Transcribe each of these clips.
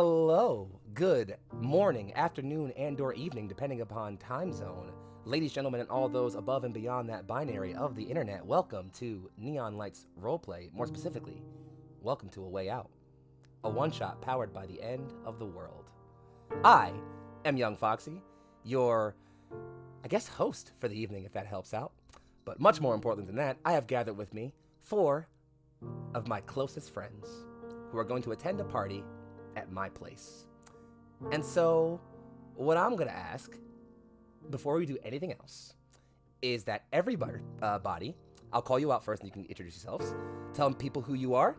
Hello, good morning, afternoon, and/or evening, depending upon time zone. Ladies, gentlemen, and all those above and beyond that binary of the internet, welcome to Neon Lights Roleplay. More specifically, welcome to A Way Out, a one-shot powered by the end of the world. I am young Foxxii, your, host for the evening, if that helps out. But much more important than that, I have gathered with me 4 of my closest friends who are going to attend a party at my place. And so, what I'm going to ask, before we do anything else, is that everybody, I'll call you out first and you can introduce yourselves, tell people who you are,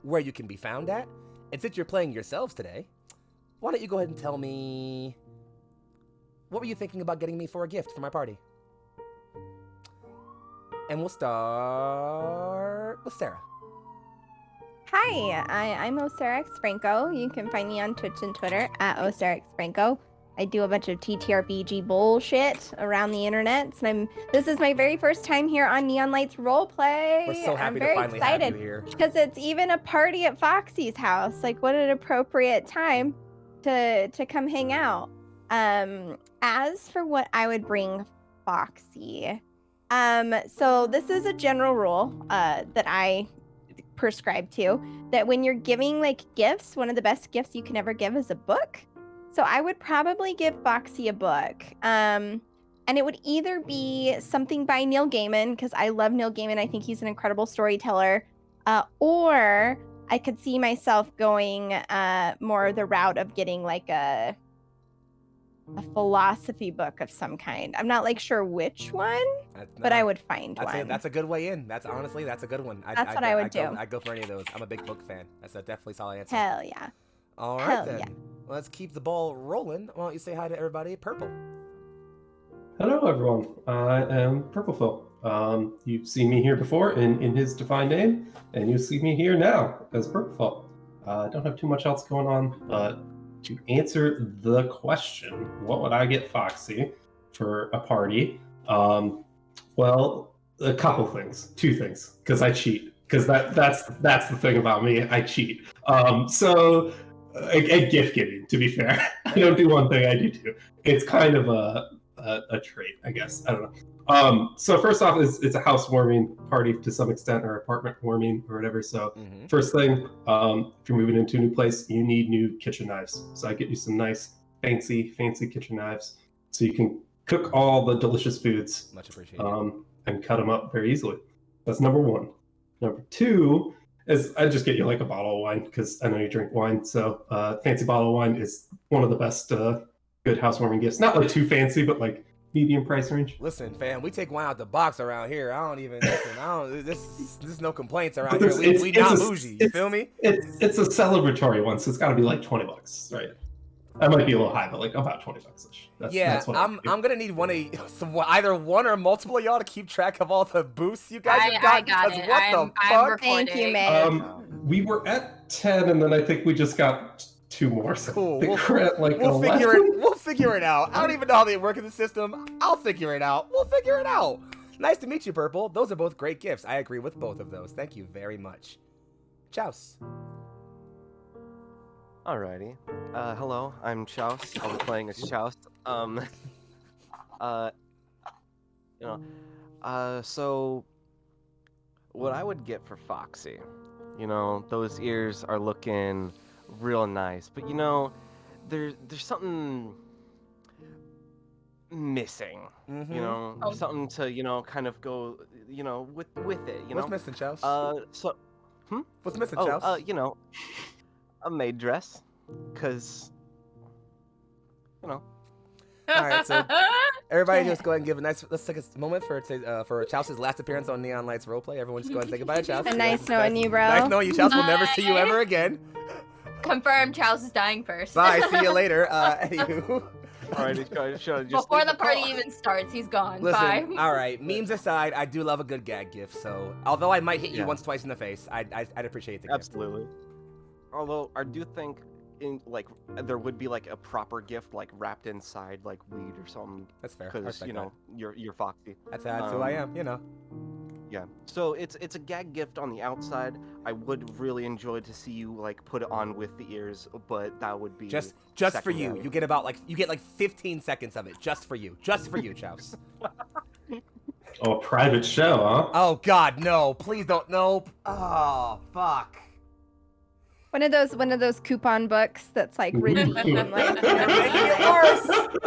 where you can be found at, and since you're playing yourselves today, why don't you go ahead and tell me, what were you thinking about getting me for a gift for my party? And we'll start with Sarah. Hi, I'm Osarix Franco. You can find me on Twitch and Twitter at Osarix Franco. I do a bunch of TTRPG bullshit around the internet, and this is my very first time here on Neon Lights Roleplay. We're so happy I'm very to finally excited have you here. because it's even a party at Foxxie's house. Like, what an appropriate time to come hang out. As for what I would bring Foxxie, so this is a general rule that I prescribe to, that when you're giving like gifts, one of the best gifts you can ever give is a book. So I would probably give Foxxie a book, and it would either be something by Neil Gaiman, because I love Neil Gaiman. I think he's an incredible storyteller, or I could see myself going more the route of getting like a philosophy book of some kind. I'm not like sure which one, but I would find one. That's a good way in. That's a good one. That's what I would do. I'd go for any of those. I'm a big book fan. That's a definitely solid answer. Hell yeah. All right, then. Yeah. Let's keep the ball rolling. Why don't you say hi to everybody? Purple. Hello, everyone. I am Purple Phil. You've seen me here before in his defined name, and you see me here now as Purple Phil. I don't have too much else going on, but to answer the question, what would I get Foxxie for a party? Well, a couple things, 2 things, because I cheat. Because that's the thing about me, I cheat. So a gift giving, to be fair. I don't do one thing, I do 2. It's kind of a trait, I guess. I don't know. So first off, it's a housewarming party to some extent, or apartment warming, or whatever. So first thing, if you're moving into a new place, you need new kitchen knives. So I get you some nice, fancy kitchen knives, so you can cook all the delicious foods. Much appreciated. And cut them up very easily. That's number 1. Number 2 is I just get you like a bottle of wine, because I know you drink wine. So fancy bottle of wine is one of the best good housewarming gifts. Not like too fancy, but like medium price range. Listen, fam, we take wine out the box around here. I don't even listen. There's no complaints around here. We not bougie. You feel me? It's a celebratory one, so it's got to be like $20, right? That might be a little high, but like about $20-ish. That's what I'm gonna need either one or multiple of y'all to keep track of all the boosts you guys have got. I got it. What the fuck? Thank you, May. We were at 10, and then I think we just got 2 more. So cool. We're at like we'll figure it out. I don't even know how they work in the system. I'll figure it out. We'll figure it out. Nice to meet you, Purple. Those are both great gifts. I agree with both of those. Thank you very much. Chouse. Alrighty. Hello, I'm Chouse. I'll be playing as Chouse. So what I would get for Foxxie, those ears are looking real nice, but there's something missing. Something to kind of go with it. What's missing, Chouse? What's missing, Chouse? A maid dress, because All right, so everybody just go ahead and give let's take a moment for Chouse's last appearance on Neon Lights Roleplay. Everyone just go ahead and say goodbye to Chouse. Nice knowing you, bro. Nice knowing you, Chouse. We'll never see you ever again. Confirm, Chouse is dying first. Bye, see you later. Anywho. Alright, before the party even starts, he's gone. Listen, bye. All right, memes aside, I do love a good gag gift, so although I might hit you once, twice in the face, I'd appreciate the gift. Absolutely. Although I do think there would be like a proper gift like wrapped inside like weed or something. That's fair. Because you're Foxxie. That's who I am. Yeah. So it's a gag gift on the outside. I would really enjoy to see you like put it on with the ears, but that would be Just for you. secondary. You get about like 15 seconds of it just for you. Just for you, Chouse. Oh, a private show, huh? Oh God, no! Please don't. Nope. Oh fuck. One of those coupon books that's like redeem. Like, You're making it worse.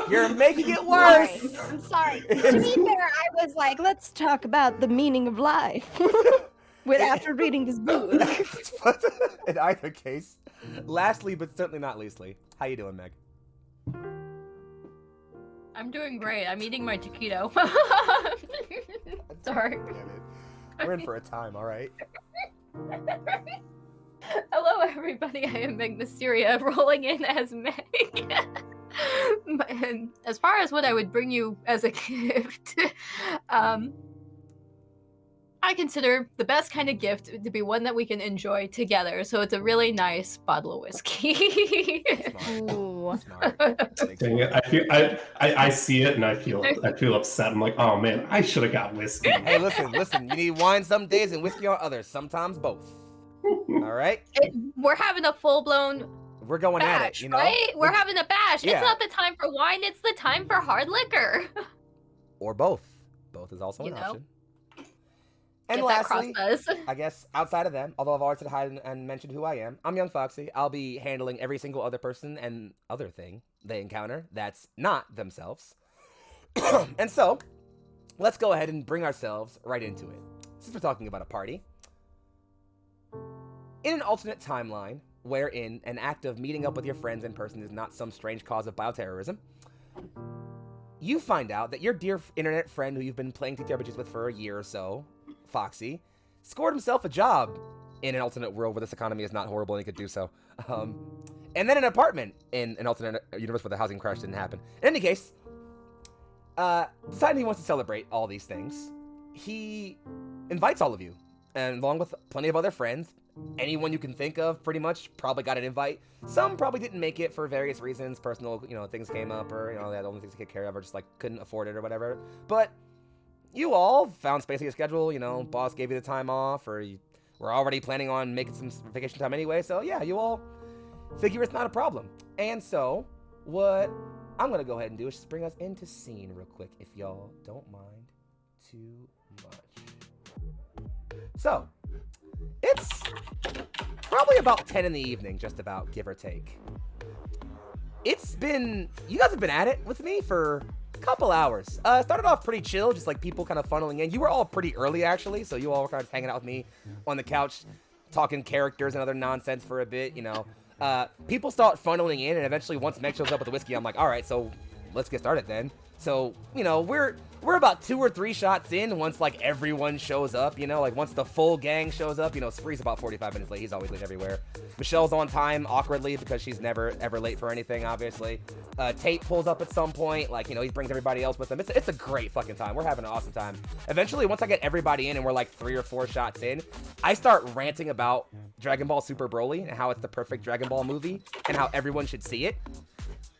You're making it worse. I'm sorry. To be fair, I was like, let's talk about the meaning of life. After reading this book. In either case, lastly but certainly not leastly, how you doing, Meg? I'm doing great. I'm eating my taquito. Sorry. Damn it. We're in for a time, all right? Hello, everybody. I am Meg Mysteria, rolling in as Meg. And as far as what I would bring you as a gift, I consider the best kind of gift to be one that we can enjoy together. So it's a really nice bottle of whiskey. Ooh. Smart. Dang it! I see it and I feel upset. I'm like, oh man, I should have got whiskey. Hey, listen. You need wine some days and whiskey on others. Sometimes both. All right? We're having a full-blown We're going at it, bash, you know? right? We're having a bash. Yeah. It's not the time for wine. It's the time for hard liquor. Or both. Both is also You an know? option. And Get that lastly, cross buzz. I guess outside of them, although I've already said hi and mentioned who I am, I'm young Foxxii. I'll be handling every single other person and other thing they encounter that's not themselves. And so, let's go ahead and bring ourselves right into it. Since we're talking about a party, in an alternate timeline, wherein an act of meeting up with your friends in person is not some strange cause of bioterrorism, you find out that your dear internet friend who you've been playing TTRPGs with for a year or so, Foxxii, scored himself a job in an alternate world where this economy is not horrible and he could do so. And then an apartment in an alternate universe where the housing crash didn't happen. In any case, deciding he wants to celebrate all these things, he invites all of you, and along with plenty of other friends, anyone you can think of pretty much probably got an invite. Some probably didn't make it for various reasons, personal, things came up, or, they had only things to take care of, or just, couldn't afford it or whatever. But you all found space in your schedule, boss gave you the time off, or you were already planning on making some vacation time anyway, so yeah, you all figure it's not a problem. And so, what I'm going to go ahead and do is just bring us into scene real quick, if y'all don't mind too much. So, it's probably about 10 in the evening, just about, give or take. You guys have been at it with me for a couple hours. It started off pretty chill, just people kind of funneling in. You were all pretty early, actually, so you all were kind of hanging out with me on the couch, talking characters and other nonsense for a bit, People start funneling in, and eventually once Meg shows up with the whiskey, I'm like, all right, so let's get started then. So, we're about 2 or 3 shots in once, everyone shows up, once the full gang shows up, Spree's about 45 minutes late. He's always late everywhere. Michelle's on time, awkwardly, because she's never, ever late for anything, obviously. Tate pulls up at some point, he brings everybody else with him. It's a great fucking time. We're having an awesome time. Eventually, once I get everybody in and we're 3 or 4 shots in, I start ranting about Dragon Ball Super Broly and how it's the perfect Dragon Ball movie and how everyone should see it.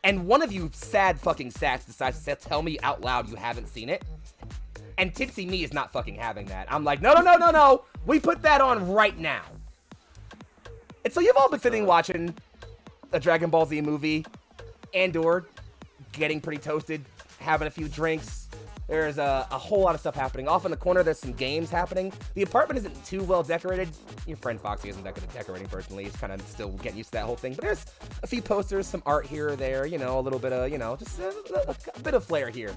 And one of you sad fucking sacks decides to tell me out loud you haven't seen it. And Tipsy Me is not fucking having that. I'm like, no. We put that on right now. And so you've all been sitting watching a Dragon Ball Z movie. Andor getting pretty toasted, having a few drinks. There's a whole lot of stuff happening. Off in the corner, there's some games happening. The apartment isn't too well decorated. Your friend Foxxii isn't that good at decorating personally. He's kind of still getting used to that whole thing. But there's a few posters, some art here or there, a little bit of, just a bit of flair here.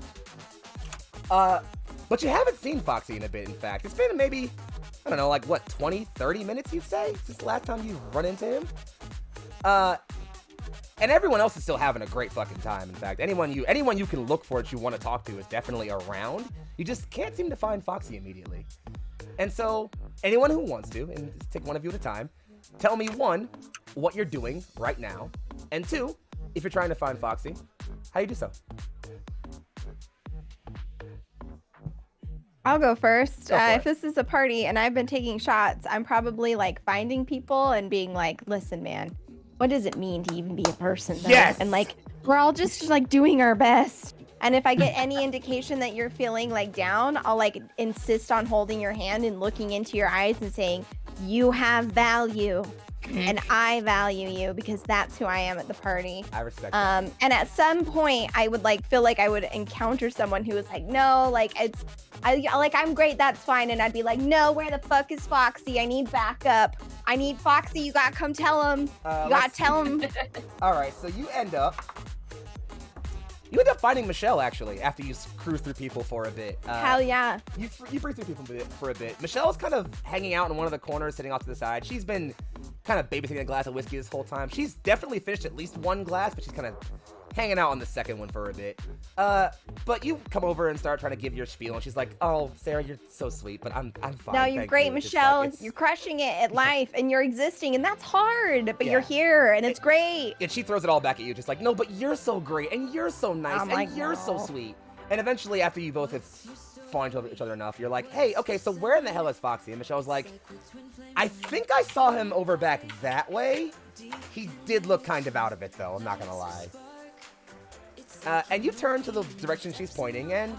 But you haven't seen Foxxii in a bit, in fact. It's been maybe, 20, 30 minutes, you'd say, since the last time you've run into him. And everyone else is still having a great fucking time, in fact. Anyone you can look for that you want to talk to is definitely around. You just can't seem to find Foxxii immediately. And so, anyone who wants to, and just take one of you at a time, tell me, 1, what you're doing right now, and 2, if you're trying to find Foxxii, how you do so. I'll go first. Go for it. If this is a party and I've been taking shots, I'm probably finding people and being like, listen, man, what does it mean to even be a person? Though? Yes! And we're all just doing our best. And if I get any indication that you're feeling like down, I'll like insist on holding your hand and looking into your eyes and saying, you have value and I value you because that's who I am at the party. I respect that. And at some point I would like feel like I would encounter someone who was like, no, like I'm great, that's fine. And I'd be like, no, where the fuck is Foxxii? I need backup. I need Foxxii. You gotta come tell him. You gotta tell him. All right, so you end up finding Michelle, actually, after you cruise through people for a bit. Hell yeah. You breathe through people for a bit. Michelle's kind of hanging out in one of the corners, sitting off to the side. She's been kind of babysitting a glass of whiskey this whole time. She's definitely finished at least one glass, but she's kind of hanging out on the second one for a bit. But you come over and start trying to give your spiel, and she's like, "Oh, Sarah, you're so sweet, but I'm fine." No, you're thank great, you." It's Michelle. like, You're crushing it at life, and you're existing, and that's hard. But Yeah. you're here, and it's great. And she throws it all back at you, just like, "No, but you're so great, and you're so nice, I'm like, and you're so "No." sweet." And eventually, after you both have fallen into each other enough, you're like, "Hey, okay, so where in the hell is Foxxii?" And Michelle's like, "I think I saw him over back that way. He did look kind of out of it, though. I'm not gonna lie." And you turn to the direction she's pointing, and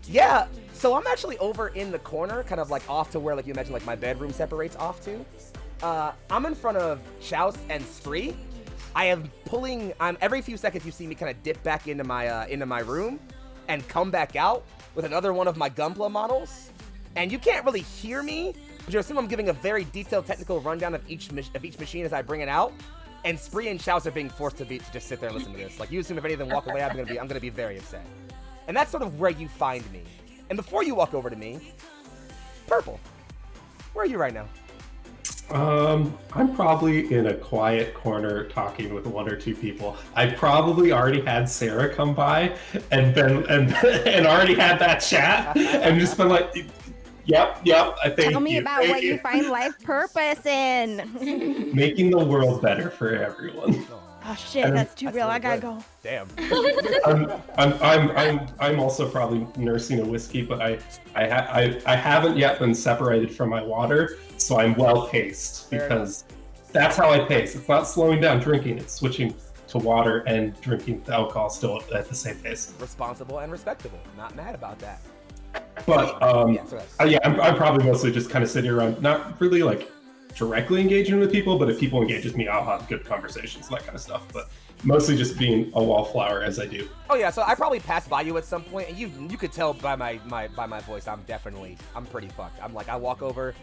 yeah, so I'm actually over in the corner, kind of like off to where, like you mentioned, like my bedroom separates off to. I'm in front of Chouse and Spree. I am pulling. Every few seconds you see me kind of dip back into my room, and come back out with another one of my Gunpla models. And you can't really hear me, but you assume I'm giving a very detailed technical rundown of each machine as I bring it out. And Spree and Chouse are being forced to just sit there and listen to this. Like, you assume if any of them walk away, I'm gonna be very upset. And that's sort of where you find me. And before you walk over to me, Purple, where are you right now? I'm probably in a quiet corner talking with one or two people. I probably already had Sarah come by and already had that chat and just been like, yep, I think. Tell me about what you find life purpose in. Making the world better for everyone. Oh shit, that's too real. really I gotta good. go. Damn. I'm also probably nursing a whiskey, but I haven't yet been separated from my water, so I'm well paced because that's how I pace. It's not slowing down drinking; it's switching to water and drinking the alcohol still at the same pace. Responsible and respectable. Not mad about that. But I'm probably mostly just kind of sitting around, not really like directly engaging with people, but if people engage with me, I'll have good conversations and that kind of stuff. But mostly just being a wallflower as I do. Oh yeah, so I probably passed by you at some point, and you could tell by my voice, I'm pretty fucked. I'm like, I walk over,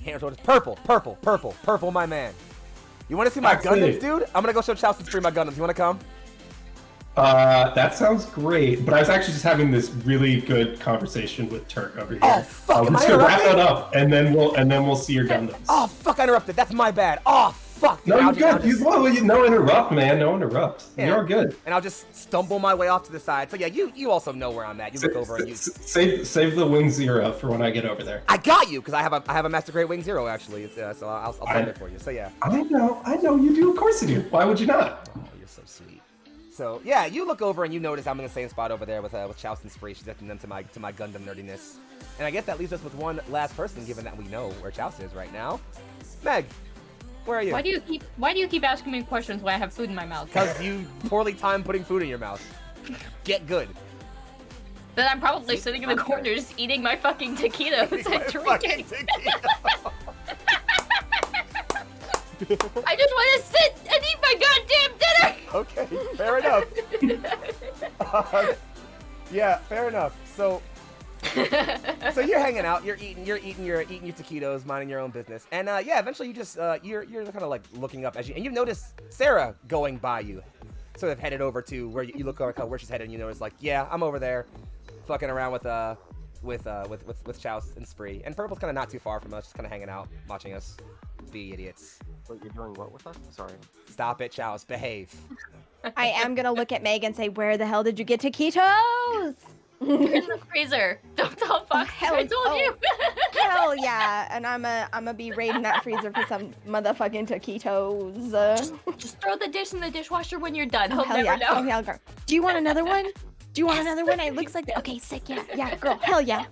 hand towards Purple, my man. You want to see my Gundams, dude? I'm gonna go show Chouse and Spree my Gundams. You want to come? That sounds great, but I was actually just having this really good conversation with Turk over here. Oh fuck! Let's go wrap that up, and then we'll see your Gundams. Oh fuck! I interrupted. That's my bad. Oh fuck! No, you're good. No interrupt, man. No interrupt. Yeah. You're good. And I'll just stumble my way off to the side. So yeah, you also know where I'm at. You look over and you save the Wing Zero for when I get over there. I got you because I have a Master Grade Wing Zero actually. So I'll save it for you. So yeah. I know you do. Of course you do. Why would you not? Oh, you're so sweet. So yeah, you look over and you notice I'm in the same spot over there with Chouse and Spree. She's getting them to my Gundam nerdiness. And I guess that leaves us with one last person, given that we know where Chouse is right now. Meg, where are you? Why do you keep asking me questions when I have food in my mouth? Because you poorly timed putting food in your mouth. Get good. Then I'm probably sitting in the corner just eating my fucking taquitos and drinking. I just want to sit and eat my goddamn dinner. Okay, fair enough. Yeah, fair enough. So you're hanging out, you're eating your taquitos, minding your own business, and yeah, eventually you just you're kind of like looking up and you notice Sarah going by you, sort of headed over to where you look over where she's headed, and you notice like, yeah, I'm over there, fucking around with Chouse and Spree, and Purple's kind of not too far from us, just kind of hanging out, watching us be idiots. Wait, you're doing what with us? Sorry. Stop it, Chouse. Behave. I am gonna look at Meg and say, "Where the hell did you get taquitos?" In the freezer. Don't tell Foxxii I told you. Hell yeah! And I'm a be raiding that freezer for some motherfucking taquitos. Just throw the dish in the dishwasher when you're done. He'll Hell never yeah! know. Oh yeah, girl. Do you want another one? It looks like okay, sick. Yeah, girl. Hell yeah.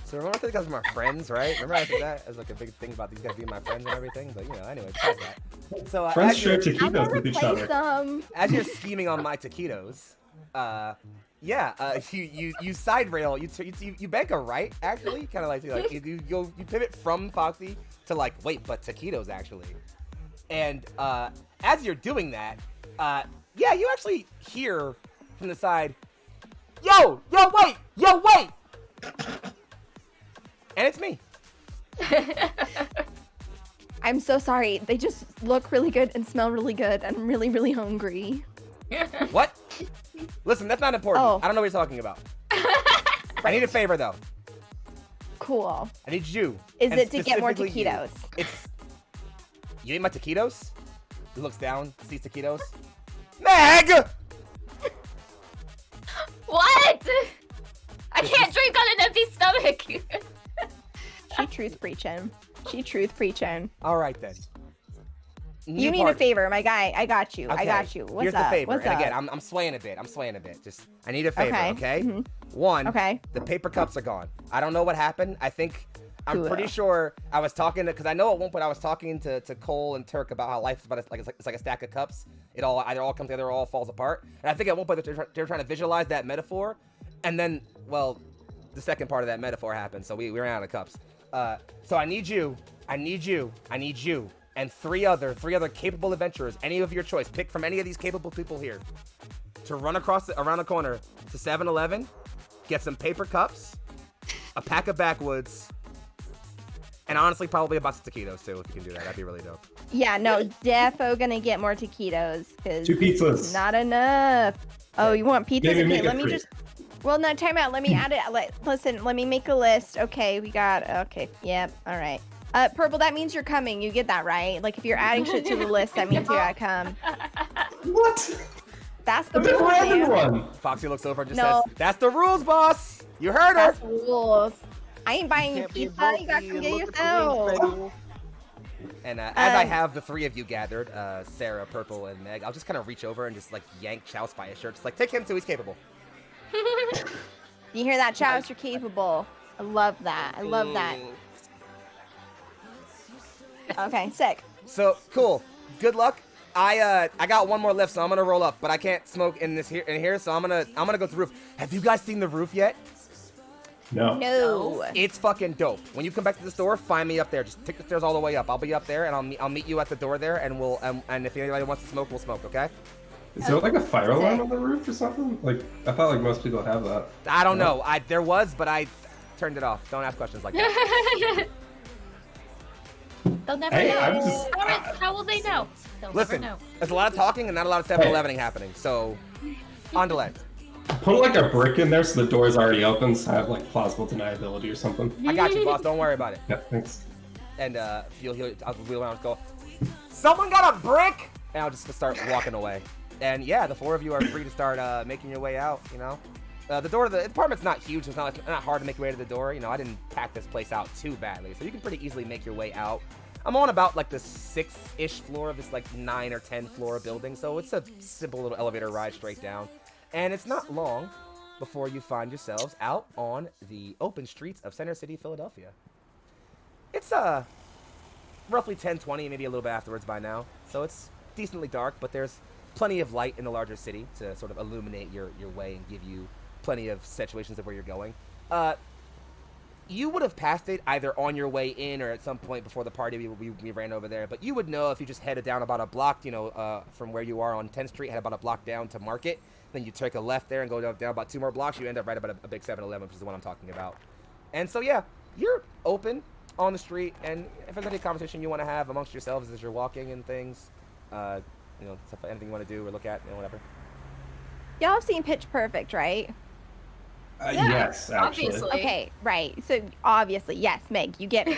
So remember I said guys were my friends, right? Remember I said that as like a big thing about these guys being my friends and everything? But anyway, besides that. So friends share taquitos with each other. Some. As you're scheming on my taquitos, you side rail. You bank a right actually, kind of like you pivot from Foxxii to like wait, but taquitos actually. And as you're doing that, you actually hear from the side, yo, wait, and it's me. I'm so sorry. They just look really good and smell really good, and I'm really, really hungry. What? Listen, that's not important. Oh. I don't know what you're talking about. I need a favor though. Cool. I need you. Is and it to get more specifically you. taquitos? It's. You need my taquitos? He looks down, sees taquitos. Meg! What? I can't drink on an empty stomach. She truth preaching. All right then. You need a favor, my guy. I got you. Okay. I got you. What's Here's up? the favor. What's and up? again, I'm swaying a bit. Just I need a favor, okay? Mhm. One, Okay. the paper cups are gone. I don't know what happened. I'm Cool. pretty sure I was talking to, because I know at one point I was talking to Cole and Turk about how life is about it's like a stack of cups. It all either all comes together or all falls apart. And I think at one point they were trying to visualize that metaphor, and then the second part of that metaphor happened, so we ran out of cups. So I need you, and three other capable adventurers, any of your choice. Pick from any of these capable people here to run around the corner to 7-Eleven, get some paper cups, a pack of backwoods, and honestly probably a box of taquitos too. If you can do that, that'd be really dope. Yeah, no, defo gonna get more taquitos because 2 pizzas. not enough. Oh, you want pizzas? Maybe Okay, make it let me 3. just. Well, no, time out. Let me add it. Listen, let me make a list. Okay, we got. Okay, yep. All right. Purple. That means you're coming. You get that right? Like if you're adding shit to the list, that means you gotta come. What? That's the But then rules, we're man. everyone. Foxxii looks over and just No. says, "That's the rules, boss. You heard her." That's the rules. I ain't buying you Can't be pizza. You gotta bulky come and get look at the wings yourself. menu. And as I have the three of you gathered, Sarah, Purple, and Meg, I'll just kind of reach over and just like yank Chouse by his shirt, just like take him too. He's capable. You hear that, Chouse? You're capable. I love that. I love that. Okay, sick. So cool. Good luck. I got one more lift, so I'm gonna roll up, but I can't smoke in here, so I'm gonna go to the roof. Have you guys seen the roof yet? No. No. It's fucking dope. When you come back to the store, find me up there. Just take the stairs all the way up. I'll be up there, and I'll meet you at the door there, and we'll and if anybody wants to smoke, we'll smoke. Okay? Is there like a fire alarm on the roof or something? Like I thought like most people have that. I don't know. There was, but I turned it off. Don't ask questions like that. They'll never Hey, know. I'm just- How will they know? They'll Listen, never know. there's a lot of talking and not a lot of 7-Elevening happening. So, on to land. Put like a brick in there so the door's already open, so I have like plausible deniability or something. I got you, boss. Don't worry about it. Yeah, thanks. And I'll wheel around and go, someone got a brick! And I'll just start walking away. And yeah, the four of you are free to start making your way out, you know? The door to the apartment's not huge, so it's not hard to make your way to the door. You know, I didn't pack this place out too badly, so you can pretty easily make your way out. I'm on about like the 6th-ish floor of this like 9 or 10 floor building, so it's a simple little elevator ride straight down. And it's not long before you find yourselves out on the open streets of Center City, Philadelphia. It's roughly 10:20, maybe a little bit afterwards by now, so it's decently dark, but there's plenty of light in the larger city to sort of illuminate your way and give you plenty of situations of where you're going. You would have passed it either on your way in or at some point before the party we ran over there, but you would know if you just headed down about a block, you know, from where you are on 10th Street, head about a block down to Market, then you take a left there and go down about 2 more blocks, you end up right about a big 7-Eleven, which is the one I'm talking about. And so, yeah, you're open on the street, and if there's any conversation you want to have amongst yourselves as you're walking and things, you know, stuff, anything you want to do or look at, you know, whatever. Y'all have seen Pitch Perfect, right? Yes, actually. obviously. Okay, right. So obviously, yes, Meg, you get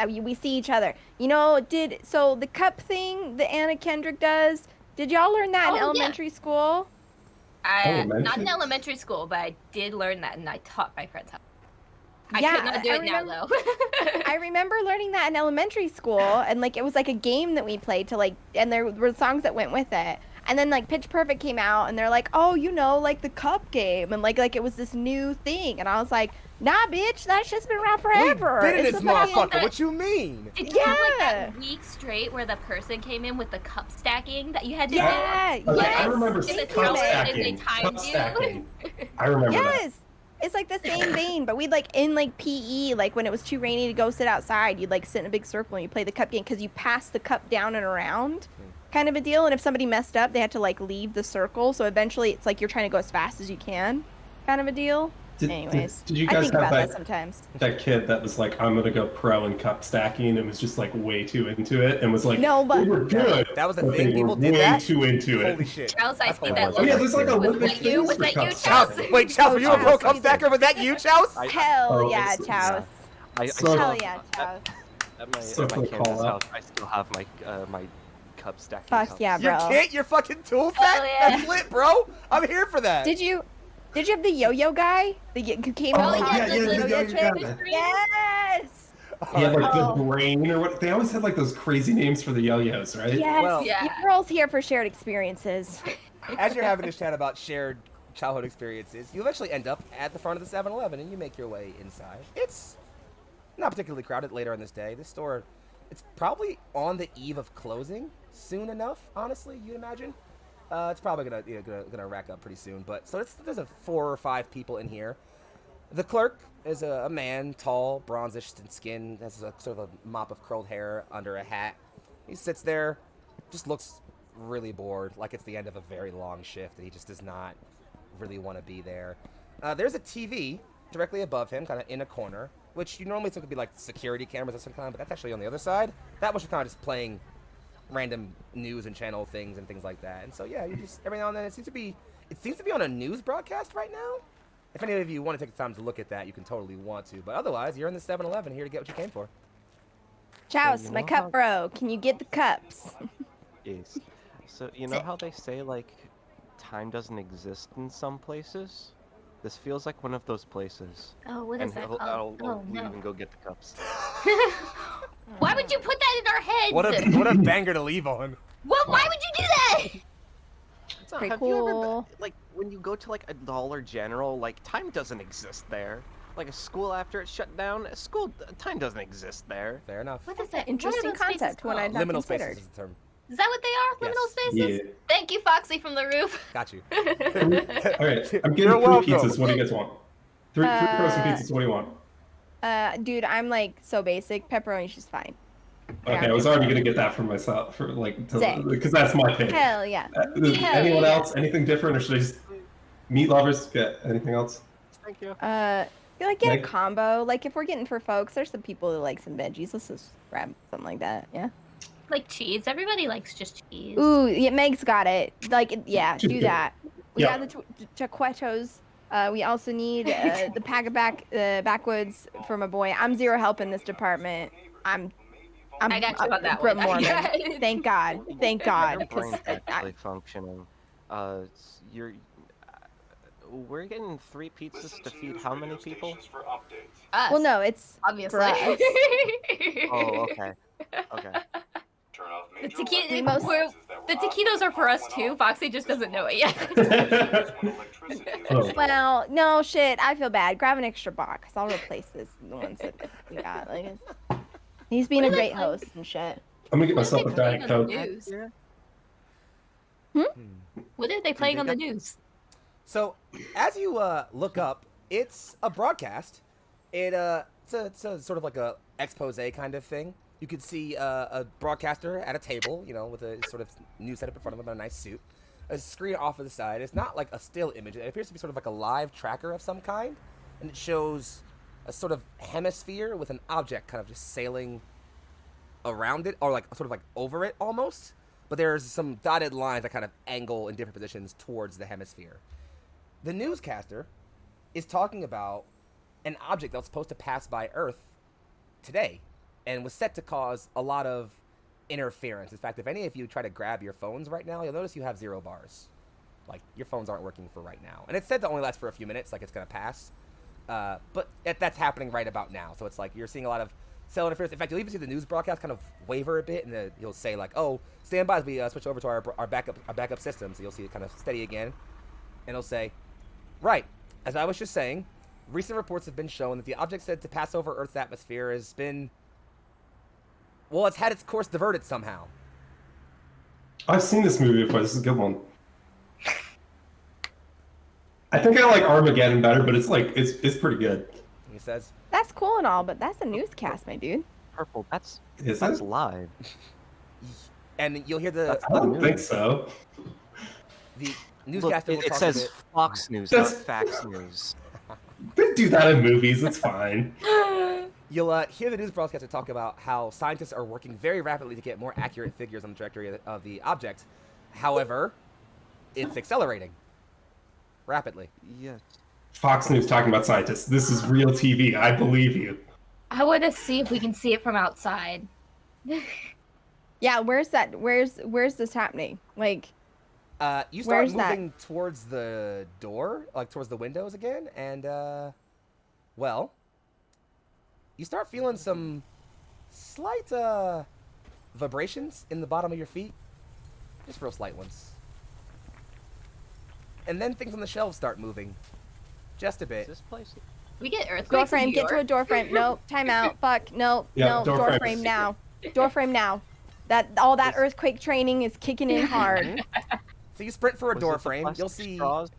we see each other. You know, so the cup thing that Anna Kendrick does? Did y'all learn that in Oh, yeah. elementary school? Not Elementary? in elementary school, but I did learn that, and I taught my friends how. I Yeah, could not do I it remember- now, though. I remember learning that in elementary school, and like it was like a game that we played to like, and there were songs that went with it. And then like Pitch Perfect came out, and they're like, oh, you know, like the cup game, and like it was this new thing, and I was like, nah, bitch, that shit's been around forever. We've been in It's this a fucking- motherfucker. What you mean? Did you have like Yeah. that week straight where the person came in with the cup stacking that you had to Yeah, Okay, yes. I remember In the cup tournament, stacking. they timed Cup you. stacking. I remember that. Yes. It's like the same vein, but we'd like in like PE, like when it was too rainy to go sit outside, you'd like sit in a big circle and you play the cup game because you pass the cup down and around, kind of a deal. And if somebody messed up, they had to like leave the circle. So eventually, it's like you're trying to go as fast as you can, kind of a deal. Anyways, did you I guys think have about that that, sometimes. that kid that was like, I'm gonna go pro in cup stacking and was just like way too into it and was like, No, but- we were good. That was the but thing. they People were did way that. too into it. Holy shit. Charles, I That's see hilarious. that Oh yeah, logo. there's like Was Olympic that you? things Was for that cup you, stacking. Charles? Wait, Chouse, were you a pro Chouse, cup you stacker? Was that you, Chouse? Hell Oh, yeah, it's- Chouse. I So- still Hell have, yeah, Chouse. at Such my a Kansas call house, out. I still have my my cup stacking. Fuck cups. yeah, Your bro. kit, your fucking tool set? yeah. That's lit, bro. I'm here for that. Did you have the yo-yo guy? Who came Oh, out yeah, with yeah, the the yo-yo yo-yo chick? guy. Yes. He had like Oh. the brain or what? They always had like those crazy names for the yo-yos, right? Yes. Well- Yeah. You girls here for shared experiences. As you're having this chat about shared childhood experiences, you eventually end up at the front of the 7-Eleven and you make your way inside. It's not particularly crowded later in this day. This store, it's probably on the eve of closing soon enough, honestly, you'd imagine. It's probably gonna rack up pretty soon. But so there's 4 or 5 people in here. The clerk is a man, tall, bronzish in skin, has a sort of a mop of curled hair under a hat. He sits there, just looks really bored, like it's the end of a very long shift, and he just does not really want to be there. There's a TV directly above him, kind of in a corner, which you normally think would be like security cameras of some kind, but that's actually on the other side. That was just kind of just playing random news and channel things and things like that. And so yeah, you just every now and then it seems to be on a news broadcast right now. If any of you want to take the time to look at that, you can totally want to. But otherwise, you're in the 7-Eleven here to get what you came for. Chouse, you my know cup how- bro. Can you get the cups? Yes. So you know how they say like time doesn't exist in some places? This feels like one of those places. Oh, what is that called? I'll Oh, leave no. and go get the cups. Why would you put that in our heads? What a banger to leave on. What? Why would you do that? So, Pretty have you ever cool. been, like when you go to like a Dollar General, like time doesn't exist there. Like a school after it's shut down, time doesn't exist there. Fair enough. What is that? Interesting What are those concept, spaces one I'd called? not Liminal considered. spaces is the term. Is that what they are? Yes. Liminal spaces? Yeah. Thank you, Foxxii from the roof. Got you. All right, I'm getting You're 3 welcome. pizzas. What do you guys want? Three frozen pizzas. What do you want? Dude, I'm like so basic. Pepperoni's just fine. Okay, I was already gonna get that for myself, for like, Sick. because that's my pick. Hell yeah. Anyone yeah. else? Anything different, or should I just meat lovers get anything else? Thank you. You like get a Meg? combo. Like if we're getting for folks, there's some people who like some veggies. Let's just grab something like that. Yeah. Like cheese. Everybody likes just cheese. Ooh, yeah, Meg's got it. Like yeah, do that. We Yeah. got the taquetos. We also need the pack of backwoods for my boy. I'm zero help in this department. I got you on that Brooke one. Mormon. Thank God. Thank God. Your 'cause brain's I- actually functioning. We're getting 3 pizzas to feed how many people? Us, well, no, it's obviously. for us. Oh, okay. Okay. The taquitos, We most- the taquitos are for us too. Foxxii just doesn't know it yet. Oh. Well, no shit. I feel bad. Grab an extra box. I'll replace the ones that we got. Like, he's being a great host and shit. I'm gonna get What are myself they a Diet playing on Coke. the news? What are they playing on the news? So, as you look up, it's a broadcast. It's a sort of like a expose kind of thing. You could see a broadcaster at a table, you know, with a sort of news setup in front of him in a nice suit. A screen off to the side. It's not like a still image. It appears to be sort of like a live tracker of some kind, and it shows a sort of hemisphere with an object kind of just sailing around it, or like sort of like over it almost. But there's some dotted lines that kind of angle in different positions towards the hemisphere. The newscaster is talking about an object that was supposed to pass by Earth today and was set to cause a lot of interference. In fact, if any of you try to grab your phones right now, you'll notice you have 0 bars. Like, your phones aren't working for right now. And it's said to only last for a few minutes, like it's going to pass. But that's happening right about now. So it's like you're seeing a lot of cell interference. In fact, you'll even see the news broadcast kind of waver a bit, and then you'll say like, "Oh, stand by as we switch over to our backup system." So you'll see it kind of steady again, and it'll say, "Right, as I was just saying, recent reports have been shown that the object said to pass over Earth's atmosphere has been, well, it's had its course diverted somehow." I've seen this movie before. This is a good one. I think I like Armageddon better, but it's pretty good. He says, That's cool and all, but that's a newscast, my dude. Purple, that's Is that's it? live. and you'll hear the I don't think so. the Look, newscaster will it talk a says bit. Fox News, not That's- Fax News. They do that in movies. It's fine. You'll hear the news broadcaster talk about how scientists are working very rapidly to get more accurate figures on the trajectory of the object. However, it's accelerating rapidly. Yes. Fox News talking about scientists. This is real TV. I believe you. I want to see if we can see it from outside. Yeah, where's that? Where's this happening? Like, You start Where's that? moving towards the door, like towards the windows again, and well, you start feeling some slight vibrations in the bottom of your feet, just real slight ones. And then things on the shelves start moving, just a Is bit. this place? We get earthquakes. door in frame, New get to a York? door frame. No, time out. Fuck, no, Yeah, no, door door frame. frame now. Door frame now. All that Was- earthquake training is kicking in hard. So you sprint for a Was door it the frame. You'll plastic see straws?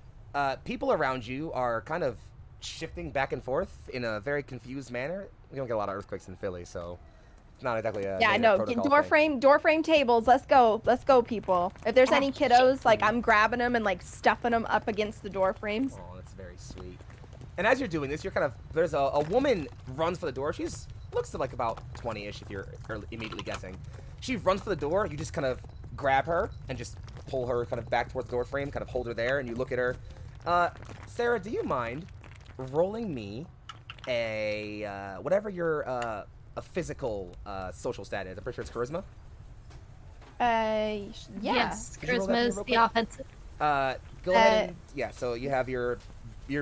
people around you are kind of shifting back and forth in a very confused manner. We don't get a lot of earthquakes in Philly, so it's not exactly a Yeah, I native know. Get protocol door frame tables. Let's go, people. If there's any kiddos, like I'm grabbing them and like stuffing them up against the door frames. thing. Oh, that's very sweet. And as you're doing this, you're kind of there's a woman runs for the door. She's looks like about 20-ish if you're immediately guessing. She runs for the door. You just kind of grab her and just pull her kind of back towards the door frame, kind of hold her there, and you look at her. Sarah, do you mind rolling me a whatever your a physical social stat is? I'm pretty sure it's charisma. Yeah. Yes, Could you roll that for me Charisma is real the quick? offensive. Go ahead and, yeah, so you have your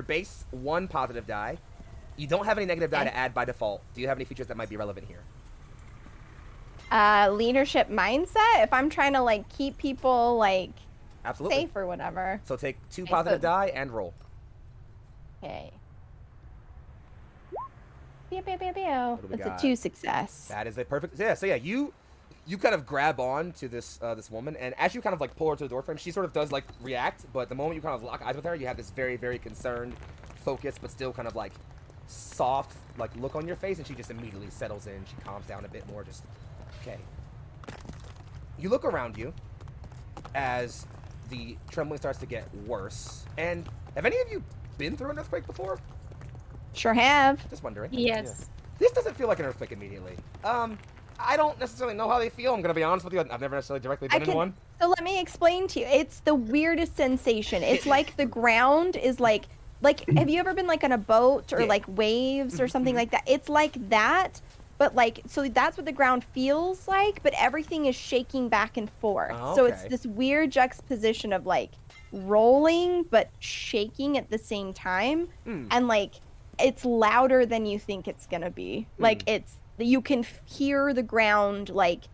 base 1 positive die. You don't have any negative die Okay. to add by default. Do you have any features that might be relevant here? Leadership mindset. If I'm trying to like keep people like Absolutely. safe or whatever. So take 2 Okay, positive so- die and roll. Okay. Pew, pew, pew, pew. do we That's got? a 2 success. That is a perfect. Yeah. So yeah, you kind of grab on to this this woman, and as you kind of like pull her to the door frame, she sort of does like react. But the moment you kind of lock eyes with her, you have this very very concerned, focused, but still kind of like soft like look on your face, and she just immediately settles in. She calms down a bit more. Just okay. You look around you as the trembling starts to get worse. And have any of you been through an earthquake before? Sure have. Just wondering. Yes. This doesn't feel like an earthquake immediately. I don't necessarily know how they feel. I'm gonna be honest with you. I've never necessarily directly been in one. So let me explain to you. It's the weirdest sensation. It's like the ground is like have you ever been like on a boat or Yeah. like waves or something like that? It's like that, but like so that's what the ground feels like, but everything is shaking back and forth. Oh, So it's okay. this weird juxtaposition of like rolling but shaking at the same time, Hmm. and like it's louder than you think it's gonna be. Like you can hear the ground like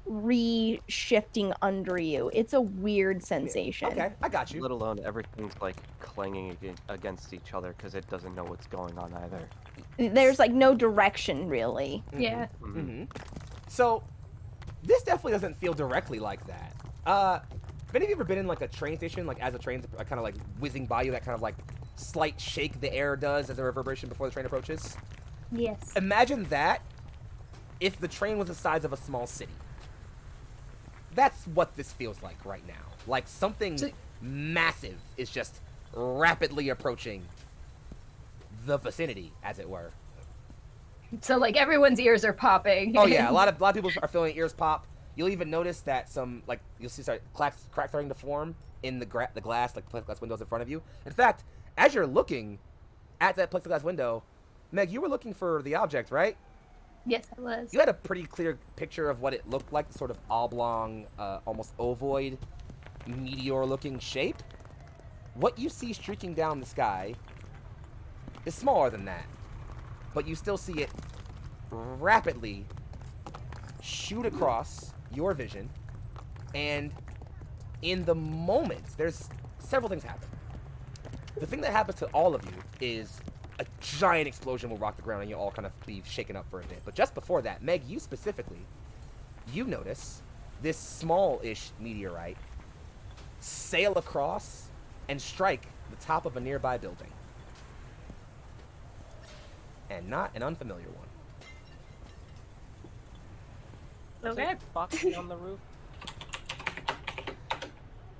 re-shifting under you. It's a weird sensation. Okay, I got you. Let alone everything's like clanging against each other because it doesn't know what's going on either. There's like no direction really. Yeah. Mm-hmm. So, this definitely doesn't feel directly like that. Have any of you ever been in like a train station, like as a train's kind of like whizzing by you, that kind of like slight shake the air does as a reverberation before the train approaches? Yes. Imagine that if the train was the size of a small city. That's what this feels like right now. Like something massive is just rapidly approaching the vicinity, as it were. So like everyone's ears are popping. Oh yeah, a lot of people are feeling ears pop. You'll even notice that some like you'll see crack starting to form in the glass, like plexiglass windows in front of you. In fact, as you're looking at that plexiglass window, Meg, you were looking for the object, right? Yes, I was. You had a pretty clear picture of what it looked like, sort of oblong, almost ovoid, meteor-looking shape. What you see streaking down the sky is smaller than that, but you still see it rapidly shoot across your vision, and in the moment, there's several things happen. The thing that happens to all of you is a giant explosion will rock the ground and you'll all kind of be shaken up for a bit. But just before that, Meg, you specifically, you notice this small-ish meteorite sail across and strike the top of a nearby building. And not an unfamiliar one. Okay. Foxxii on the roof.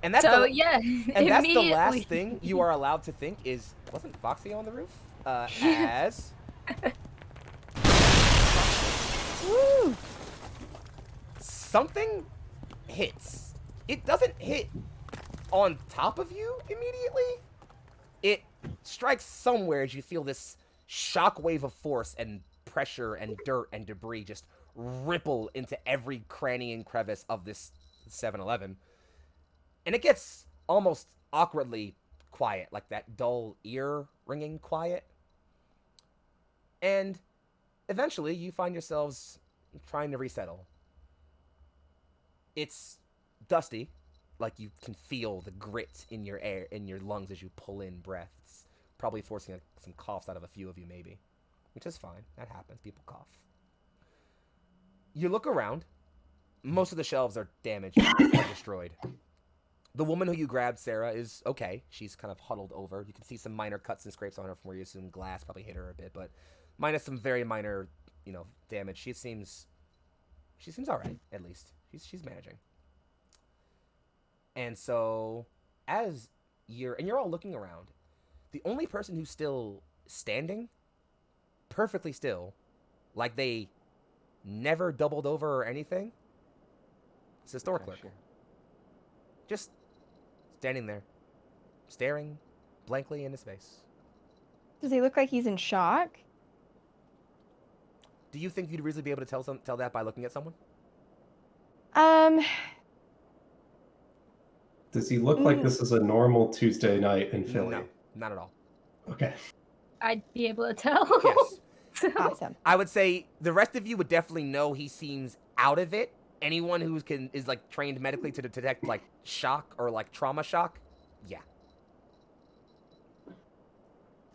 And that's So the, yeah, and that's the immediately. last thing you are allowed to think is, wasn't Foxxii on the roof? As Woo! something hits. It doesn't hit on top of you immediately. It strikes somewhere as you feel this shockwave of force and pressure and dirt and debris just ripple into every cranny and crevice of this 7-Eleven. And it gets almost awkwardly quiet, like that dull ear-ringing quiet. And eventually you find yourselves trying to resettle. It's dusty, like you can feel the grit in your air, in your lungs as you pull in breath. It's probably forcing some coughs out of a few of you, maybe, which is fine. That happens. People cough. You look around. Most of the shelves are damaged or destroyed. The woman who you grabbed, Sarah, is okay. She's kind of huddled over. You can see some minor cuts and scrapes on her from where you assume glass probably hit her a bit, but minus some very minor, damage. She seems all right, at least. She's managing. And so, as you're all looking around, the only person who's still standing, perfectly still, like they never doubled over or anything, is the store clerk. Sure. Just standing there, staring blankly into space. Does he look like he's in shock? Do you think you'd really be able to tell that by looking at someone? Does he look like this is a normal Tuesday night in Philly? No, not at all. Okay. I'd be able to tell. Yes. So, Awesome. I would say the rest of you would definitely know he seems out of it. Anyone who is like trained medically to detect like shock or like trauma shock, yeah.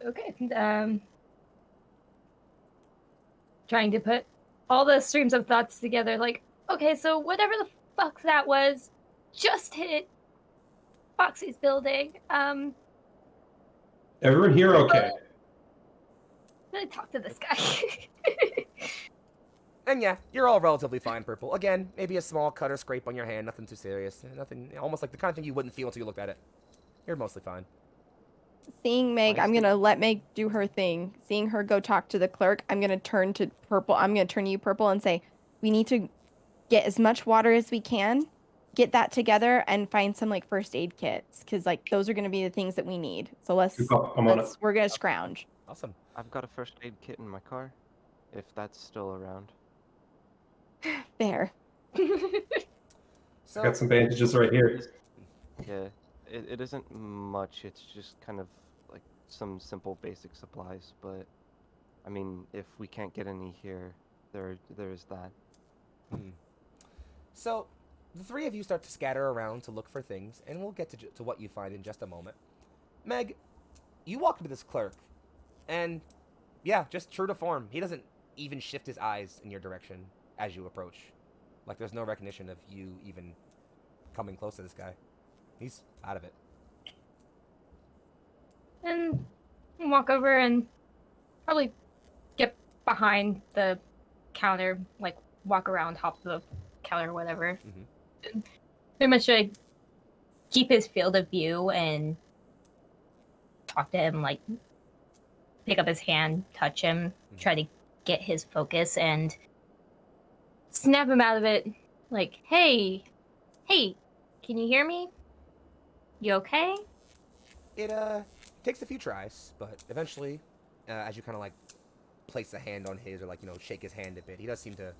okay. Trying to put all the streams of thoughts together. Like, okay, so whatever the fuck that was, just hit Foxxie's building. Everyone here okay? I'm gonna talk to this guy. And yeah, you're all relatively fine, Purple. Again, maybe a small cut or scrape on your hand, nothing too serious. Nothing, almost like the kind of thing you wouldn't feel until you looked at it. You're mostly fine. Seeing Meg, I'm gonna let Meg do her thing. Seeing her go talk to the clerk, I'm gonna turn to Purple. I'm gonna turn to you, Purple, and say, we need to get as much water as we can, get that together, and find some like first aid kits, because like those are gonna be the things that we need. So we're gonna scrounge. Awesome. I've got a first aid kit in my car, if that's still around. There. So Got some bandages right here. Yeah, it isn't much. It's just kind of like some simple basic supplies. But I mean, if we can't get any here, there is that. So, the three of you start to scatter around to look for things, and we'll get to what you find in just a moment. Meg, you walk into this clerk, and yeah, just true to form, he doesn't even shift his eyes in your direction as you approach. Like, there's no recognition of you even coming close to this guy. He's out of it. And walk over and probably get behind the counter, like walk around top of the counter or whatever. Mm-hmm. Pretty much like keep his field of view and talk to him, like pick up his hand, touch him, try to get his focus and snap him out of it. Like, hey, can you hear me? You okay? It takes a few tries, but eventually, as you kind of like place a hand on his or like shake his hand a bit, he does seem to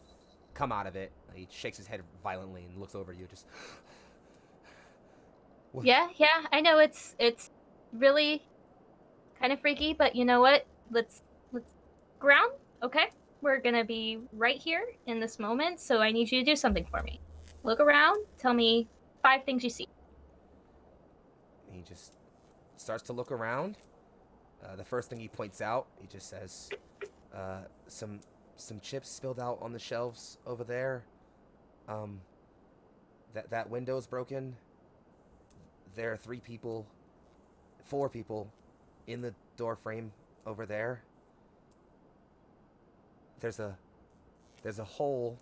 come out of it. He shakes his head violently and looks over you. Just what? Yeah, I know it's really kind of freaky, but you know what? Let's ground, okay? we're gonna be right here in this moment, so I need you to do something for me. Look around, tell me 5 things you see. He just starts to look around. The first thing he points out, he just says, some chips spilled out on the shelves over there. That window's broken. There are 4 people in the door frame over there. There's a hole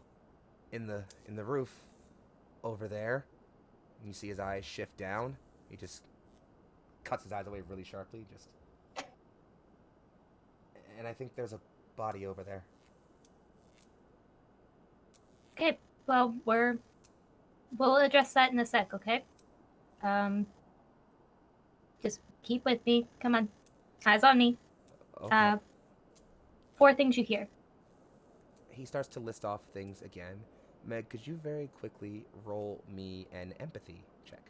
in the roof over there. You see his eyes shift down. He just cuts his eyes away really sharply. And I think there's a body over there. Okay, well, we'll address that in a sec, okay? Just keep with me. Come on. Eyes on me. Okay. 4 things you hear. He starts to list off things again. Meg, could you very quickly roll me an empathy check?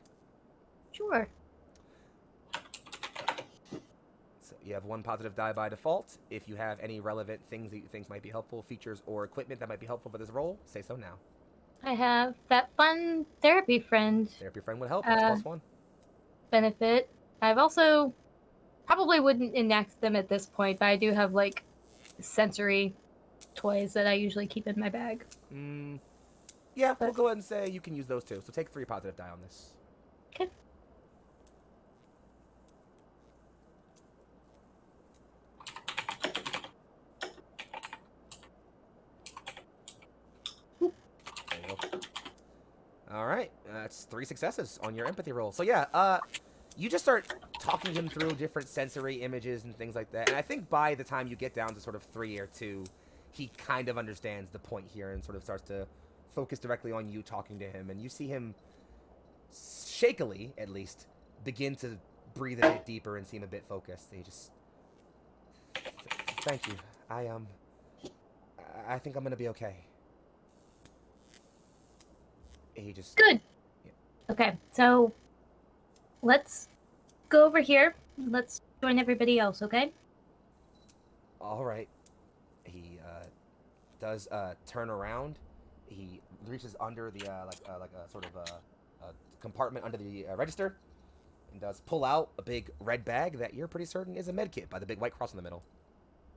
Sure. So you have 1 positive die by default. If you have any relevant things that you think might be helpful, features or equipment that might be helpful for this roll, say so now. I have that fun therapy friend Therapy friend would help. That's +1. benefit. I've also probably wouldn't enact them at this point, but I do have like sensory toys that I usually keep in my bag. Yeah, we'll go ahead and say you can use those too. So take 3 positive die on this. Okay. There you go. All right, that's 3 successes on your empathy roll. So yeah, you just start talking him through different sensory images and things like that. And I think by the time you get down to sort of 3 or 2, he kind of understands the point here and sort of starts to focus directly on you talking to him. And you see him shakily, at least, begin to breathe a bit deeper and seem a bit focused. He just, thank you. I think I'm gonna be okay. He just Good. Yeah. Okay, so let's go over here. Let's join everybody else, okay? All right. He does turn around. He reaches under the like a sort of a compartment under the register, and does pull out a big red bag that you're pretty certain is a med kit by the big white cross in the middle,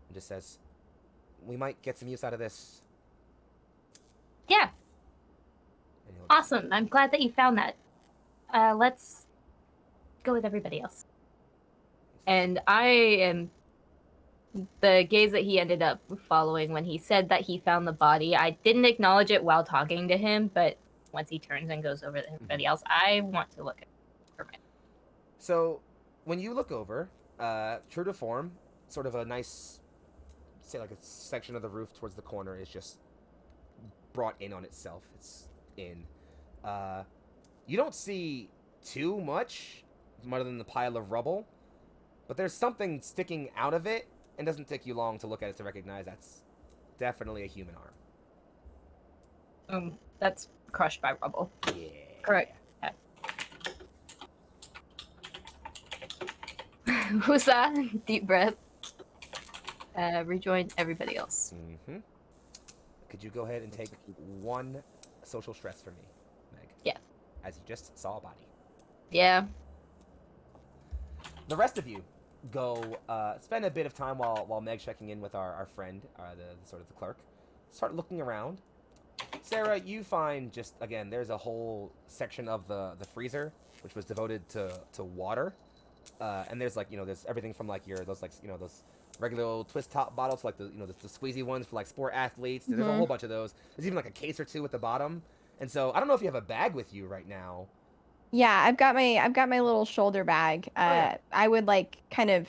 and just says, "We might get some use out of this." Yeah. And he'll- Awesome. I'm glad that you found that. Let's go with everybody else. And I am the gaze that he ended up following when he said that he found the body. I didn't acknowledge it while talking to him, but once he turns and goes over to everybody else, I want to look at it for my. So, when you look over, true to form, sort of a nice, say like a section of the roof towards the corner is just brought in on itself. It's in. You don't see too much other than the pile of rubble, but there's something sticking out of it, and doesn't take you long to look at it to recognize that's definitely a human arm. That's crushed by rubble. Yeah. Correct. Who's that? Deep breath. Rejoin everybody else. Mm-hmm. Could you go ahead and take 1 social stress for me, Meg? Yeah. As you just saw a body. Yeah. The rest of you go spend a bit of time while Meg's checking in with our friend, the sort of the clerk. Start looking around. Sarah, you find just, again, there's a whole section of the freezer which was devoted to water. And there's like, there's everything from like those regular old twist top bottles, like the squeezy ones for like sport athletes. There's a whole bunch of those. There's even like a case or 2 at the bottom. And so I don't know if you have a bag with you right now. Yeah, I've got my little shoulder bag. yeah. I would like kind of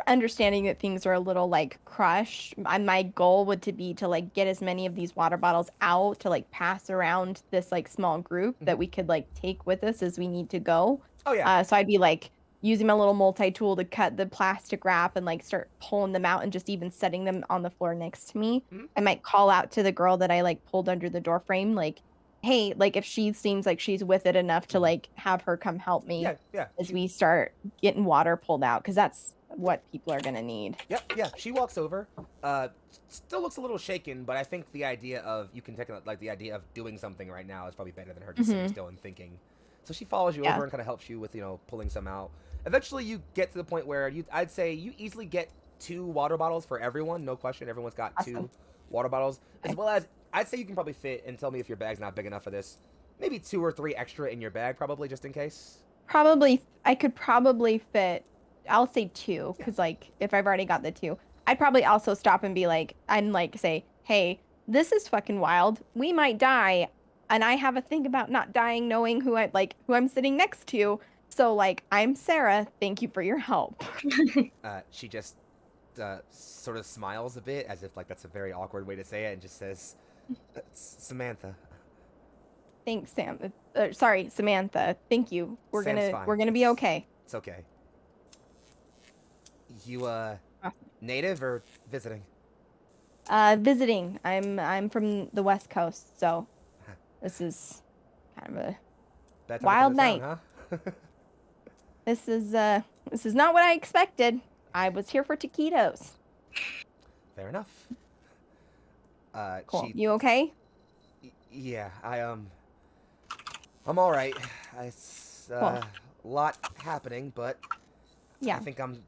understanding that things are a little like crushed. My goal would to be to like get as many of these water bottles out to like pass around this like small group that we could like take with us as we need to go. Oh yeah. So I'd be like using my little multi-tool to cut the plastic wrap and like start pulling them out and just even setting them on the floor next to me. I might call out to the girl that I like pulled under the door frame, like, hey, like if she seems like she's with it enough to like have her come help me Yeah. as we start getting water pulled out, because that's what people are gonna need. Yep, yeah. She walks over. Still looks a little shaken, but I think the idea of you can take like the idea of doing something right now is probably better than her just sitting still and thinking. So she follows you over and kind of helps you with pulling some out. Eventually, you get to the point where I'd say you easily get 2 water bottles for everyone, no question. Everyone's got 2 water bottles, as well as I'd say you can probably fit. And tell me if your bag's not big enough for this. Maybe 2 or 3 extra in your bag, probably just in case. I could probably fit. I'll say 2 because like if I've already got the 2, I'd probably also stop and be like, say, hey, this is fucking wild. We might die, and I have a thing about not dying, knowing who I'm sitting next to. So like, I'm Sarah. Thank you for your help. She just sort of smiles a bit, as if like that's a very awkward way to say it, and just says, "Samantha." Thanks, Sam. Sorry, Samantha. Thank you. We're gonna be okay. It's okay. You native or visiting? Visiting. I'm from the West Coast, so this is kind of a wild night. Town, huh? This is not what I expected. I was here for taquitos. Fair enough. Cool. You okay? Yeah, I'm all right. It's a lot happening, but yeah, I think I'm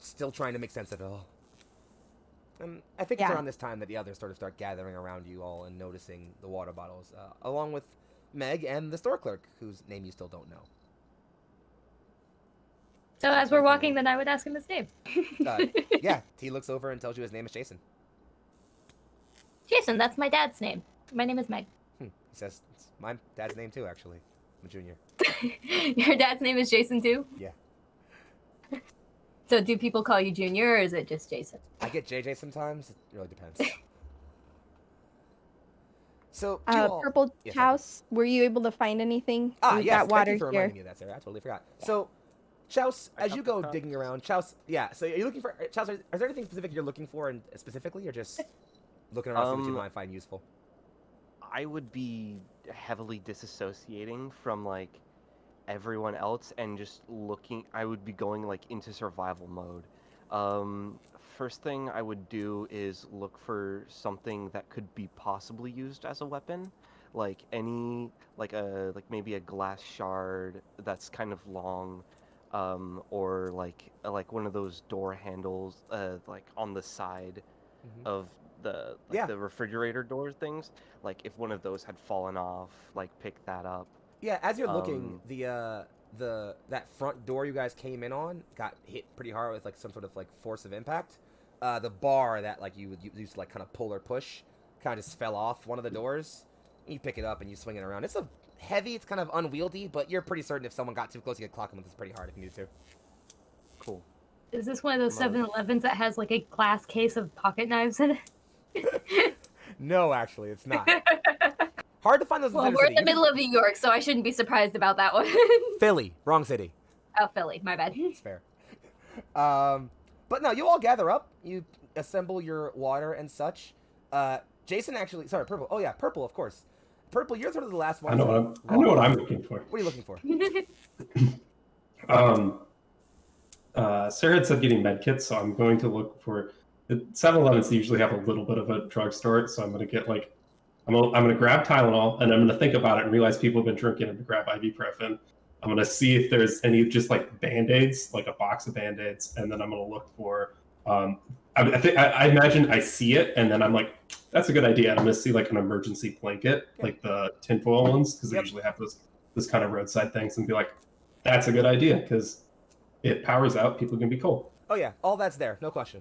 still trying to make sense of it all. And I think it's around this time that the others sort of start gathering around you all and noticing the water bottles, along with Meg and the store clerk, whose name you still don't know. So as we're walking, then I would ask him his name. Yeah, he looks over and tells you his name is Jason. Jason, that's my dad's name. My name is Meg. He says, it's my dad's name too, actually. I'm a junior. Your dad's name is Jason too? Yeah. So do people call you Junior, or is it just Jason? I get JJ sometimes. It really depends. So, Purple House, were you able to find anything? Yes, got water thank you for here. reminding me of that, Sarah. I totally forgot. So, Chouse, as you go digging around, Chouse, so are you looking for, Chouse, is there anything specific you're looking for specifically, or just looking around to see what you might find useful? I would be heavily disassociating from, like, everyone else and just looking. I would be going, like, into survival mode. First thing I would do is look for something that could be possibly used as a weapon. Like maybe a glass shard that's kind of long, or like one of those door handles, like on the side of the refrigerator door things. Like if one of those had fallen off, like pick that up. Yeah, as you're looking, that front door you guys came in on got hit pretty hard with like some sort of like force of impact. The bar that like you would use to like kind of pull or push kind of just fell off one of the doors. You pick it up and you swing it around. It's heavy, it's kind of unwieldy, but you're pretty certain if someone got too close, you could clock them with this pretty hard if you needed to. Cool. Is this one of those 7-Elevens that has like a glass case of pocket knives in it? No, actually, it's not. Hard to find those in Well, we're in the middle of New York, so I shouldn't be surprised about that one. Philly, wrong city. Oh, Philly, my bad. It's fair. But no, you all gather up. You assemble your water and such. Jason actually, sorry, Purple. Oh yeah, Purple, of course. Purple, you're sort of the last one. I know what I'm looking for. What are you looking for? Sarah had said getting med kits, so I'm going to look for. 7-Elevens usually have a little bit of a drugstore, so I'm going to get like. I'm gonna grab Tylenol, and I'm gonna think about it and realize people have been drinking and grab ibuprofen. I'm gonna see if there's any just like Band-Aids, like a box of Band-Aids, and then I'm gonna look for. I imagine I see it, and then I'm like, that's a good idea. And I'm gonna see like an emergency blanket, like the tinfoil ones, because they usually have this kind of roadside things, and be like, that's a good idea, because if power's out, people can be cold. Oh yeah, all that's there, no question.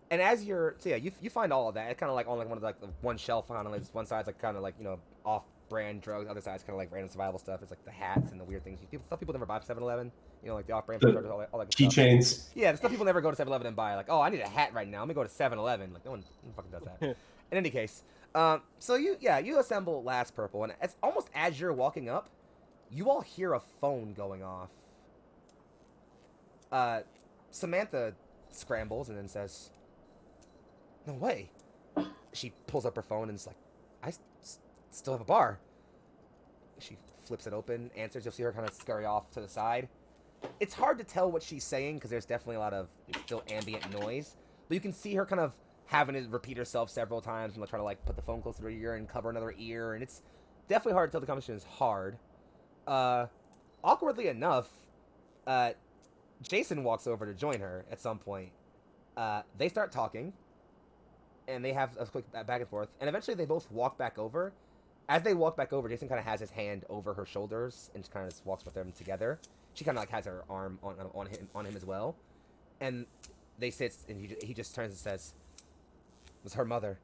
And as you're, so yeah, you find all of that. It's kind of like on like one of the, like the one shelf on like one side's like kind of like off-brand drugs, other side's kind of like random survival stuff. It's like the hats and the weird things. Stuff people never buy from 7-Eleven. Like the off-brand drugs, all that keychains. Yeah, the stuff people never go to 7-Eleven and buy. Like, oh, I need a hat right now. Let me go to 7-Eleven. Like no one fucking does that. In any case, so you assemble last Purple, and it's almost as you're walking up, you all hear a phone going off. Samantha scrambles and then says, "No way." She pulls up her phone and is like, I still have a bar. She flips it open, answers. You'll see her kind of scurry off to the side. it's hard to tell what she's saying because there's definitely a lot of still ambient noise. But you can see her kind of having to repeat herself several times and try to like put the phone close to her ear and cover another ear, and it's definitely hard to tell the conversation is hard. Awkwardly enough, Jason walks over to join her at some point. They start talking, and they have a quick back and forth, and eventually they both walk back over. As they walk back over, Jason kind of has his hand over her shoulders and just kind of just walks with them together. She kind of like has her arm on him as well, and they sit, and he just turns and says, "It was her mother.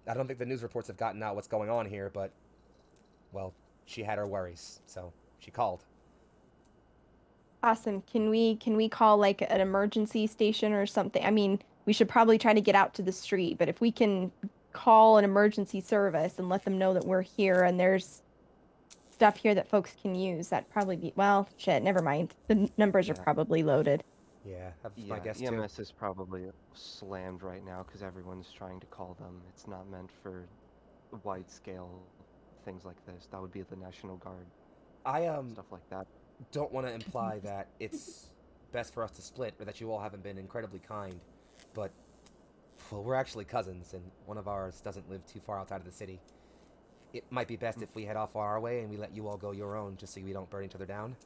I don't think the news reports have gotten out what's going on here, but well, she had her worries, so she called." Awesome. Can we call like an emergency station or something? I mean, we should probably try to get out to the street, but if we can call an emergency service and let them know that we're here and there's stuff here that folks can use, that'd probably be, well, shit, never mind. The numbers are probably loaded. Yeah, that's my Yeah, guess too. EMS is probably slammed right now because everyone's trying to call them. It's not meant for wide scale things like this. That would be the National Guard, I stuff like that. don't want to imply that it's best for us to split or that you all haven't been incredibly kind, but well, we're actually cousins, and one of ours doesn't live too far outside of the city. It might be best if we head off our way and we let you all go your own, just so we don't burn each other down.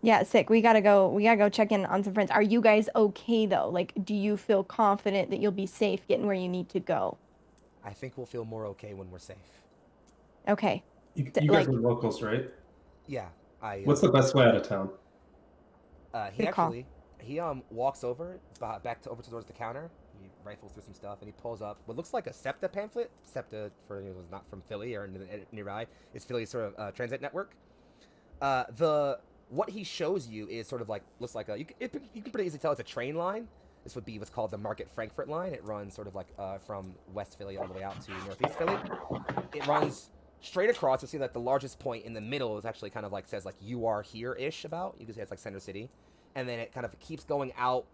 Yeah, sick. We gotta go check in on some friends. Are you guys okay though? Like, do you feel confident that you'll be safe getting where you need to go? I think we'll feel more okay when we're safe. Okay. You guys are locals, right? Yeah, What's the best way out of town? He Good call. actually walks over back towards the counter. He rifles through some stuff and he pulls up what looks like a SEPTA pamphlet. SEPTA, for anyone who's not from Philly or nearby, is Philly's sort of transit network. What he shows you is sort of like looks like you can pretty easily tell it's a train line. This would be what's called the Market Frankfurt line. It runs sort of like from West Philly all the way out to Northeast Philly. It runs straight across. You'll see that the largest point in the middle is actually kind of like says like "you are here"-ish about. You can say it's like Center City, and then it kind of keeps going out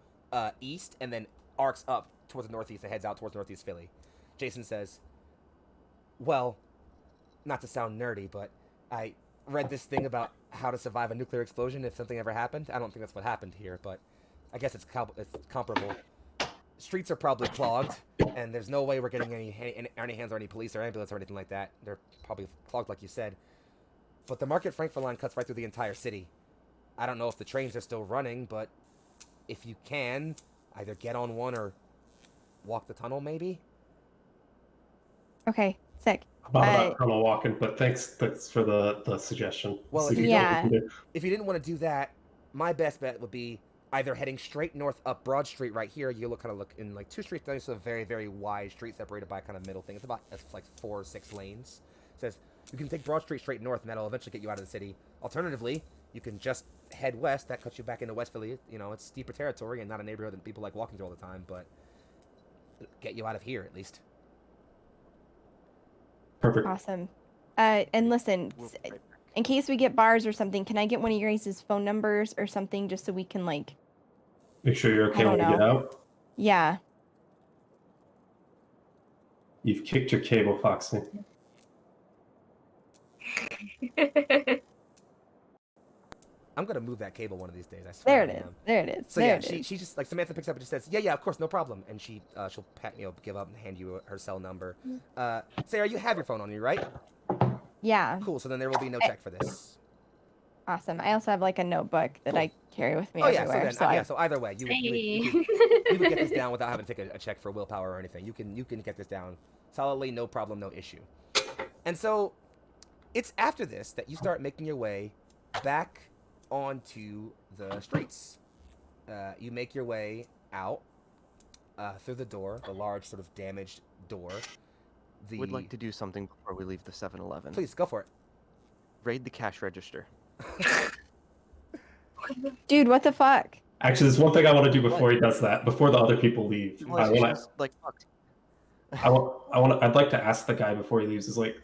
east and then arcs up towards the northeast and heads out towards Northeast Philly. Jason says, "Well, not to sound nerdy, but I read this thing about how to survive a nuclear explosion if something ever happened. I don't think that's what happened here, but I guess it's comparable. Streets are probably clogged, and there's no way we're getting any hands on any police or ambulance or anything like that. They're probably clogged, like you said. But the Market Frankfurt line cuts right through the entire city. I don't know if the trains are still running, but if you can, either get on one or walk the tunnel, maybe." Okay, sick. I'm not about tunnel walking, but thanks for the suggestion. Well, See if you Yeah. if you didn't want to do that, my best bet would be either heading straight north up Broad Street right here. You look in like two streets. There's a very, very wide street separated by a kind of middle thing. It's like 4 or 6 lanes. It says you can take Broad Street straight north, and that'll eventually get you out of the city. Alternatively, you can just head west. That cuts you back into West Philly. You know, it's steeper territory and not a neighborhood that people like walking through all the time, but get you out of here at least. Perfect. Awesome. And listen, We'll be right back. in case we get bars or something, can I get one of your guys' phone numbers or something just so we can like, Make sure you're okay I when don't you get know. out. yeah. You've kicked your cable, Foxxii. I'm gonna move that cable one of these days. I swear. There it I is. am. There it is. So there yeah, it is. she just like Samantha picks up and just says, "Yeah, of course, no problem," and she'll give up and hand you her cell number. Sarah, you have your phone on you, right? Yeah. Cool. So then there will be no check for this. Awesome. I also have like a notebook that Cool. I carry with me Oh yeah. everywhere. So then, so either way, you would get this down without having to take a check for willpower or anything. You can get this down solidly, no problem, no issue. And so it's after this that you start making your way back onto the streets. You make your way out through the door, the large sort of damaged door. Would like to do something before we leave the 7-Eleven. Please go for it. Raid the cash register. Dude, what the fuck? Actually, there's one thing I want to do before he does that. Before the other people leave, Well, it's just, like, fuck. I'd like to ask the guy before he leaves. Is like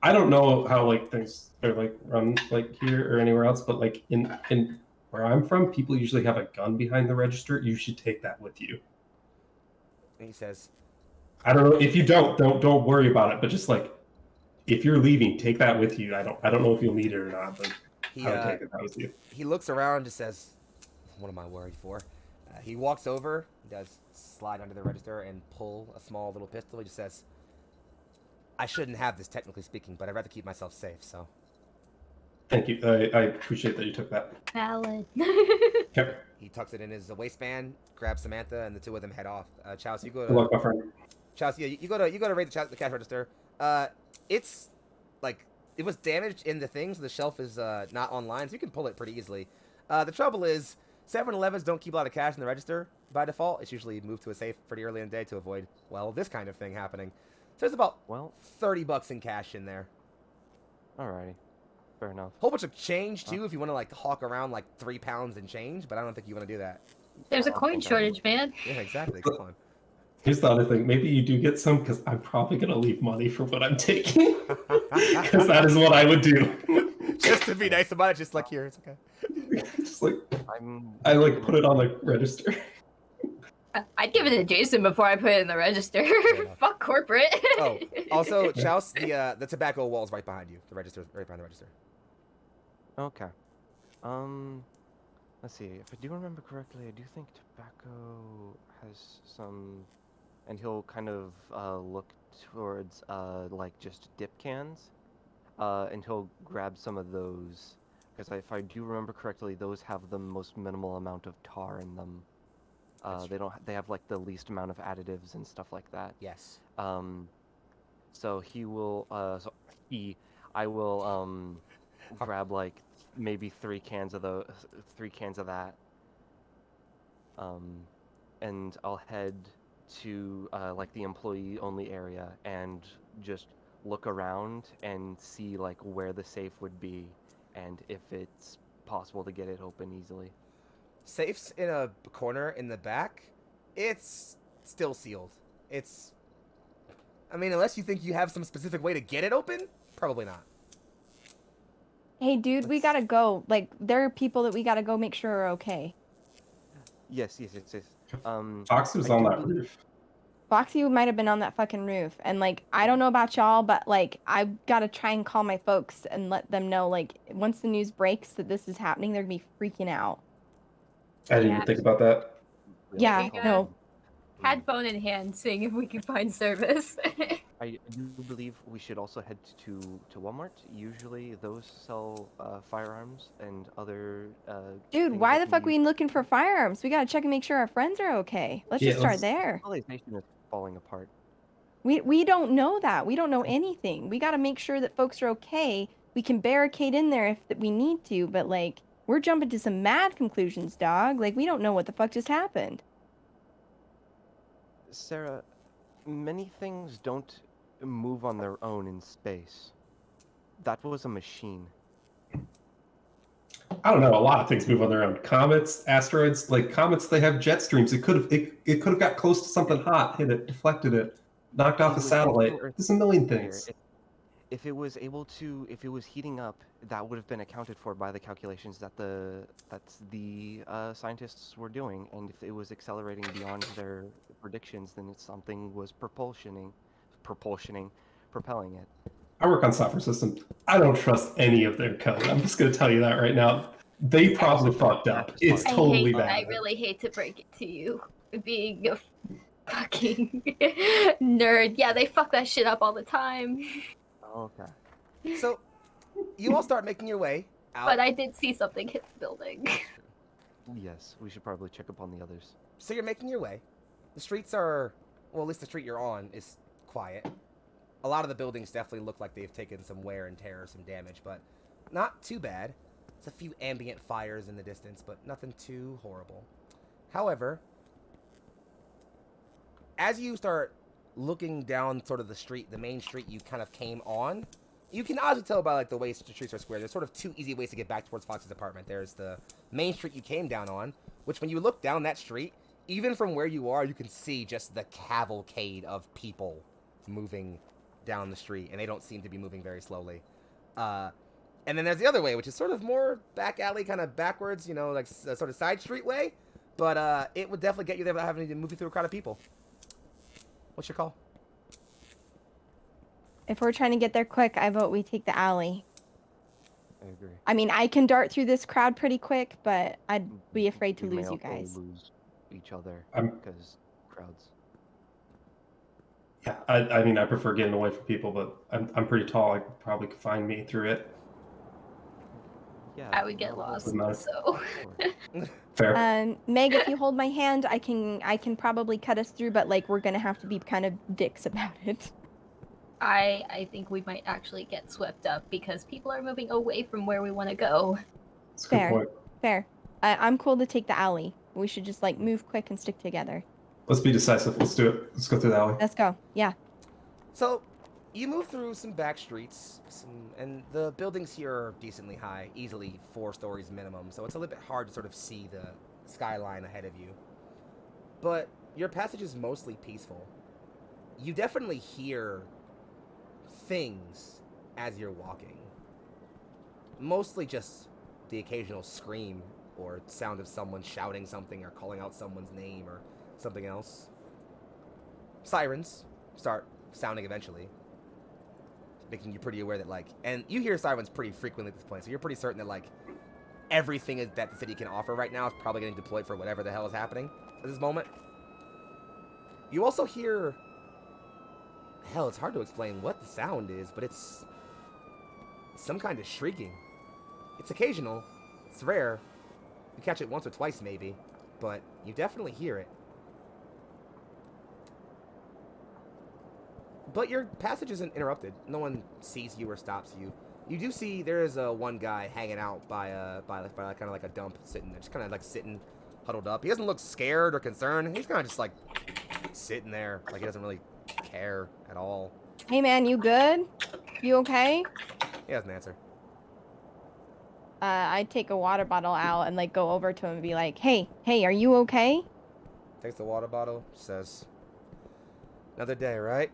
I don't know how like things are like run like here or anywhere else, but like in where I'm from, people usually have a gun behind the register. You should take that with you. And he says, I don't know if you don't worry about it, but just like if you're leaving, take that with you. I don't know if you'll need it or not, but He I would take it that was you. he looks around and just says, "What am I worried for?" He walks over, does slide under the register and pull a small little pistol. He just says, "I shouldn't have this, technically speaking, but I'd rather keep myself safe, so." Thank you. I appreciate that you took that. Valid. Okay. He tucks it in his waistband, grabs Samantha, and the two of them head off. Chouse, you go Good luck, to my friend. Chouse, yeah, you go to rate the cash register. It's like it was damaged in the thing, so the shelf is not online, so you can pull it pretty easily. The trouble is 7-Elevens don't keep a lot of cash in the register by default. It's usually moved to a safe pretty early in the day to avoid, well, this kind of thing happening. So there's about Well, $30 in cash in there. alrighty. Fair enough. Whole bunch of change too, if you want to like hawk around like 3 pounds in change, but I don't think you want to do that. There's a coin shortage, man. Yeah, exactly. Come on. Here's the other thing. Maybe you do get some because I'm probably going to leave money for what I'm taking. Because that is what I would do. Just to be nice about it, just like here, it's okay. Just like, I'm. I like put it on the register. I'd give it to Jason before I put it in the register. enough. Fuck corporate. Oh, also, Chouse, the tobacco wall's right behind you. The register's right behind the register. Okay. Let's see. If I do remember correctly, I do think tobacco has some, and he'll kind of look towards like just dip cans, and he'll grab some of those because if I do remember correctly, those have the most minimal amount of tar in them. They have like the least amount of additives and stuff like that. Yes. So he will. I will grab like maybe 3 cans of that. And I'll head to like the employee only area and just look around and see like where the safe would be and if it's possible to get it open easily. Safe's in a corner in the back. It's still sealed. I mean, unless you think you have some specific way to get it open, probably not. Hey, dude, we gotta go. Like, there are people that we gotta go make sure are okay. Yes. Fox was I on do that believe- roof. Foxxii might have been on that fucking roof. And, like, I don't know about y'all, but, like, I've gotta try and call my folks and let them know, like, once the news breaks that this is happening, they're gonna be freaking out. I didn't even think about that. Yeah, Okay, no. Headphone in hand, seeing if we can find service. I do believe we should also head to Walmart. Usually those sell firearms and other. Dude, things why that the fuck are use- we looking for firearms? We gotta check and make sure our friends are okay. Let's Yeah, just start let's- there. Civilization is falling apart. We don't know that. We don't know anything. We gotta make sure that folks are okay. We can barricade in there if we need to, but like, we're jumping to some mad conclusions, dog. Like, we don't know what the fuck just happened. Sarah, many things don't move on their own in space. That was a machine. I don't know. A lot of things move on their own. Comets, asteroids, like comets, they have jet streams. It could have got close to something hot, hit it, deflected it, knocked off It a was satellite. hitting Earth There's a million here. things. If it was heating up, that would have been accounted for by the calculations that the scientists were doing. And if it was accelerating beyond their predictions, then it's something was propelling it. I work on software systems. I don't trust any of their code. I'm just going to tell you that right now. They probably fucked up. It's totally bad. I really hate to break it to you, being a fucking nerd. Yeah, they fuck that shit up all the time. Okay. So, you all start making your way out. But I did see something hit the building. Yes, we should probably check up on the others. So you're making your way. The streets are, well, at least the street you're on is quiet. A lot of the buildings definitely look like they've taken some wear and tear, some damage, but not too bad. There's a few ambient fires in the distance, but nothing too horrible. However, as you start looking down sort of the street, the main street you kind of came on, you can honestly tell by like the way the streets are square. There's sort of 2 easy ways to get back towards Fox's apartment. There's the main street you came down on, which when you look down that street, even from where you are, you can see just the cavalcade of people moving down the street, and they don't seem to be moving very slowly. And then there's the other way, which is sort of more back alley, kind of backwards, you know, like a sort of side street way. But it would definitely get you there without having to move you through a crowd of people. What's your call? If we're trying to get there quick, I vote we take the alley. I agree. I mean, I can dart through this crowd pretty quick, but I'd be afraid to We may lose you also guys. lose each other I'm- because crowds. Yeah, I mean, I prefer getting away from people, but I'm pretty tall. I probably could find me through it. Yeah, I would get not all lost. of With my- us, So sure. Fair. Meg, if you hold my hand, I can probably cut us through, but like we're gonna have to be kind of dicks about it. I think we might actually get swept up because people are moving away from where we want to go. That's a good Fair. point. Fair. I'm cool to take the alley. We should just like move quick and stick together. Let's be decisive. Let's do it. Let's go through the alley. Let's go. Yeah. So, you move through some back streets, and the buildings here are decently high, easily 4 stories minimum, so it's a little bit hard to sort of see the skyline ahead of you. But your passage is mostly peaceful. You definitely hear things as you're walking. Mostly just the occasional scream or sound of someone shouting something or calling out someone's name or something else. Sirens start sounding eventually, making you pretty aware that, like, and you hear sirens pretty frequently at this point, so you're pretty certain that, like, everything that the city can offer right now is probably getting deployed for whatever the hell is happening at this moment. You also hear, hell, it's hard to explain what the sound is, but it's some kind of shrieking. It's occasional, it's rare, you catch it once or twice maybe, but you definitely hear it. But your passage isn't interrupted. No one sees you or stops you. You do see there is one guy hanging out by kind of like a dump, sitting there, just kind of like sitting, huddled up. He doesn't look scared or concerned. He's kind of just like sitting there, like he doesn't really care at all. Hey man, you good? You okay? He doesn't answer. I take a water bottle out and like go over to him and be like, hey, are you okay? Takes the water bottle, says, "Another day, right?"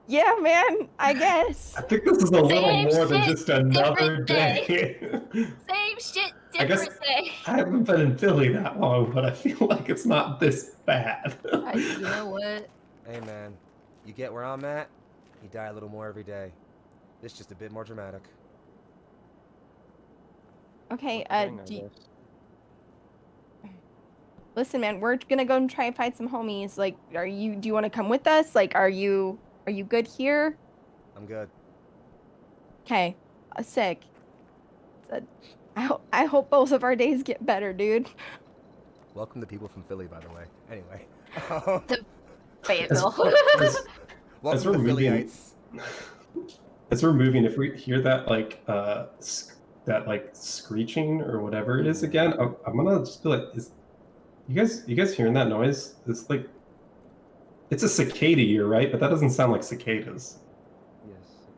Yeah, man, I guess. I think this is a little Same more than shit, just another different day. Same shit, I guess- different day. I haven't been in Philly that long, but I feel like it's not this bad. You know what? Hey man, you get where I'm at? You die a little more every day. This just a bit more dramatic. Okay, What thing, I do you- guess. listen, man, we're gonna go and try and find some homies. Like, do you want to come with us? Like, are you good here? I'm good. Okay, sick. I hope both of our days get better, dude. Welcome to people from Philly, by the way. Anyway. Fayetteville. Welcome to we're moving- Phillyites. As we're moving, if we hear that screeching or whatever it is again, I'm gonna just be like, you guys hearing that noise? It's like, it's a cicada ear, right? But that doesn't sound like cicadas. Yes.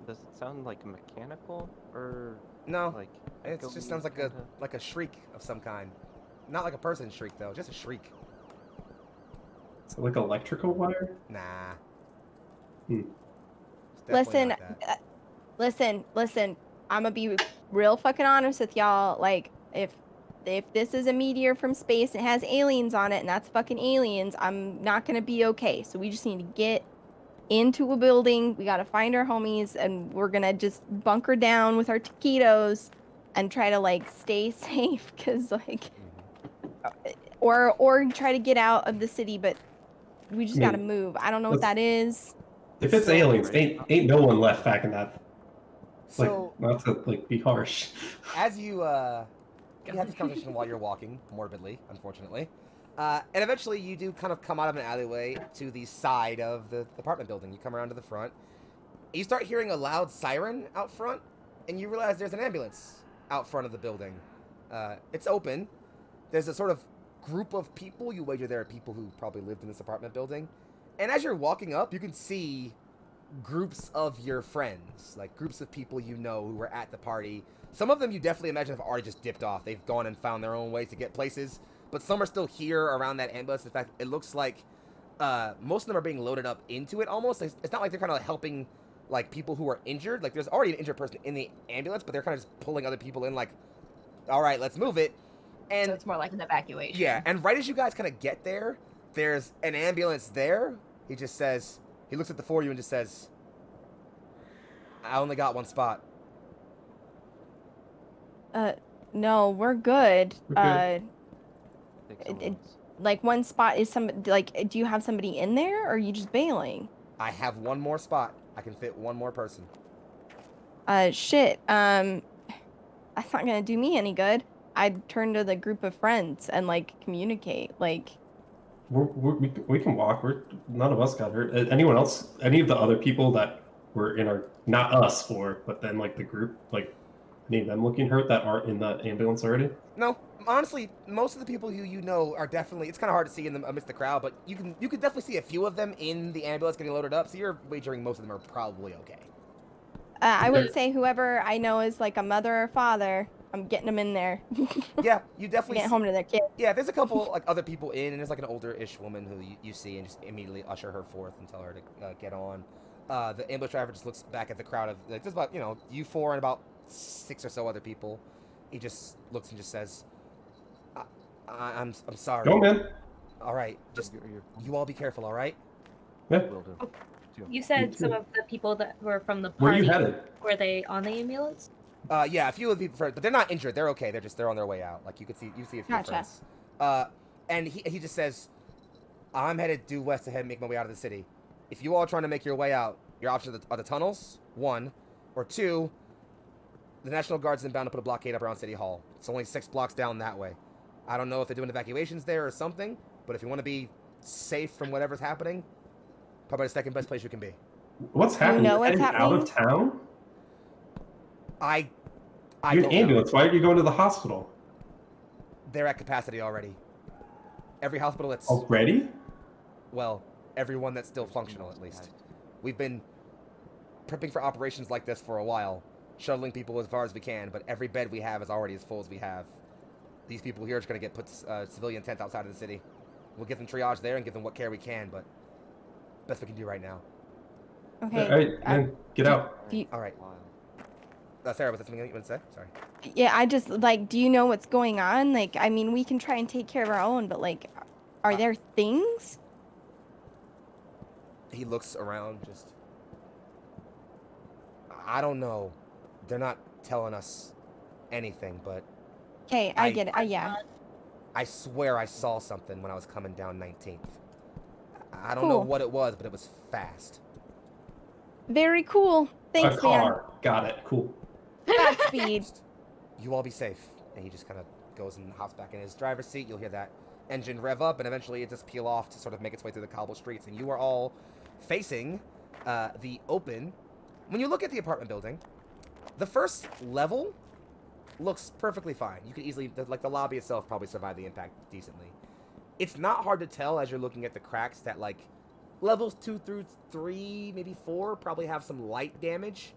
Does it sound like mechanical or No, like? it echoey just sounds kinda? like a shriek of some kind. Not like a person shriek though, just a shriek. Is it like electrical wire? Nah. Hmm. It's definitely not that. Listen. I'm gonna be real fucking honest with y'all. Like, if this is a meteor from space, it has aliens on it, and that's fucking aliens, I'm not gonna be okay. So we just need to get into a building. We gotta find our homies, and we're gonna just bunker down with our taquitos and try to like stay safe, cause like, or try to get out of the city. But we just gotta move. I don't know what that is. If it's So- aliens, ain't no one left back in that. Like, So not to like be harsh. as you have this conversation while you're walking, morbidly, unfortunately, and eventually you do kind of come out of an alleyway to the side of the apartment building. You come around to the front. You start hearing a loud siren out front, and you realize there's an ambulance out front of the building. It's open. There's a sort of group of people. You wager there are people who probably lived in this apartment building. And as you're walking up, you can see groups of your friends, like groups of people you know who were at the party. Some of them you definitely imagine have already just dipped off. They've gone and found their own ways to get places. But some are still here around that ambulance. In fact, it looks like most of them are being loaded up into it almost. It's not like they're kind of helping like people who are injured. Like there's already an injured person in the ambulance, but they're kind of just pulling other people in like, all right, let's move it. And So it's more like an evacuation. yeah, and right as you guys kind of get there's an ambulance there. He just says, he looks at the four of you and just says, I only got one spot. No, we're good. We're good. Take someone else. Like one spot is like, do you have somebody in there, or are you just bailing? I have one more spot. I can fit one more person. Shit. That's not gonna do me any good. I'd turn to the group of friends and like communicate. Like, We can walk. None of us got hurt. Anyone else? Any of the other people that were in our, not us four, but then like the group, like any of them looking hurt that aren't in the ambulance already? No, honestly, most of the people who you know are definitely. It's kind of hard to see in the amidst the crowd, but you could definitely see a few of them in the ambulance getting loaded up. So you're wagering most of them are probably okay. I would say whoever I know is like a mother or father, I'm getting them in there. Yeah, you definitely Get home to their kid. Yeah, there's a couple like other people in, and there's like an older-ish woman who you see and just immediately usher her forth and tell her to get on. The ambulance driver just looks back at the crowd of like, there's about you four and about 6 or so other people. He just looks and just says, "I'm sorry." Go, man. All right, just you all be careful. All right. Yeah. Will do. You said some of the people that were from the Where are party. you headed? Were they on the ambulance? Yeah, a few of the people, but they're not injured. They're okay. They're on their way out. Like you see a few Gotcha. friends. And he just says, "I'm headed due west ahead and make my way out of the city. If you all are trying to make your way out, your options are the tunnels, 1, or 2. The National Guard's inbound to put a blockade up around City Hall. It's only 6 blocks down that way. I don't know if they're doing evacuations there or something, but if you want to be safe from whatever's happening, probably the second best place you can be." What's happening? know You're what's heading out of happening? town? I You're don't an know. ambulance. Why are you going to the hospital? They're at capacity already. Every hospital that's Already? well, everyone that's still functional at least. We've been prepping for operations like this for a while, shuttling people as far as we can, but every bed we have is already as full as we have. These people here are just going to get put civilian tents outside of the city. We'll give them triage there and give them what care we can, but best we can do right now. Okay. All right, man, get out. All right. Sarah, was that something you wanted to say? Sorry. Yeah, I just like, do you know what's going on? Like, I mean, we can try and take care of our own, but like, are there things? He looks around, just... I don't know. They're not telling us anything, but Okay, I get it. Yeah. I swear I saw something when I was coming down 19th. I don't know Cool. what it was, but it was fast. Very cool. Thanks, A car. Got it. Cool. man. Godspeed. You all be safe. And he just kind of goes and hops back in his driver's seat. You'll hear that engine rev up, and eventually it just peel off to sort of make its way through the cobble streets. And you are all facing the open. When you look at the apartment building, the first level looks perfectly fine. You could easily, like the lobby itself, probably survive the impact decently. It's not hard to tell as you're looking at the cracks that like levels 2 through 3, maybe 4, probably have some light damage.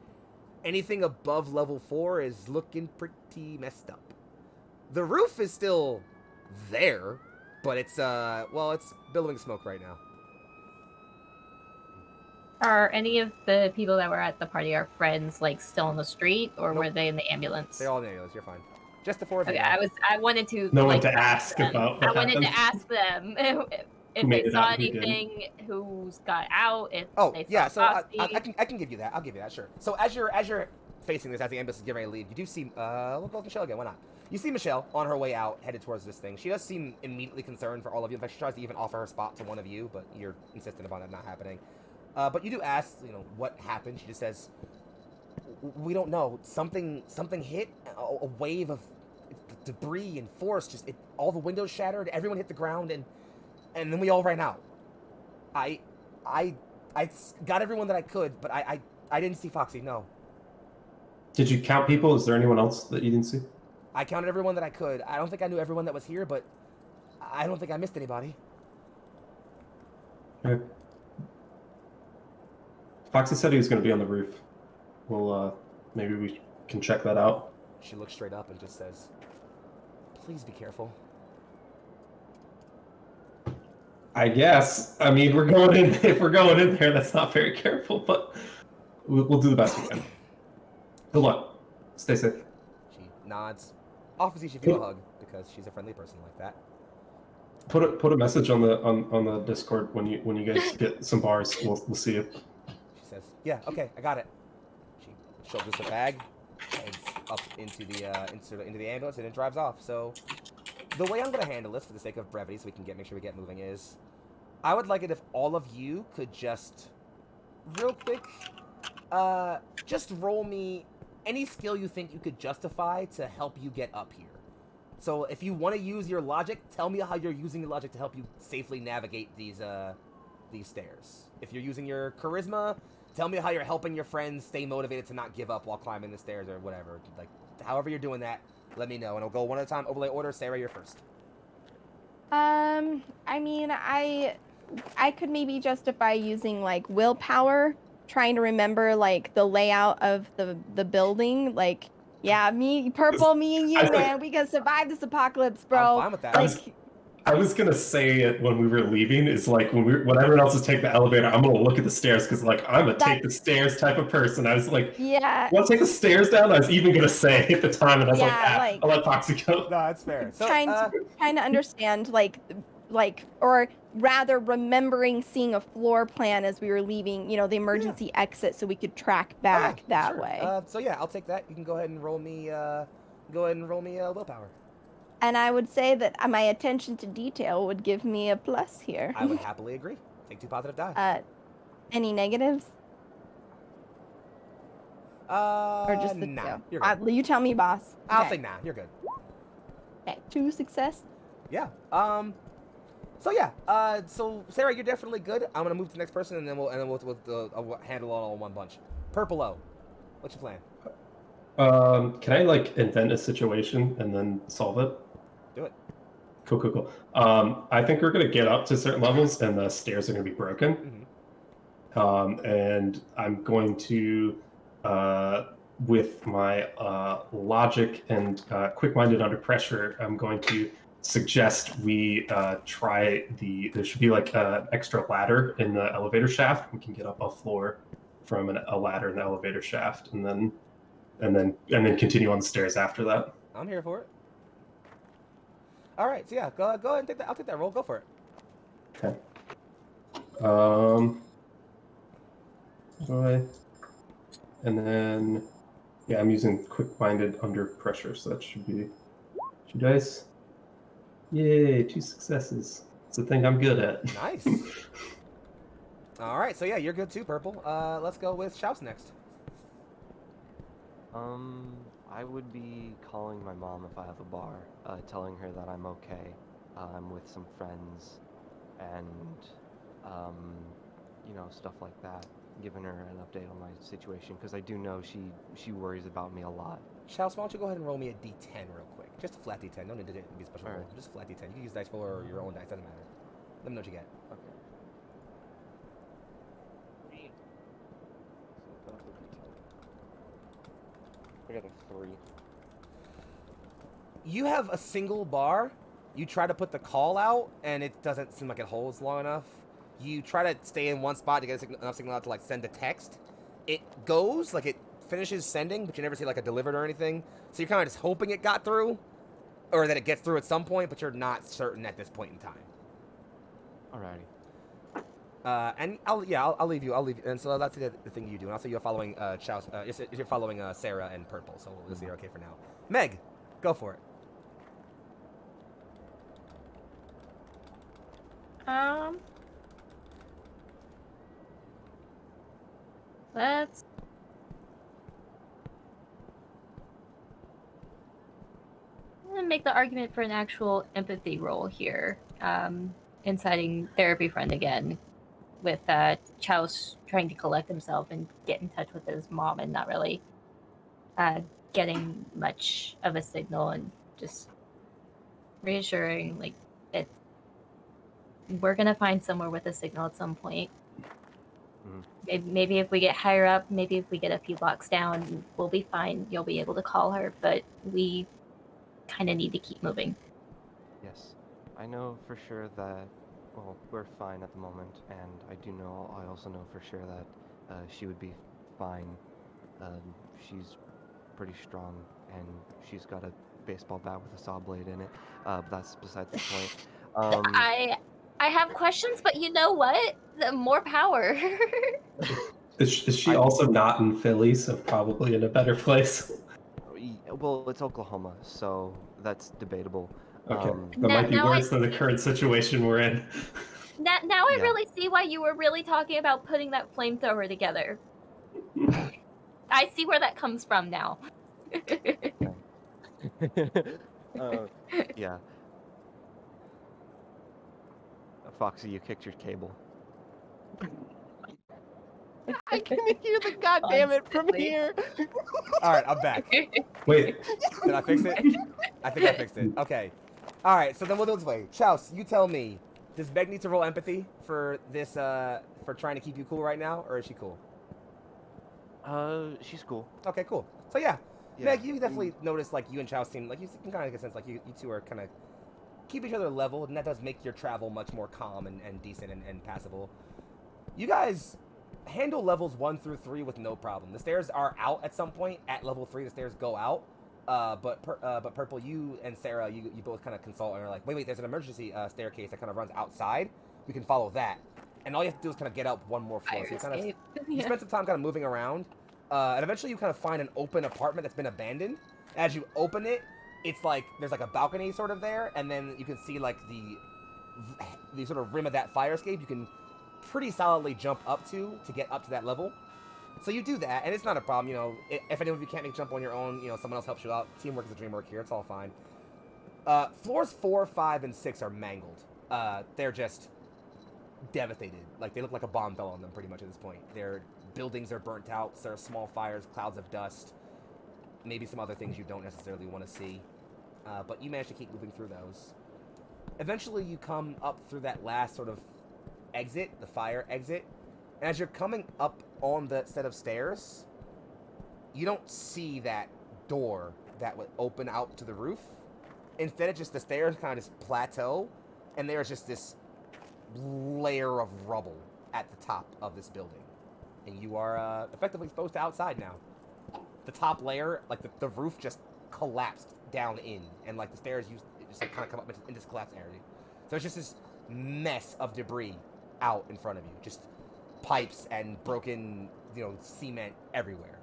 Anything above level 4 is looking pretty messed up. The roof is still there, but it's well, it's billowing smoke right now. Are any of the people that were at the party our friends like still on the street, or Nope. were they in the ambulance? They're all in the ambulance. You're fine. Just the 4 of you. Okay, now. I wanted to No one like, to ask them. about I what wanted to happened. ask them if made they it saw out, who didn't. anything, who's got out, if Oh they saw yeah, so I Foxxii. can give you that. I'll give you that. Sure. So as you're facing this, as the ambulance is getting ready to leave, you do see we'll go with Michelle again. Why not? You see Michelle on her way out, headed towards this thing. She does seem immediately concerned for all of you. In fact, she tries to even offer her spot to one of you, but you're insistent upon that not happening. But you do ask, what happened. She just says, "We don't know. Something hit. A wave of debris and force. All the windows shattered. Everyone hit the ground, and then we all ran out. I got everyone that I could, but I didn't see Foxxii. No, Did you count people? Is there anyone else that you didn't see? I counted everyone that I could. I don't think I knew everyone that was here, but I don't think I missed anybody." Okay. Foxxii said he was going to be on the roof. Well, maybe we can check that out. She looks straight up and just says, "Please be careful." I guess. I mean, we're going in. If we're going in there, that's not very careful, but we'll do the best we can. Good luck. Stay safe. She nods, offers each of you a hug because she's a friendly person like that. Put a message on the Discord when you guys get some bars. We'll see you. She says, "Yeah, okay, I got it." She shows us a bag, heads up into the ambulance, and it drives off. So the way I'm gonna handle this, for the sake of brevity, so we can make sure we get moving, is I would like it if all of you could just, real quick, just roll me any skill you think you could justify to help you get up here. So if you want to use your logic, tell me how you're using your logic to help you safely navigate these stairs. If you're using your charisma, tell me how you're helping your friends stay motivated to not give up while climbing the stairs or whatever. Like, however you're doing that, let me know, and I'll go one at a time. Overlay order. Sarah, you're first. I mean, I could maybe justify using like willpower, trying to remember like the layout of the building. Like, yeah, me, Purple, me and you, man, we can survive this apocalypse, bro. I'm fine with that. Like, I was gonna say it when we were leaving. Is like when everyone else is taking the elevator, I'm gonna look at the stairs because like I'm a take the stairs type of person. I was like, yeah, want to take the stairs down? I was even gonna say at the time, and I was like, I'll let Foxxii go. No, that's fair. So, trying to understand like, or rather remembering seeing a floor plan as we were leaving, you know, the emergency exit, so we could track back that way. So yeah, I'll take that. You can go ahead and roll me. Willpower. And I would say that my attention to detail would give me a plus here. I would happily agree. Take 2 positive die. Any negatives? Or just the nah. two? You're good. You tell me, boss. I'll Okay. say nah. You're good. Okay, 2 success. Yeah. So yeah. So Sarah, you're definitely good. I'm gonna move to the next person, and then we'll handle it all in one bunch. Purple O, what's your plan? Can I like invent a situation and then solve it? Do it. Cool. I think we're gonna get up to certain levels, and the stairs are gonna be broken. Mm-hmm. And I'm going to, with my logic and quick-minded under pressure, I'm going to suggest we try there should be like an extra ladder in the elevator shaft. We can get up a floor from a ladder in the elevator shaft, and then continue on the stairs after that. I'm here for it. All right, so yeah, go ahead and take that. I'll take that roll. Go for it. Okay. And then, yeah, I'm using quick-minded under pressure, so that should be 2 dice. Yay, 2 successes. It's a thing I'm good at. Nice. All right, so yeah, you're good too, Purple. Let's go with Shouts next. I would be calling my mom if I have a bar, telling her that I'm okay. I'm with some friends, and stuff like that. Giving her an update on my situation, because I do know she worries about me a lot. Shouts, why don't you go ahead and roll me a d10 real quick? Just a flat d10. No need to be a special roll. Alright. Just a flat d10. You can use dice roll or your own dice. Doesn't matter. Let me know what you get. Okay. I got a 3. You have a single bar. You try to put the call out, and it doesn't seem like it holds long enough. You try to stay in one spot to get enough signal out to like send a text. It goes, like it finishes sending, but you never see like a delivered or anything. So you're kind of just hoping it got through, or that it gets through at some point, but you're not certain at this point in time. Alrighty. And I'll leave you. And so that's the thing you do. And also you're following you're following Sarah and Purple. So we'll see. You're okay for now. Meg, go for it. Let's make the argument for an actual empathy roll here. Inciting therapy friend again, with Chaos trying to collect himself and get in touch with his mom and not really getting much of a signal, and just reassuring like that we're gonna find somewhere with a signal at some point. Maybe if we get higher up, maybe if we get a few blocks down, we'll be fine. You'll be able to call her, but we kind of need to keep moving. Yes. I know for sure that, well, we're fine at the moment, and I also know for sure that she would be fine. She's pretty strong, and she's got a baseball bat with a saw blade in it, but that's beside the point. I have questions, but you know what? The more power. Is she also not in Philly, so probably in a better place? Well, it's Oklahoma, so that's debatable. Okay, that might be Now worse than the current situation we're in. Now I Yeah. really see why you were really talking about putting that flamethrower together. I see where that comes from now. Yeah. Foxxii, you kicked your cable. I can hear the goddamn it from Constantly. here. All right, I'm back. Wait, Did I fix it? I think I fixed it. Okay. All right, so then we'll do it this way. Chouse, you tell me. Does Meg need to roll empathy for this, for trying to keep you cool right now, or is she cool? She's cool. Okay, cool. So yeah, Yeah. Meg, you definitely notice like you and Chouse seem like you can kind of get a sense like you two are kind of keep each other level, and that does make your travel much more calm and decent and passable. You guys handle levels 1 through 3 with no problem. The stairs are out at some point. At level 3, the stairs go out. But Purple, you and Sarah, you both kind of consult and are like, wait, there's an emergency staircase that kind of runs outside. We can follow that. And all you have to do is kind of get up one more floor. So you kind of you spend some time kind of moving around, and eventually you kind of find an open apartment that's been abandoned. As you open it, it's like there's like a balcony sort of there, and then you can see like the sort of rim of that fire escape. You can pretty solidly jump up to get up to that level. So you do that, and it's not a problem. You know, if any of you can't make jump on your own, you know, someone else helps you out. Teamwork is a dream work here. It's all fine. Floors 4, 5, and 6 are mangled. They're just devastated. Like, they look like a bomb fell on them pretty much at this point. Their buildings are burnt out. There are small fires, clouds of dust, maybe some other things you don't necessarily want to see. But you manage to keep moving through those. Eventually, you come up through that last sort of exit, the fire exit. And as you're coming up on the set of stairs, you don't see that door that would open out to the roof. Instead, it's just the stairs kind of just plateau, and there's just this layer of rubble at the top of this building. And you are effectively exposed to outside now. The top layer, like the roof just collapsed down in, and like the stairs just like kind of come up into this collapsed area. So it's just this mess of debris out in front of you. Just pipes and broken, you know, cement everywhere.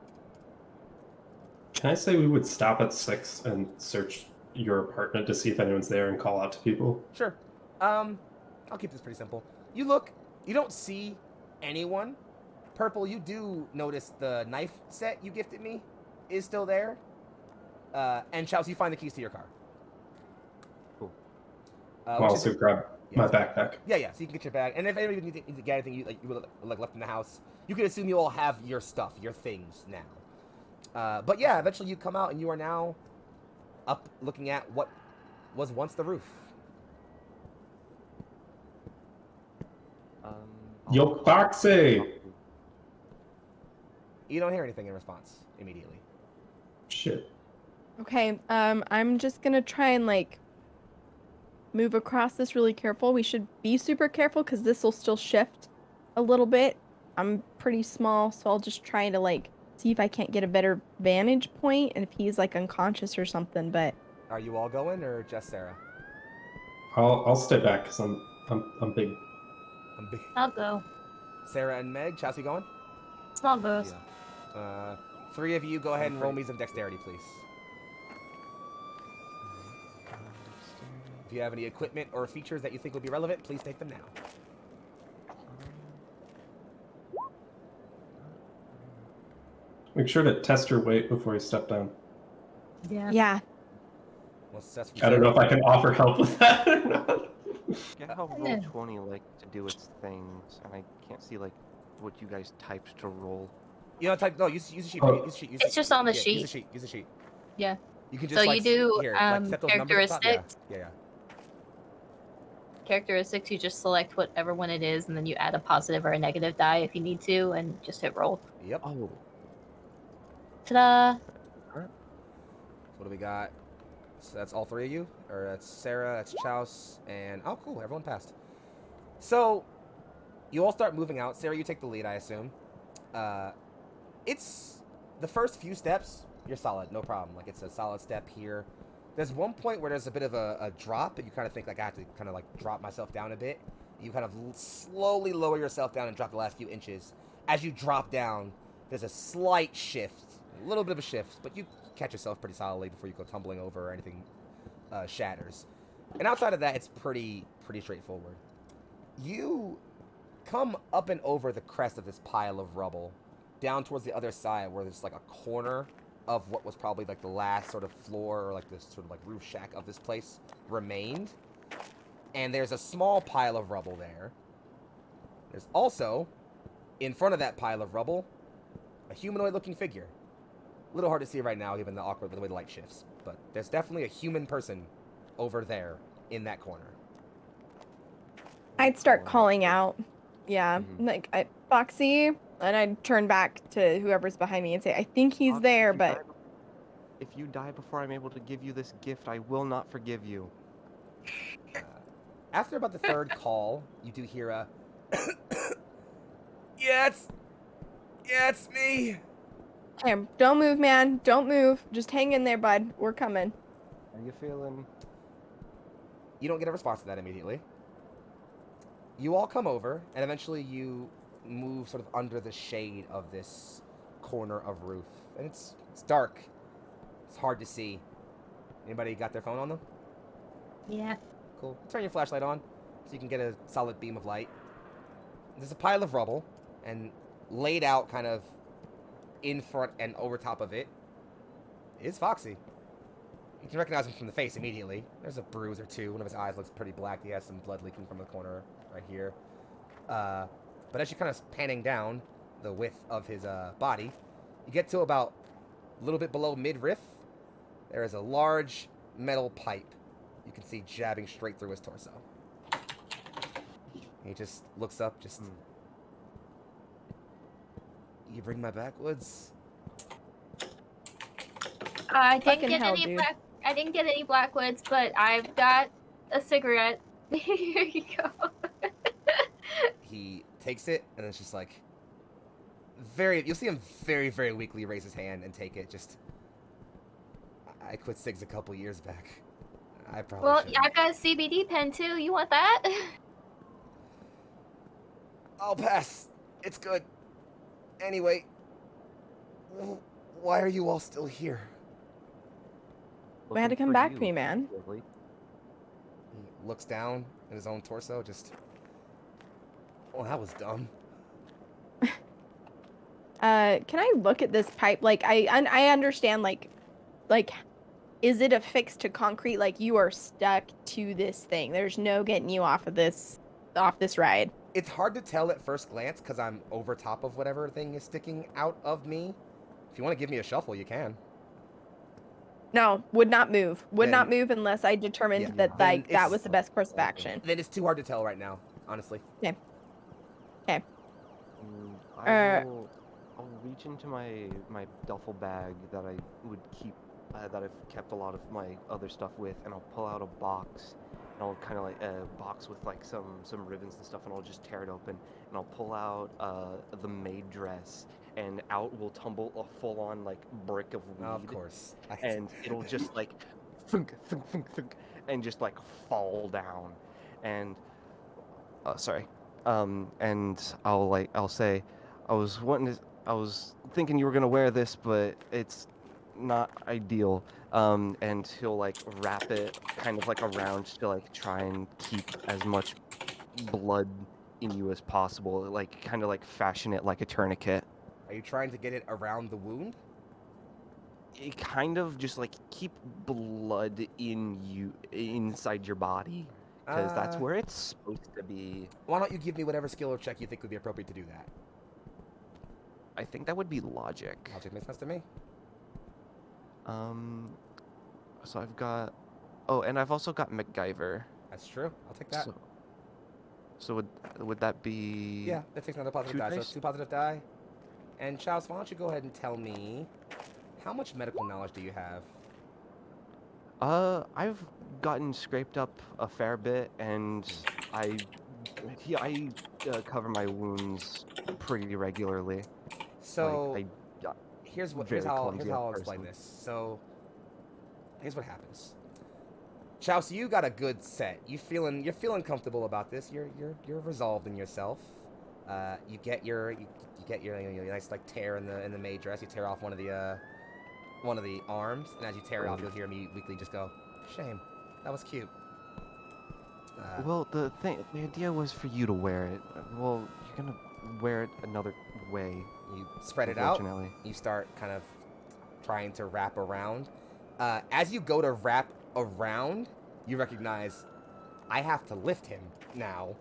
can I say we would stop at 6 and search your apartment to see if anyone's there and call out to people? Sure. I'll keep this pretty simple. You look, you don't see anyone. Purple, you do notice the knife set you gifted me is still there. And Chouse, you find the keys to your car. Cool. I'll also grab my backpack. Yeah, so you can get your bag. And if anybody need to get anything you would like left in the house, you can assume you all have your stuff, your things now. But yeah, eventually you come out and you are now up looking at what was once the roof. Yo, Foxxii! You don't hear anything in response immediately. Shit. Okay, I'm just gonna try and like move across this really careful. We should be super careful because this will still shift a little bit. I'm pretty small, so I'll just try to like see if I can't get a better vantage point and if he's like unconscious or something. But Are you all going or just Sarah? I'll stay back because I'm big. I'm big. I'll go. Sarah and Meg, Chelsea going? Small goes. Yeah. 3 of you go ahead and roll me some dexterity, please. If you have any equipment or features that you think would be relevant, please take them now. Make sure to test your weight before you step down. yeah, Well, successful, I don't know Sarah. if I can offer help with that or not. Get how Roll20 like to do its things, and I can't see like what you guys typed to roll. You know, type. No, use a sheet. Oh. Use a sheet. It's just on the Use a sheet. sheet. Use a sheet. Yeah. You can just So like, you do here, like, set those numbers at the top. characteristics. Yeah. Characteristics, you just select whatever one it is, and then you add a positive or a negative die if you need to, and just hit roll. Yep. Oh, Ta-da! So what do we got? So that's all 3 of you, or that's Sarah, that's Chouse, and oh, cool, everyone passed. So you all start moving out. Sarah, you take the lead, I assume. It's the first few steps. You're solid, no problem. Like it's a solid step here. There's one point where there's a bit of a drop, and you kind of think like I have to kind of like drop myself down a bit. You kind of slowly lower yourself down and drop the last few inches. as you drop down, there's a slight shift, a little bit of a shift, but you catch yourself pretty solidly before you go tumbling over or anything shatters. And outside of that, it's pretty straightforward. You come up and over the crest of this pile of rubble, down towards the other side where there's like a corner of what was probably like the last sort of floor or like this sort of like roof shack of this place remained. And there's a small pile of rubble there. There's also, in front of that pile of rubble, a humanoid-looking figure. A little hard to see right now given the awkward the way the light shifts, but there's definitely a human person over there in that corner. I'd start calling out. Yeah, Mhm. like Foxxii, and I'd turn back to whoever's behind me and say, I think he's Fox, there, but if you die before I'm able to give you this gift, I will not forgive you. After about the third call, you do hear a, yeah, it's me. hey, don't move, man. Don't move. Just hang in there, bud. We're coming. How you feeling? You don't get a response to that immediately. You all come over, and eventually you move sort of under the shade of this corner of roof. And it's dark. It's hard to see. Anybody got their phone on them? Yeah. Cool. Turn your flashlight on so you can get a solid beam of light. There's a pile of rubble, and laid out kind of in front and over top of it is Foxxii. You can recognize him from the face immediately. There's a bruise or two. One of his eyes looks pretty black. He has some blood leaking from the corner right here. But as you're kind of panning down the width of his body, you get to about a little bit below midriff. There is a large metal pipe you can see jabbing straight through his torso. He just looks up, You bring my backwoods? I didn't Fucking get hell, any dude. I didn't get any Blackwoods, but I've got a cigarette. Here you go. He takes it, and it's just like... You'll see him very, very weakly raise his hand and take it. I quit cigs a couple years back. I probably Well, shouldn't. I've got a CBD pen too. You want that? I'll pass. It's good. Anyway, why are you all still here? We had to come back to me, man. He looks down at his own torso, well, that was dumb. Can I look at this pipe? Like, I understand, like, is it affixed to concrete? Like, you are stuck to this thing. There's no getting you off this ride. It's hard to tell at first glance because I'm over top of whatever thing is sticking out of me. If you want to give me a shuffle, you can. No, would not move. Would Then- not move unless I determined Yeah. that, Then like, that it's- was the best course of action. Then it's too hard to tell right now, honestly. I'll reach into my duffel bag that I would keep, that I've kept a lot of my other stuff with, and I'll pull out a box, and I'll kind of like a box with like some ribbons and stuff, and I'll just tear it open, and I'll pull out the maid dress, and out will tumble a full-on like brick of weed. Of course. And it'll just like thunk, thunk, thunk, thunk, and just like fall down. And and I'll say, I was thinking you were gonna wear this, but it's not ideal. And he'll like wrap it kind of like around to like try and keep as much blood in you as possible, like kind of like fashion it like a tourniquet. Are you trying to get it around the wound? It kind of just like keep blood in you inside your body, because that's where it's supposed to be. Why don't you give me whatever skill or check you think would be appropriate to do that? I think that would be logic. Logic makes sense to me. So I've got, and I've also got MacGyver. That's true. I'll take that. So would that be? Yeah, that takes another positive two die. So dice? it's 2 positive die. And Charles, why don't you go ahead and tell me, how much medical knowledge do you have? I've gotten scraped up a fair bit, and I cover my wounds pretty regularly. So here's very how clumsy I'll person. explain this. So here's what happens. Chouse, you got a good set. You're feeling comfortable about this. You're resolved in yourself. You get your nice like tear in the maid dress. You tear off one of the arms, and as you tear it off, you'll hear me weakly just go, "Shame, that was cute." Well, the idea was for you to wear it. Well, you're gonna wear it another way. You spread it out. Unfortunately. You start kind of trying to wrap around. As you go to wrap around, you recognize I have to lift him now.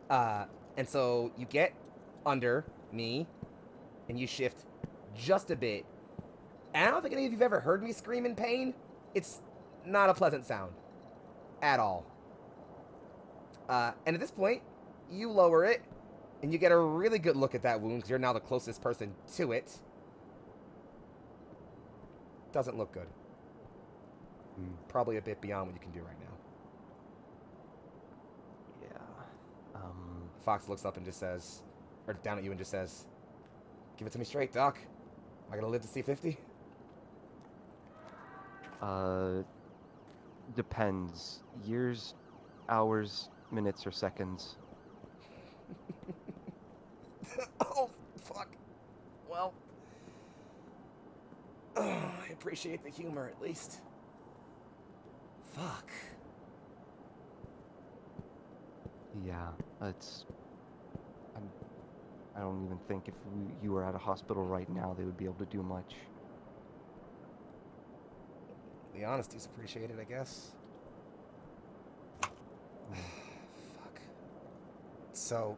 And so you get under me, and you shift just a bit. And I don't think any of you've ever heard me scream in pain. It's not a pleasant sound at all. And at this point, you lower it, and you get a really good look at that wound, because you're now the closest person to it. Doesn't look good. Probably a bit beyond what you can do right now. Yeah. Fox looks up and just says, or down at you and just says, "Give it to me straight, Doc. Am I gonna live to see 50? Depends. Years, hours, minutes, or seconds. Oh, fuck. Well, I appreciate the humor, at least. Fuck. Yeah, it's. I don't even think if you were at a hospital right now, they would be able to do much. The honesty's appreciated, I guess. Fuck. So,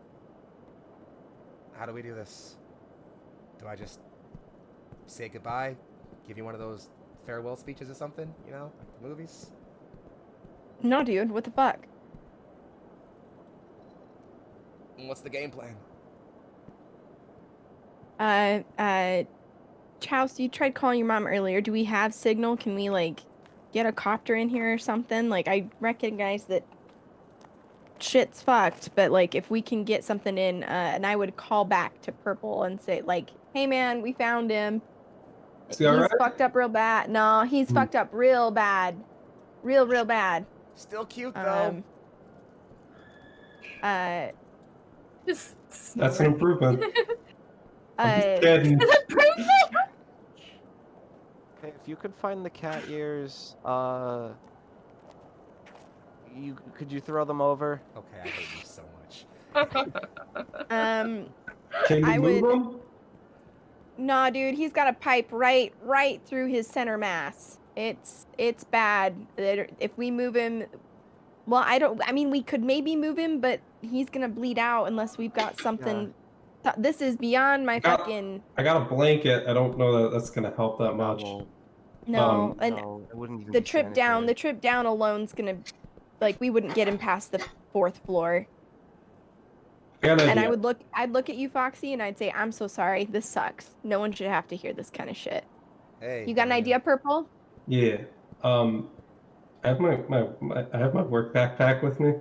how do we do this? Do I just say goodbye? Give you one of those farewell speeches or something? You know, like the movies? No, dude, what the fuck? What's the game plan? Chouse, you tried calling your mom earlier. Do we have signal? Can we, like, get a copter in here or something? Like, I recognize that shit's fucked, but, like, if we can get something in, and I would call back to Purple and say, like, "Hey, man, we found him. Is he all right? Fucked up real bad." No, he's fucked up real bad. Real bad. Still cute, though. Just That's an improvement. Uh, Dead and- Okay, if you could find the cat ears, could you throw them over? Okay, I hate you so much. Can we I move would- him? Nah, dude, he's got a pipe right through his center mass. It's bad. If we move him, well, I mean, we could maybe move him, but he's gonna bleed out unless we've got something. This is beyond my fucking. I got a blanket. I don't know that that's gonna help that much. No, and No, it wouldn't even the be trip down alone's gonna, like, we wouldn't get him past the 4th floor. I got an And idea. I'd look at you, Foxxii, and I'd say, "I'm so sorry. This sucks. No one should have to hear this kind of shit." Hey. You got an idea, Purple? Yeah. I have I have my work backpack with me.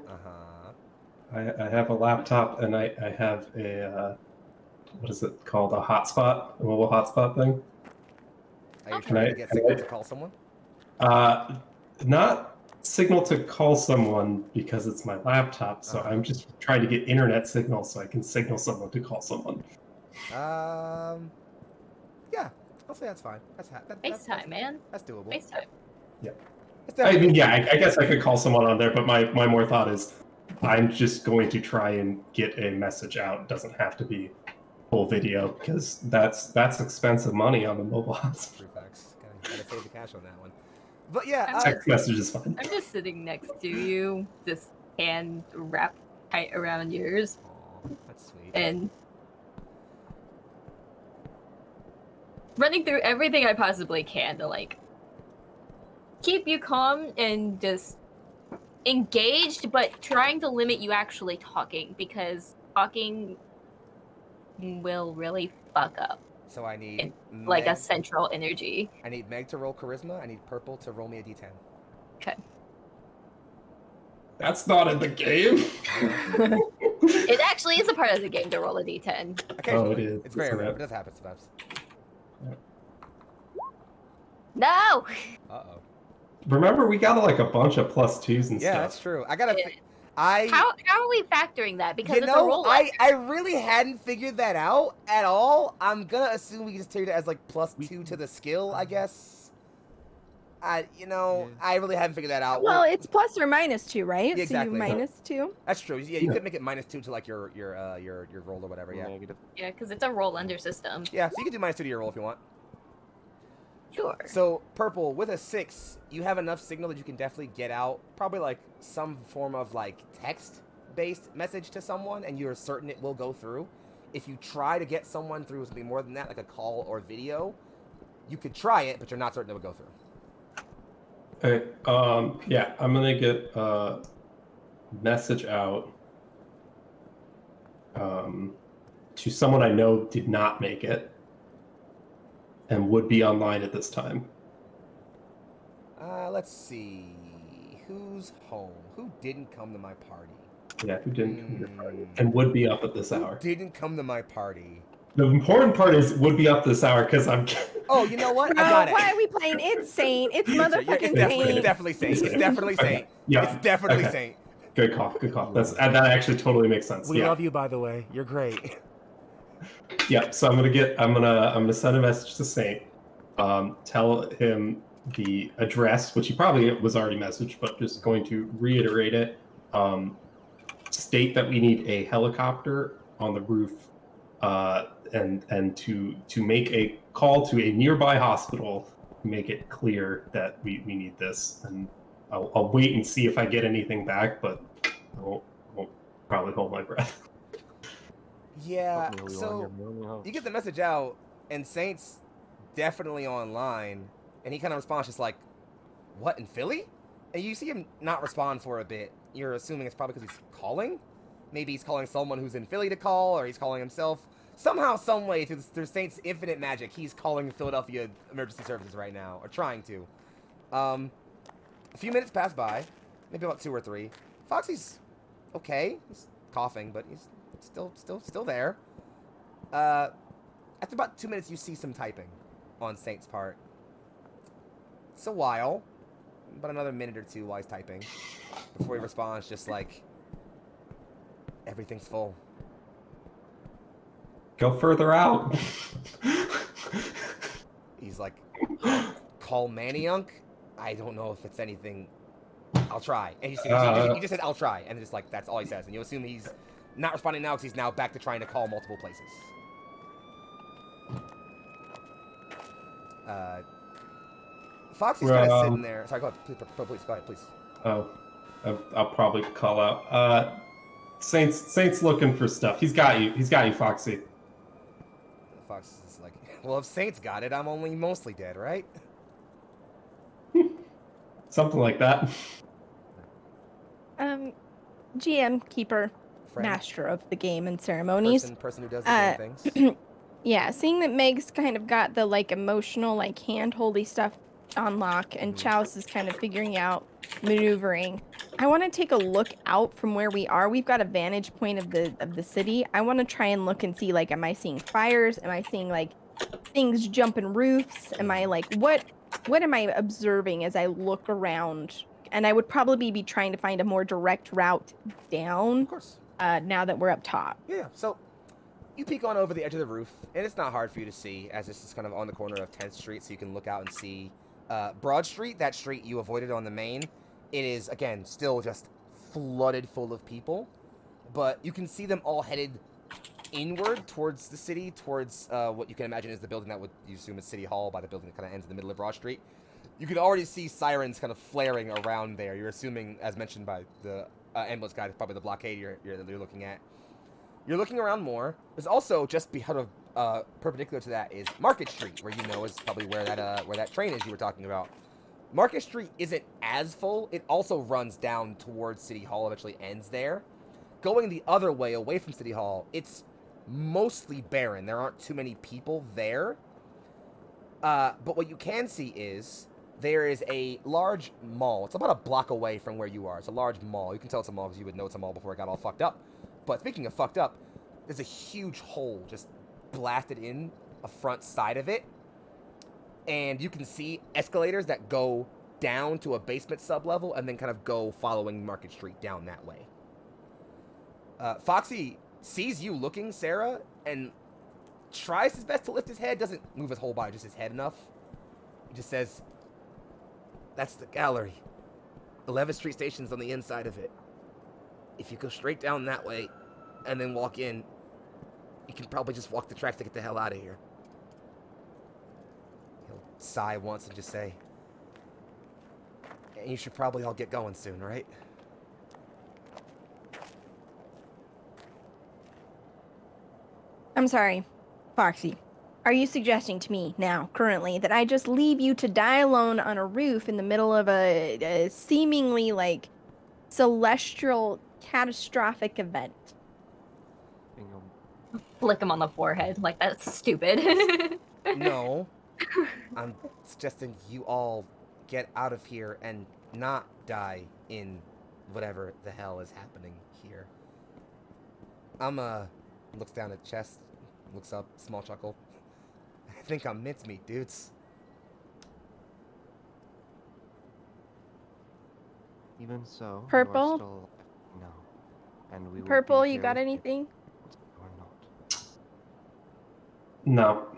I have a laptop and I have a what is it called? A hotspot, a mobile hotspot thing. Are you trying to get signal to call someone? Not signal to call someone because it's my laptop, so I'm just trying to get internet signal so I can signal someone to call someone. Yeah, I'll say that's fine. FaceTime, man. That's doable. FaceTime. Yeah. It's I definitely mean, yeah, I guess I could call someone on there, but my more thought is I'm just going to try and get a message out. It doesn't have to be full video because that's expensive money on the mobile hotspot. True facts. Gotta save the cash on that one. But yeah, Text message is fine. I'm just sitting next to you, this hand wrapped tight around yours, aw, that's sweet. and running through everything I possibly can to, like, keep you calm and just engaged, but trying to limit you actually talking, because talking will really fuck up, So I need like, a Meg, central energy. I need Meg to roll charisma. I need Purple to roll me a d10. Okay. That's not in the game. It actually is a part of the game to roll a d10. Occasionally. Oh, it is. It's very Isn't rare, it? but it does happen sometimes. No! Uh-oh. Remember, we got like a bunch of +2s and Yeah, stuff. that's true. I gotta How are we factoring that? Because it's a roll. I really hadn't figured that out at all. I'm gonna assume we just take it as like +2 to the skill, I guess. I really haven't figured that out. Well, it's plus or -2, right? Yeah, exactly. So you -2. That's true. Yeah, you could make it -2 to like your roll or whatever. Yeah. Negative. Yeah, because it's a roll under system. Yeah, so you can do -2 to your roll if you want. Sure. So purple with a 6, you have enough signal that you can definitely get out probably like some form of like text-based message to someone, and you're certain it will go through. If you try to get someone through something more than that, like a call or video, you could try it, but you're not certain it would go through. Okay. Yeah, I'm gonna get a message out to someone I know did not make it and would be online at this time. Let's see. Who's home? Who didn't come to my party? Yeah, who didn't come to your party and would be up at this hour. Didn't come to my party. The important part is would be up this hour because I'm. Oh, you know what? Bro, I got it. why are we playing? It's Saint. It's motherfucking It's Saint. definitely Saint. It's definitely Saint. Okay. Yeah. It's definitely Okay. Saint. Good call. Good call. That actually totally makes sense. We yeah. love you, by the way. You're great. Yeah. So I'm gonna send a message to Saint. Tell him the address, which he probably was already messaged, but just going to reiterate it. State that we need a helicopter on the roof, and to make a call to a nearby hospital, make it clear that we need this. And I'll wait and see if I get anything back, but I won't probably hold my breath. Yeah, so you get the message out, and Saint's definitely online, and he kind of responds just like, "What, in Philly?" And you see him not respond for a bit. You're assuming it's probably because he's calling. Maybe he's calling someone who's in Philly to call, or he's calling himself. Somehow, some way, through Saint's infinite magic, he's calling Philadelphia Emergency Services right now, or trying to. A few minutes pass by, maybe about 2 or 3. Foxxie's okay. He's coughing, but he's still there. After about 2 minutes, you see some typing on Saint's part. It's a while, about another minute or 2 while he's typing, before he responds just like, "Everything's full." Go further out. He's like, "Call Maniunk? I don't know if it's anything. I'll try." And he just says, "I'll try," and just like that's all he says. And you assume he's not responding now because he's now back to trying to call multiple places. Foxxie's kind of sitting there. Sorry, go ahead. Please, go ahead, please. Oh, I'll probably call out. Saint's looking for stuff. He's got you, Foxxie. Fox is like, "Well, if Saint's got it, I'm only mostly dead, right?" Something like that. GM, keeper, Friend, master of the game and ceremonies. person who does the same things. Yeah, seeing that Meg's kind of got the like emotional, like hand-holdy stuff on lock, and Chalice is kind of figuring out maneuvering. I want to take a look out from where we are. We've got a vantage point of the city. I want to try and look and see, like, am I seeing fires? Am I seeing like things jumping roofs? Am I like what am I observing as I look around? And I would probably be trying to find a more direct route down. Of course. Now that we're up top. Yeah. So you peek on over the edge of the roof, and it's not hard for you to see, as this is kind of on the corner of 10th Street, so you can look out and see Broad Street, that street you avoided on the main. It is, again, still just flooded full of people, but you can see them all headed inward towards the city, towards what you can imagine is the building that you assume is City Hall, by the building that kind of ends in the middle of Broad Street. You can already see sirens kind of flaring around there. You're assuming, as mentioned by the ambulance guy, probably the blockade you're looking at. You're looking around more. There's also, just behind perpendicular to that, is Market Street, where you know is probably where that train is you were talking about. Market Street isn't as full. It also runs down towards City Hall, eventually ends there. Going the other way, away from City Hall, it's mostly barren. There aren't too many people there. But what you can see is there is a large mall. It's about a block away from where you are. It's a large mall. You can tell it's a mall because you would know it's a mall before it got all fucked up. But speaking of fucked up, there's a huge hole just blasted in a front side of it. And you can see escalators that go down to a basement sublevel and then kind of go following Market Street down that way. Foxxii sees you looking, Sarah, and tries his best to lift his head. Doesn't move his whole body, just his head enough. He just says, "That's the gallery. 11th Street Station's on the inside of it. If you go straight down that way and then walk in, you can probably just walk the tracks to get the hell out of here." He'll sigh once and just say, "And you should probably all get going soon, right?" I'm sorry, Foxxii. Are you suggesting to me now, currently, that I just leave you to die alone on a roof in the middle of a seemingly, like, celestial catastrophic event? Bingo. Flick him on the forehead. Like, that's stupid. No. I'm suggesting you all get out of here and not die in whatever the hell is happening here. Looks down at chest, looks up, small chuckle. I think I'm mincemeat, dudes. Even so, you Purple? are still no, and we will Purple, be you here got with anything? or not. No,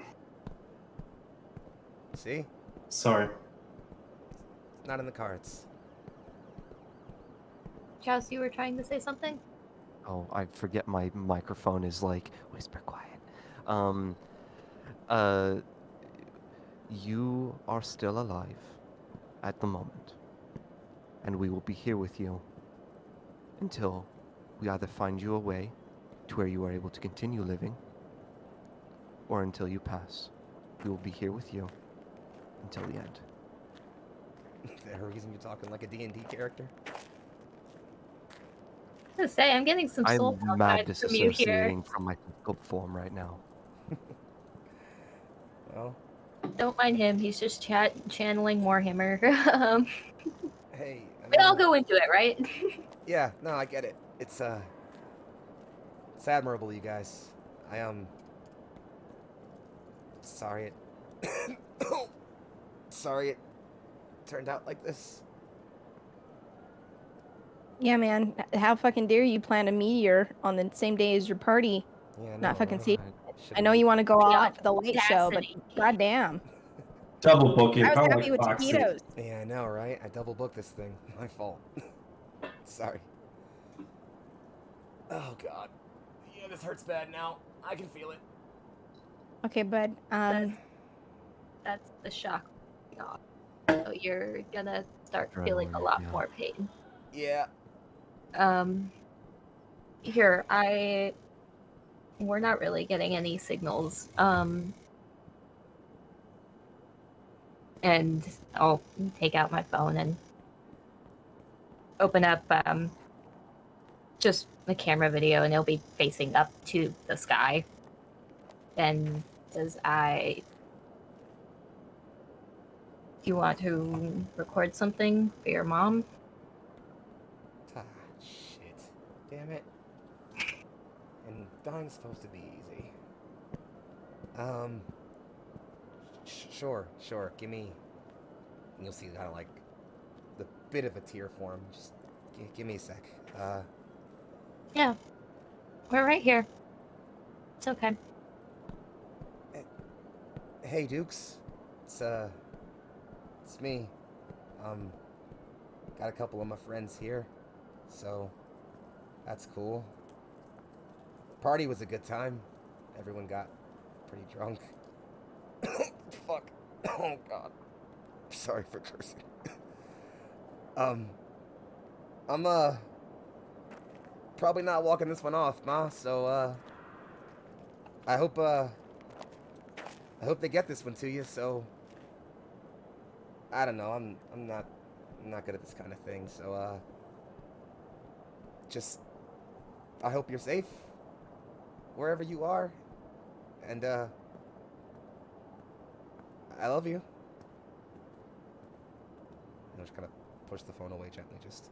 See? sorry. It's not in the cards. Chaz, you were trying to say something? Oh, I forget my microphone is like whisper quiet. You are still alive at the moment, and we will be here with you until we either find you a way to where you are able to continue living, or until you pass. We will be here with you until the end. The reason you're talking like a D&D character? I was gonna say, I'm getting some soul I'm mad vibes from you here. disassociating from my physical form right now. Well, Don't mind him. He's just channeling Warhammer. hey. I We all know- go into it, right? Yeah, no, I get it. It's admirable, you guys. Sorry it... Sorry it turned out like this. Yeah, man. How fucking dare you plan a meteor on the same day as your party? Yeah, Not no, fucking right? safe. Should've I know you want to go all Yeah, out to the light show, but audacity. goddamn. Double booking. I was How happy like with Foxxii. taquitos. Yeah, I know, right? I double booked this thing. My fault. Sorry. Oh god. Yeah, this hurts bad now. I can feel it. Okay, bud. That's the shock. So you're gonna start feeling a Adrenaline, lot yeah. more pain. Yeah. Here, we're not really getting any signals. And I'll take out my phone and open up just the camera video, and it'll be facing up to the sky. And says, do you want to record something for your mom? Ah, shit. Damn it. And dying's supposed to be easy. Sure. Give me... And you'll see kind of like the bit of a tear form. Just give me a sec. Yeah. We're right here. It's okay. Hey, Dukes. It's me. Got a couple of my friends here, so that's cool. Party was a good time. Everyone got pretty drunk. Fuck. Oh god. Sorry for cursing. I'm probably not walking this one off, Ma, so I hope they get this one to you, so I don't know, I'm not good at this kind of thing, so just I hope you're safe wherever you are, and I love you. And I just kind of push the phone away gently, just...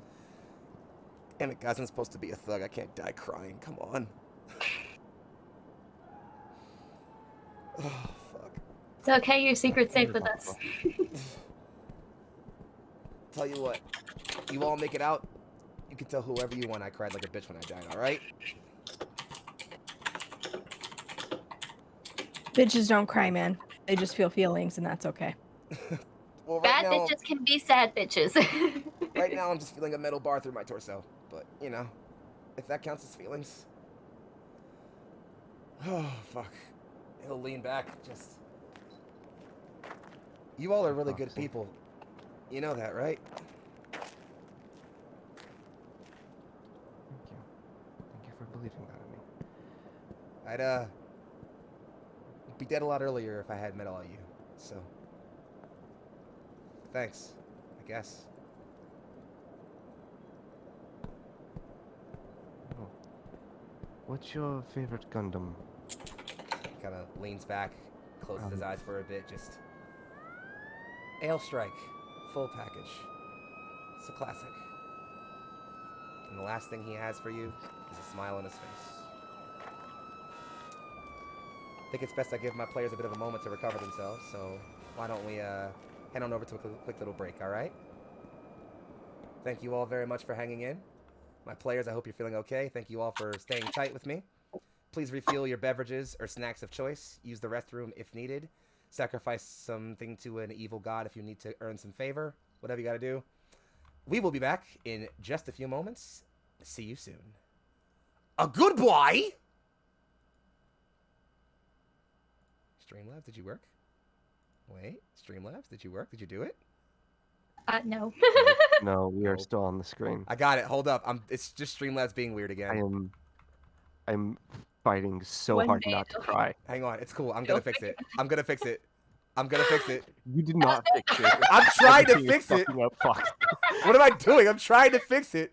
Damn it, guys, I'm supposed to be a thug. I can't die crying. Come on. Oh, fuck. It's okay. Your secret's safe with us. Tell you what, you all make it out, You can tell whoever you want I cried like a bitch when I died, alright? Bitches don't cry, man. They just feel feelings, and that's okay. Well, right Bad now, bitches can be sad bitches. right now I'm just feeling a metal bar through my torso. But, you know, if that counts as feelings. Oh, fuck. He'll lean back, just... You all are really good Foxxie. people. You know that, right? Thank you. Thank you for believing that in me. I'd, be dead a lot earlier if I hadn't met all of you, so... Thanks, I guess. Oh. What's your favorite Gundam? Kind of leans back, closes his eyes for a bit, just... Ale Strike, full package. It's a classic. And the last thing he has for you is a smile on his face. I think it's best I give my players a bit of a moment to recover themselves, so why don't we head on over to a quick little break, alright? Thank you all very much for hanging in. My players, I hope you're feeling okay. Thank you all for staying tight with me. Please refuel your beverages or snacks of choice. Use the restroom if needed. Sacrifice something to an evil god if you need to earn some favor. Whatever you gotta do. We will be back in just a few moments. See you soon. A goodbye! Streamlabs, did you work? Wait, Streamlabs, did you work? Did you do it? No. No, we are Nope. still on the screen. I got it. Hold up. It's just Streamlabs being weird again. I'm fighting so One hard day not to it'll- cry. Hang on. It's cool. I'm gonna fix it. I'm gonna fix it. I'm gonna fix it. You did not fix it. I'm trying to Everything is fix it. fucking up. Fuck. What am I doing? I'm trying to fix it.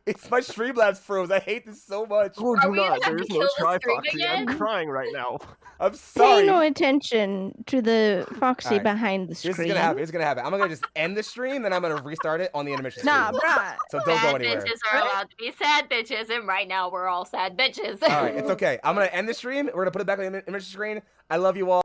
It's my Streamlabs froze. I hate this so much. Oh, Are do we not. gonna There's kill no the try, screen Foxxie. I'm again? crying right now. I'm Pay sorry. no attention to the Foxxie Alright. behind the Here's screen. what's gonna happen. Here's what's gonna happen. I'm gonna just end the stream, then I'm gonna restart it on the intermission Nah, screen. bruh. So don't go Bad anywhere. bitches are allowed to be sad bitches, and right now we're all sad bitches. All right, it's okay. I'm gonna end the stream. We're gonna put it back on the intermission screen. I love you all.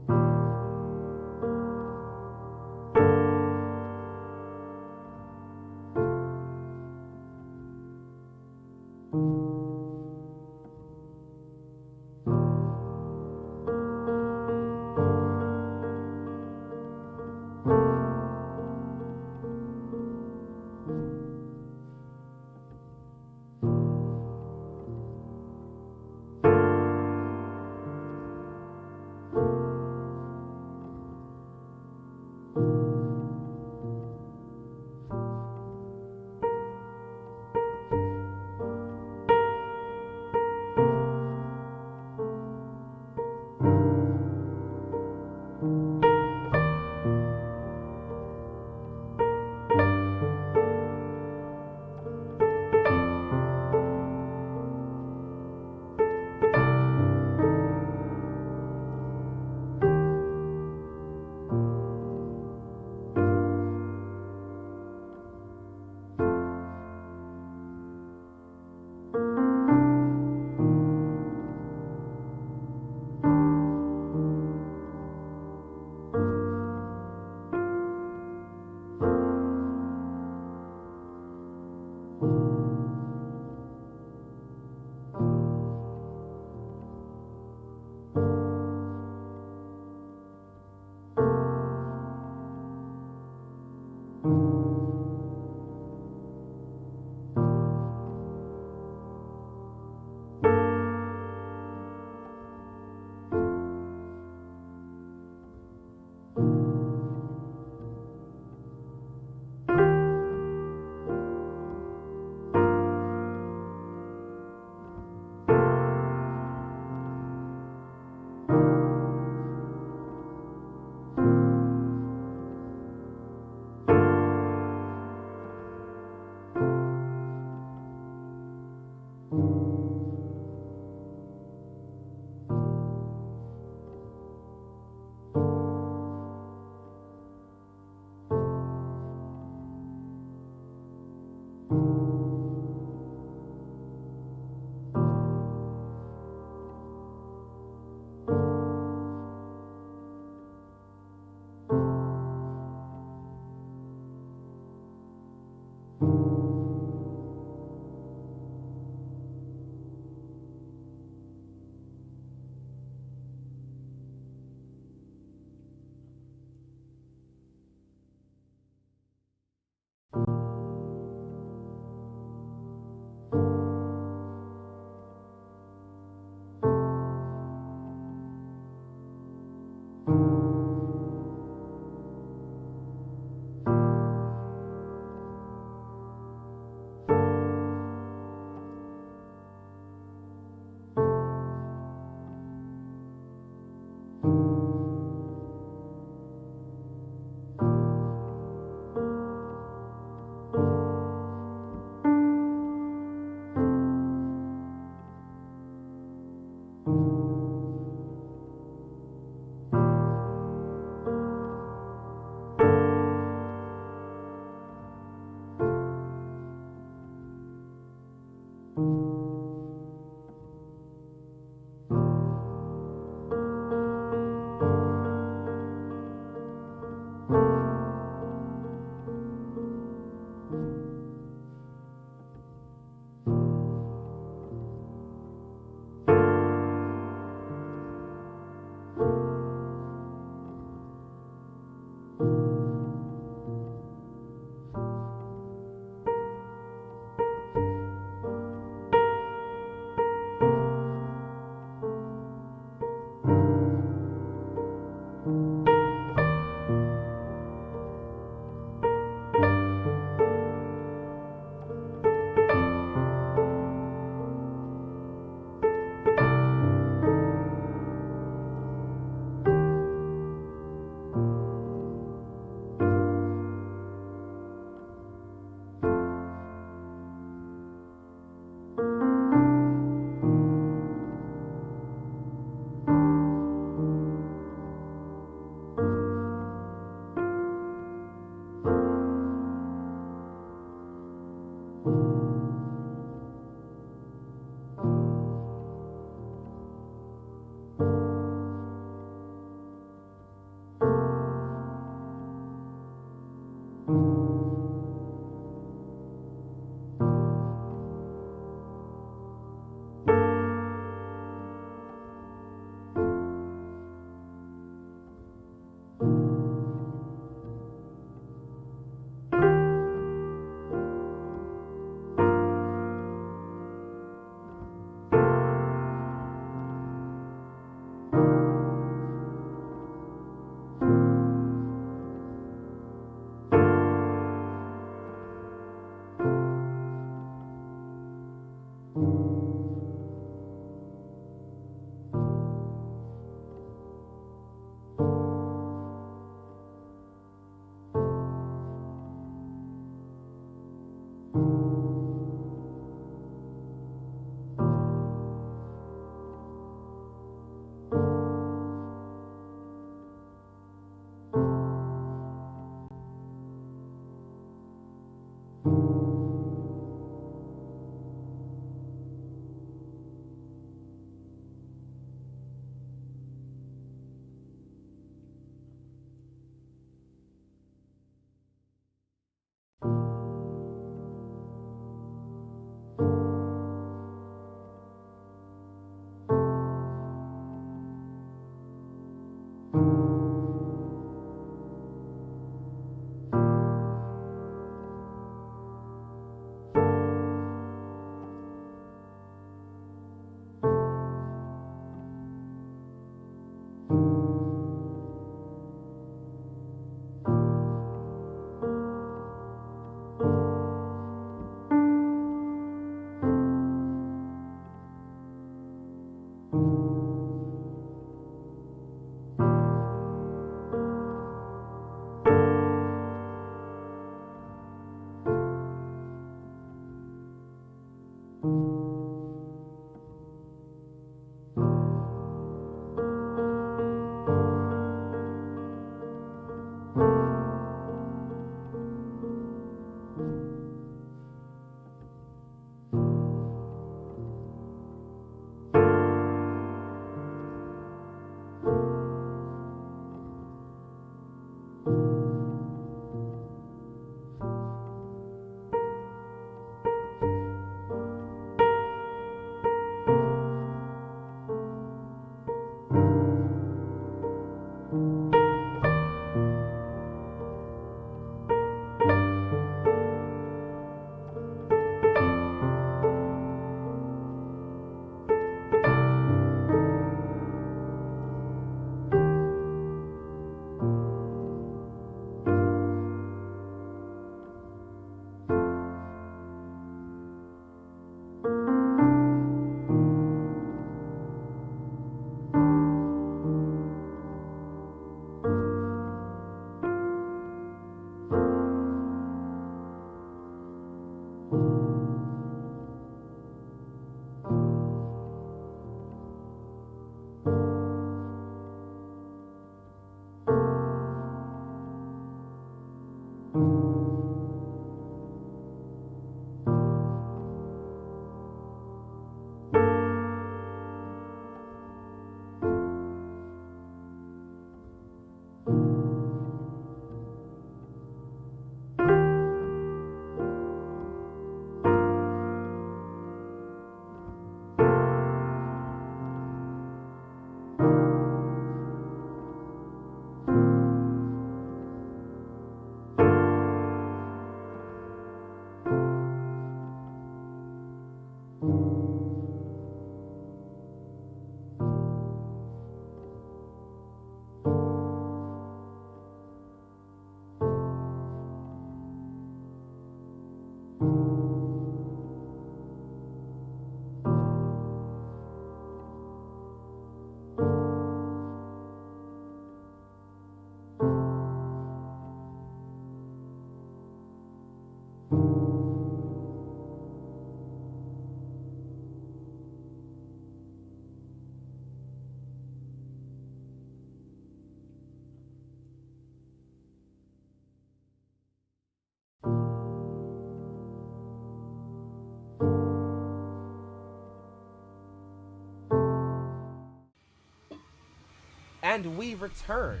And we return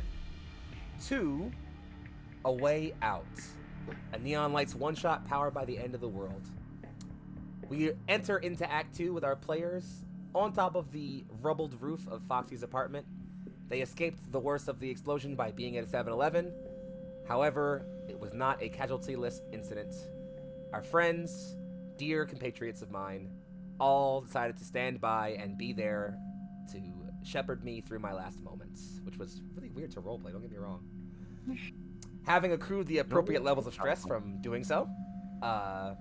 to A Way Out, a Neon Lights one-shot powered by the End of the World. We enter into Act 2 with our players on top of the rubbled roof of Foxxie's apartment. They escaped the worst of the explosion by being at a 7-Eleven. However, it was not a casualty-less incident. Our friends, dear compatriots of mine, all decided to stand by and be there to shepherd me through my last moments, which was really weird to roleplay, don't get me wrong. Having accrued the appropriate levels of stress from doing so, our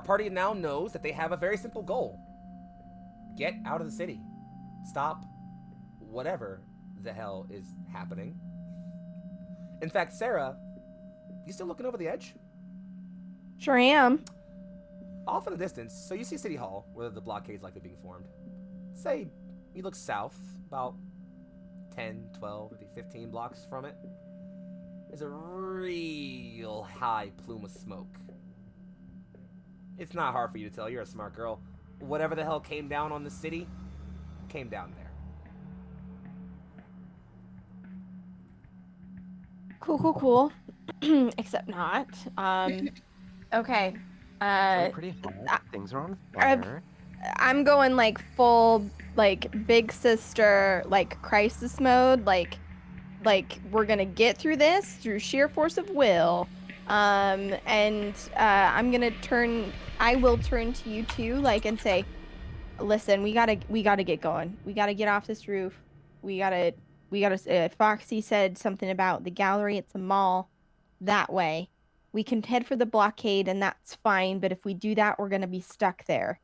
party now knows that they have a very simple goal. Get out of the city. Stop whatever the hell is happening. In fact, Sarah, you still looking over the edge? Sure am. Off in the distance, so you see City Hall, where the blockade's likely being formed. Say, you look south, about 10, 12, maybe 15 blocks from it. There's a real high plume of smoke. It's not hard for you to tell, you're a smart girl. Whatever the hell came down on the city, came down there. Cool. Except not. Okay. Pretty hot. Things are on fire. I'm going like full like big sister like crisis mode, like we're gonna get through this through sheer force of will. And I will turn to you two like and say, listen, we gotta get going. We gotta get off this roof. We gotta Foxxie said something about the gallery. It's a mall that way. We can head for the blockade and that's fine, but if we do that, we're gonna be stuck there.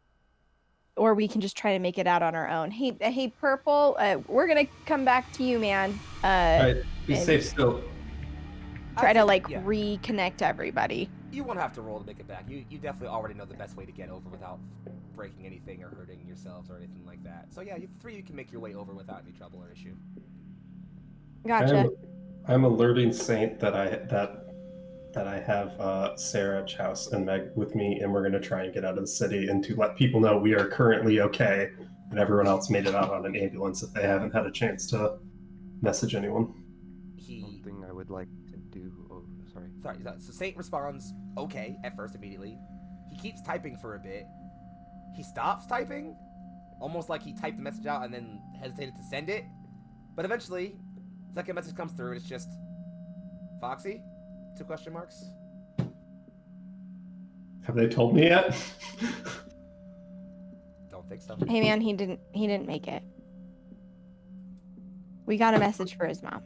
Or we can just try to make it out on our own. Hey, Purple, we're gonna come back to you, man. Alright, be safe still. Try to reconnect everybody. You won't have to roll to make it back. You definitely already know the best way to get over without breaking anything or hurting yourselves or anything like that. So yeah, you three you can make your way over without any trouble or issue. Gotcha. I'm alerting Saint that I have Sarah, Chouse, and Meg with me, and we're going to try and get out of the city and to let people know we are currently okay, and everyone else made it out on an ambulance if they haven't had a chance to message anyone. Something I would like to do. Oh, sorry. So Saint responds okay at first immediately. He keeps typing for a bit. He stops typing, almost like he typed the message out and then hesitated to send it. But eventually, the second message comes through and it's just Foxxie? 2 question marks. Have they told me yet? Don't think so. Hey man, he didn't make it. We got a message for his mom.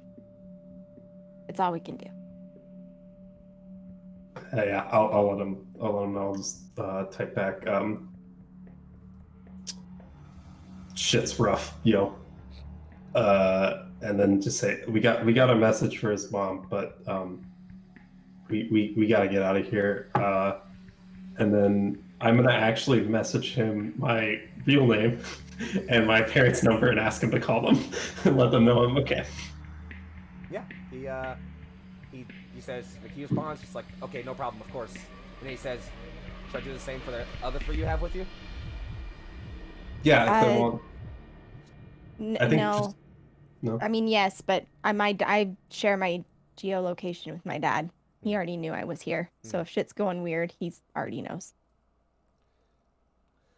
It's all we can do. Yeah, I'll let him know. I'll just type back. Shit's rough, yo. And then just say we got a message for his mom, but we gotta get out of here. And then I'm gonna actually message him my real name and my parents' number and ask him to call them and let them know I'm okay. Yeah, he says, he responds just like, okay, no problem, of course. And then he says, should I do the same for the other 3 you have with you? Yeah, if they want. I think no. just, no. I mean, yes, but I share my geolocation with my dad. He already knew I was here. So if shit's going weird, he already knows.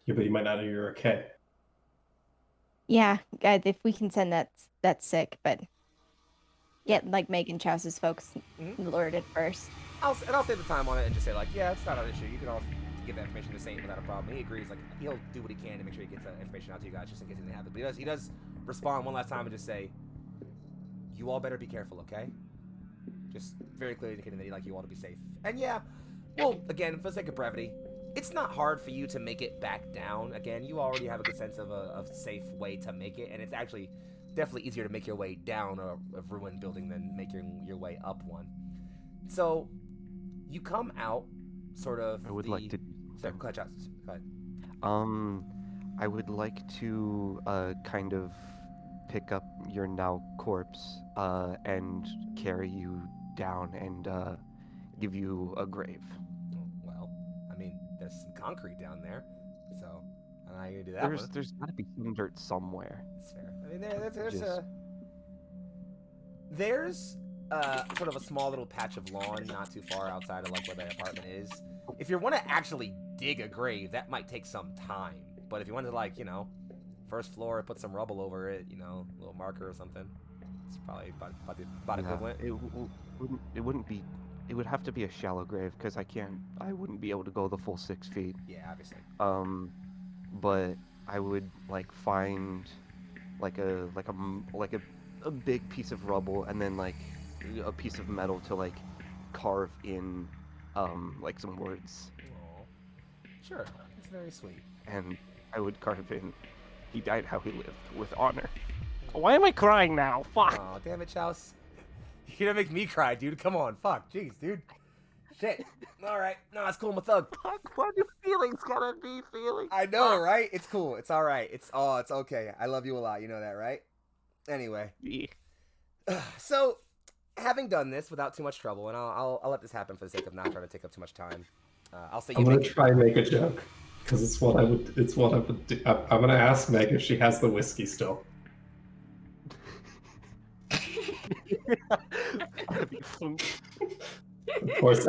Yeah, but he might not know you're okay. Yeah, if we can send that's sick, but get like Megan Chouse's folks alerted first. I'll save the time on it and just say like, yeah, it's not an issue. You can all give that information to Saint without a problem. He agrees, like he'll do what he can to make sure he gets that information out to you guys just in case anything happens. But he does respond one last time and just say, you all better be careful, okay? Just very clearly indicating that he'd like you all to be safe. And yeah, well, again, for the sake of brevity, it's not hard for you to make it back down. Again, you already have a good sense of a safe way to make it, and it's actually definitely easier to make your way down a ruined building than make your way up one. So, you come out, sort of. I would like to. Sorry, go ahead, Josh. Go ahead. I would like to kind of pick up your now corpse and carry you down and give you a grave. Well, I mean, there's some concrete down there, so I don't know how you're gonna do that. There's got to be some dirt somewhere. That's fair. I mean, there's there's sort of a small little patch of lawn not too far outside of like where the apartment is. If you want to actually dig a grave, that might take some time. But if you want to, like, you know, first floor, put some rubble over it, you know, a little marker or something, it's probably about equivalent. It wouldn't be. It would have to be a shallow grave because I wouldn't be able to go the full 6 feet. Yeah, obviously. But I would like find like a big piece of rubble and then like a piece of metal to like carve in like some words. Aw. Sure, that's very sweet. And I would carve in, he died how he lived, with honor. Why am I crying now? Fuck! Aw, damn it, Chouse. You're gonna make me cry, dude. Come on, fuck. Jeez, dude. Shit. Alright. No, it's cool, I'm a thug. Fuck, why do feelings gotta be feelings? I know, right? It's cool. It's alright. It's okay. I love you a lot. You know that, right? Anyway. Yeah. So, having done this without too much trouble, and I'll let this happen for the sake of not trying to take up too much time. I'll say I'm you gonna make try and make a joke because it's what I would do. I'm gonna ask Meg if she has the whiskey still.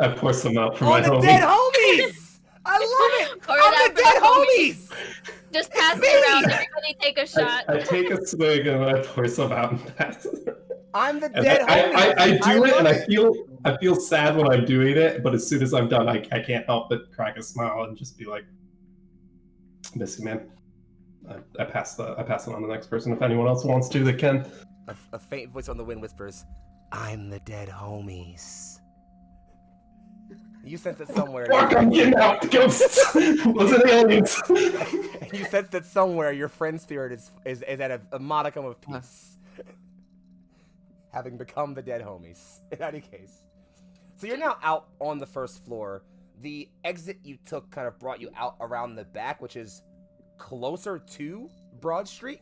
I pour some out for my the homie. dead homies! I love it! Pour it out I'm for the dead the homies. homies! Just pass it around. Everybody take a shot. I take a swig and I pour some out and pass it. I'm the And dead homies! I do it, love and I feel sad when I'm doing it, but as soon as I'm done, I can't help but crack a smile and just be like, "Missy, man." I pass it on to the next person. If anyone else wants to, they can. A faint voice on the wind whispers, "I'm the dead homies." You sense it somewhere. Fuck, I'm getting out. Ghosts. Was it aliens? You sense that somewhere your friend spirit is at a modicum of peace. Having become the dead homies. In any case. So you're now out on the first floor. The exit you took kind of brought you out around the back, which is closer to Broad Street.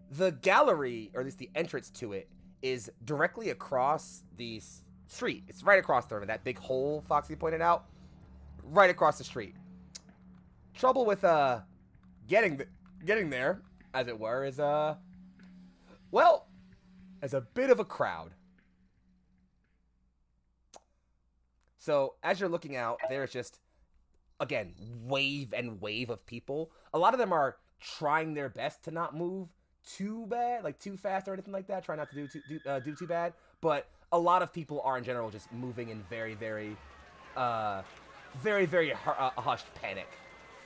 The gallery, or at least the entrance to it, is directly across the street. It's right across there, that big hole Foxxii pointed out. Right across the street. Trouble with getting there, as it were, is well, as a bit of a crowd. So as you're looking out, there's just, again, wave and wave of people. A lot of them are trying their best to not move too bad, like too fast or anything like that. Try not to do too bad. But a lot of people are in general just moving in very, very hushed panic.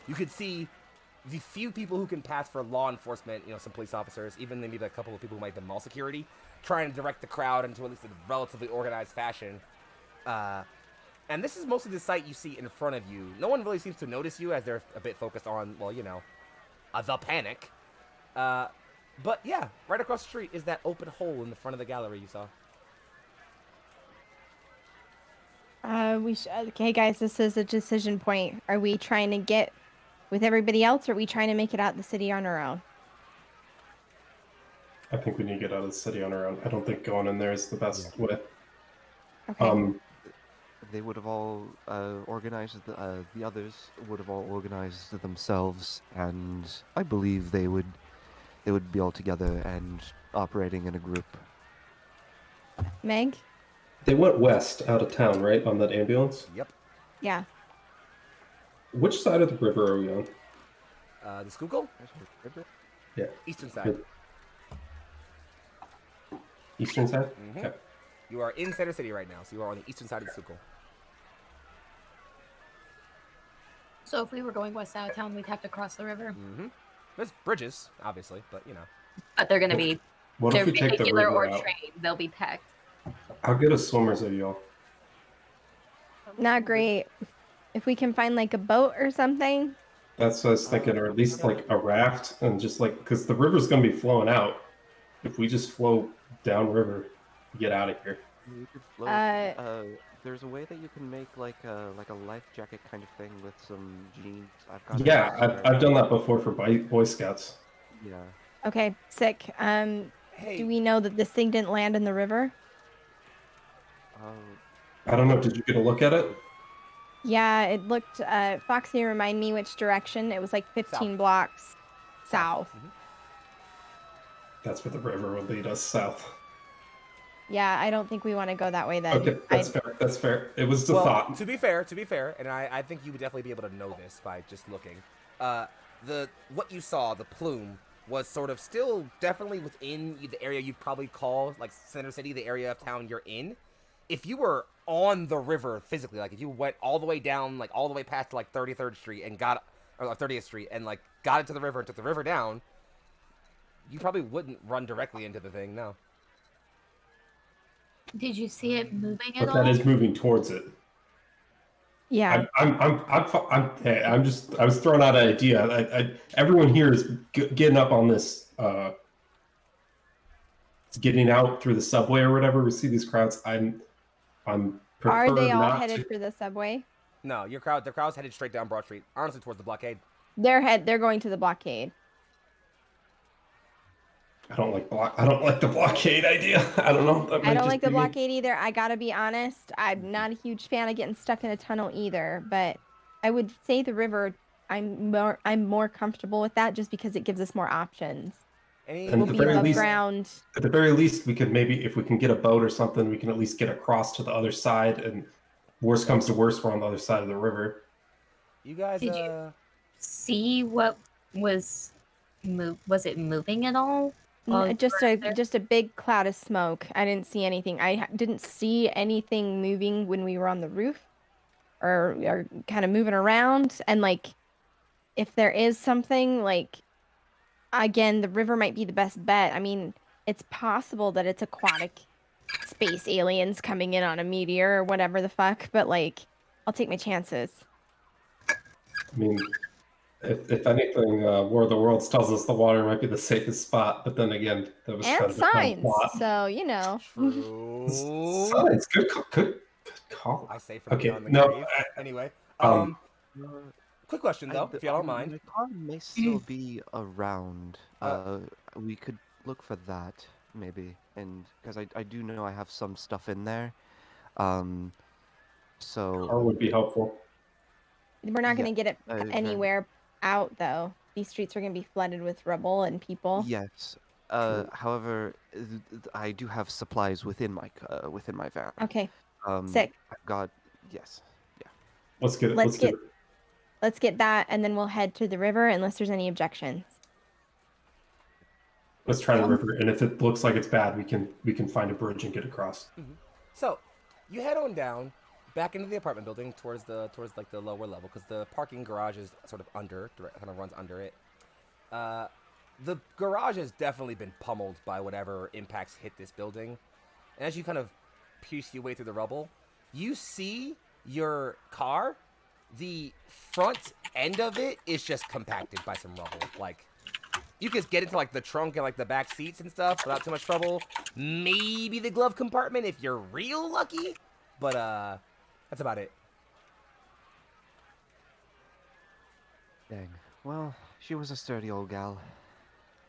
You could see the few people who can pass for law enforcement, you know, some police officers, even maybe a couple of people who might be mall security, trying to direct the crowd into at least a relatively organized fashion. And this is mostly the sight you see in front of you. No one really seems to notice you as they're a bit focused on, well, you know, the panic. But yeah, right across the street is that open hole in the front of the gallery you saw. Okay, guys, this is a decision point. Are we trying to get with everybody else, or are we trying to make it out the city on our own? I think we need to get out of the city on our own. I don't think going in there is the best way. Okay. They would have all organized. The others would have all organized themselves, and I believe they would be all together and operating in a group. Meg? They went west out of town, right, on that ambulance? Yep. Yeah. Which side of the river are we on? The Schuylkill? Yeah. Eastern side. Eastern side? Mm-hmm. Okay. You are in Center City right now, so you are on the eastern side of the Schuylkill. So if we were going west out of town, we'd have to cross the river. Mm-hmm. There's bridges, obviously, but you know. But they're going to be What they're if we take the vehicular river or out? train. They'll be packed. How good of swimmers are y'all? Not great. If we can find like a boat or something. That's what I was thinking, or at least like a raft, and just like, because the river's gonna be flowing out. If we just flow downriver, get out of here. You could float, there's a way that you can make like a life jacket kind of thing with some jeans. Yeah, I've done that before for Boy Scouts. Yeah. Okay, sick. Hey, Do we know that this thing didn't land in the river? I don't know. Did you get a look at it? Yeah, it looked. Foxxii, remind me which direction. It was like 15 South. blocks south. Mhm. That's where the river will lead us south. Yeah, I don't think we want to go that way then. Okay, that's fair. That's fair. It was the Well, thought. to be fair, and I think you would definitely be able to know this by just looking. What you saw, the plume, was sort of still definitely within the area you'd probably call like Center City, the area of town you're in. If you were on the river physically, like if you went all the way down, like all the way past like 33rd Street and or 30th Street and like got into the river and took the river down, you probably wouldn't run directly into the thing. No. Did you see it moving at But all? that is moving towards it. Yeah. I was throwing out an idea. Everyone here is getting up on this, getting out through the subway or whatever. We see these crowds. I'm Are they all not headed to- for the subway? No, the crowd's headed straight down Broad Street, honestly towards the blockade. They're going to the blockade. I don't like the blockade idea. I don't know. That might I don't just like the be me. blockade either. I gotta be honest. I'm not a huge fan of getting stuck in a tunnel either. But I would say the river. I'm more comfortable with that just because it gives us more options. And We'll be above ground. At the very least, we could maybe, if we can get a boat or something, we can at least get across to the other side. And worst comes to worst, we're on the other side of the river. You guys, Did you see what was was it moving at all? Just a big cloud of smoke. I didn't see anything. I didn't see anything moving when we were on the roof, or kind of moving around. And like, if there is something, like, again, the river might be the best bet. I mean, it's possible that it's aquatic space aliens coming in on a meteor or whatever the fuck. But like, I'll take my chances. I mean, if anything, War of the Worlds tells us the water might be the safest spot, but then again, that was kind And of a dumb signs. plot. So you know. True. Signs. Good call. I say from Okay, beyond the no, grave. Anyway, um, quick question though, if you don't mind. The car may still be around. We could look for that maybe, and because I do know I have some stuff in there. So car would be helpful. We're not going to get it very- anywhere out, though. These streets are going to be flooded with rubble and people. Yes. However, I do have supplies within my van. Okay, Um, sick. I've got yes. Yeah. Let's get it. Let's get that, and then we'll head to the river unless there's any objections. Let's try the river, and if it looks like it's bad, we can find a bridge and get across. So, you head on down, back into the apartment building towards like the lower level, because the parking garage is sort of kind of runs under it. The garage has definitely been pummeled by whatever impacts hit this building, and as you kind of pierce your way through the rubble, you see your car. The front end of it is just compacted by some rubble. Like, you can get into like the trunk and like the back seats and stuff without too much trouble. Maybe the glove compartment if you're real lucky, but that's about it. Dang. Well, she was a sturdy old gal.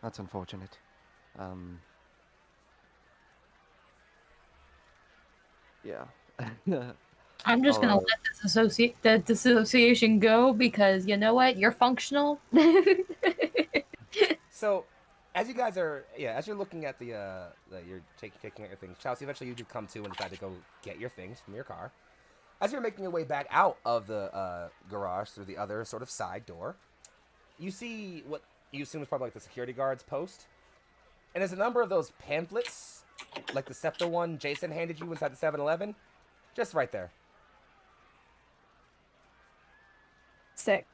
That's unfortunate. Yeah. I'm just gonna let the dissociation go because you know what? You're functional. So, as you guys are, as you're looking at you're taking out your things, Chelsea, eventually you do come to and decide to go get your things from your car. As you're making your way back out of the garage through the other sort of side door, you see what you assume is probably like the security guard's post. And there's a number of those pamphlets, like the SEPTA one Jason handed you inside the 7-Eleven, just right there. Sick.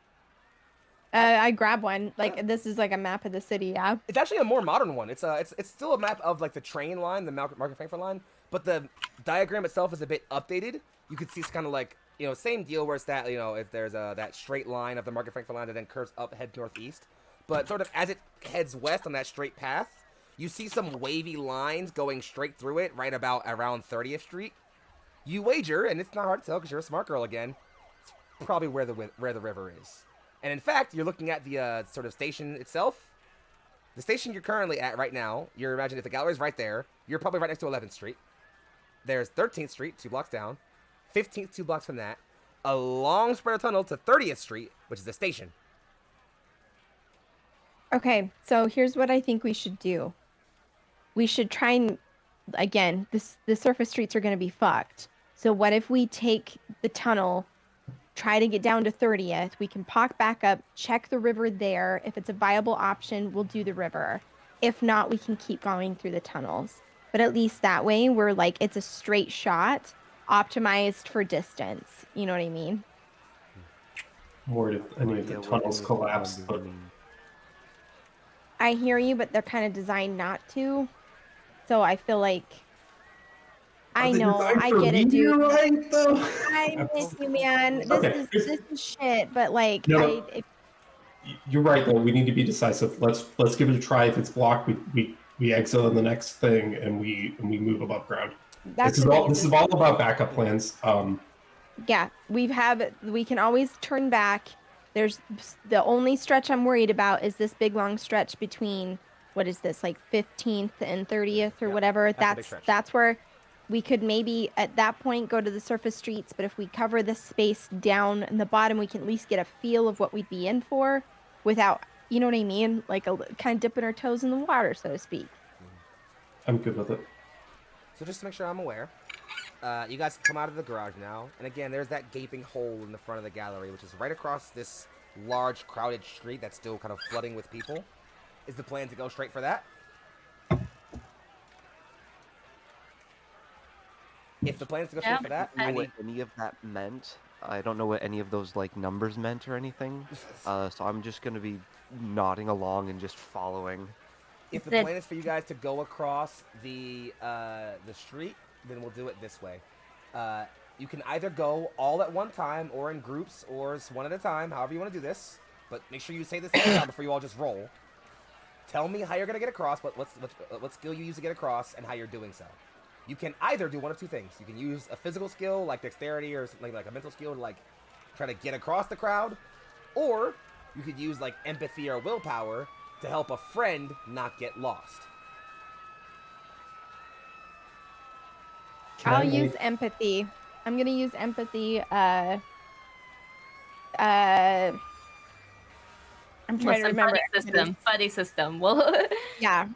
I grab one. Like, this is like a map of the city, yeah? It's actually a more modern one. It's still a map of like the train line, the Market Frankfurt line, but the diagram itself is a bit updated. You can see it's kind of like, same deal where it's that, if there's that straight line of the Market Frankfurt line that then curves up, head northeast. But sort of as it heads west on that straight path, you see some wavy lines going straight through it right about around 30th Street. You wager, and it's not hard to tell because you're a smart girl again, it's probably where the river is. And in fact, you're looking at the sort of station itself. The station you're currently at right now, you're imagining if the gallery's right there, you're probably right next to 11th Street. There's 13th Street, 2 blocks down. 15th, 2 blocks from that. A long spread of tunnel to 30th Street, which is the station. Okay, so here's what I think we should do. We should try and again, the surface streets are going to be fucked. So what if we take the tunnel, try to get down to 30th? We can park back up, check the river there. If it's a viable option, we'll do the river. If not, we can keep going through the tunnels. But at least that way, we're like, it's a straight shot, optimized for distance. You know what I mean? Worried if any of the tunnels collapse, but I hear you, but they're kind of designed not to. So I feel like I know, I get it, dude. Right, though. I miss you, man. Okay. This is shit, but like No. You're right, though. We need to be decisive. Let's give it a try. If it's blocked, we exit on the next thing, and we move above ground. This is all about backup plans. Yeah, we can always turn back. There's the only stretch I'm worried about is this big long stretch between what is this, like 15th and 30th or whatever. That's where we could maybe at that point go to the surface streets, but if we cover the space down in the bottom, we can at least get a feel of what we'd be in for without, you know what I mean? Like kind of dipping our toes in the water, so to speak. I'm good with it. So just to make sure I'm aware, you guys come out of the garage now, and again, there's that gaping hole in the front of the gallery, which is right across this large, crowded street that's still kind of flooding with people. Is the plan to go straight for that? If the plan is to go straight for that, I don't know what any of that meant. I don't know what any of those like numbers meant or anything. So I'm just gonna be nodding along and just following. If the plan is for you guys to go across the street, then we'll do it this way. You can either go all at one time, or in groups, or one at a time, however you want to do this. But make sure you say this out before you all just roll. Tell me how you're gonna get across, what skill you use to get across, and how you're doing so. You can either do one of two things. You can use a physical skill like dexterity or something like a mental skill to like try to get across the crowd, or you could use like empathy or willpower to help a friend not get lost. I'll use empathy. I'm gonna use empathy. I'm trying to remember. Buddy system. Well, yeah.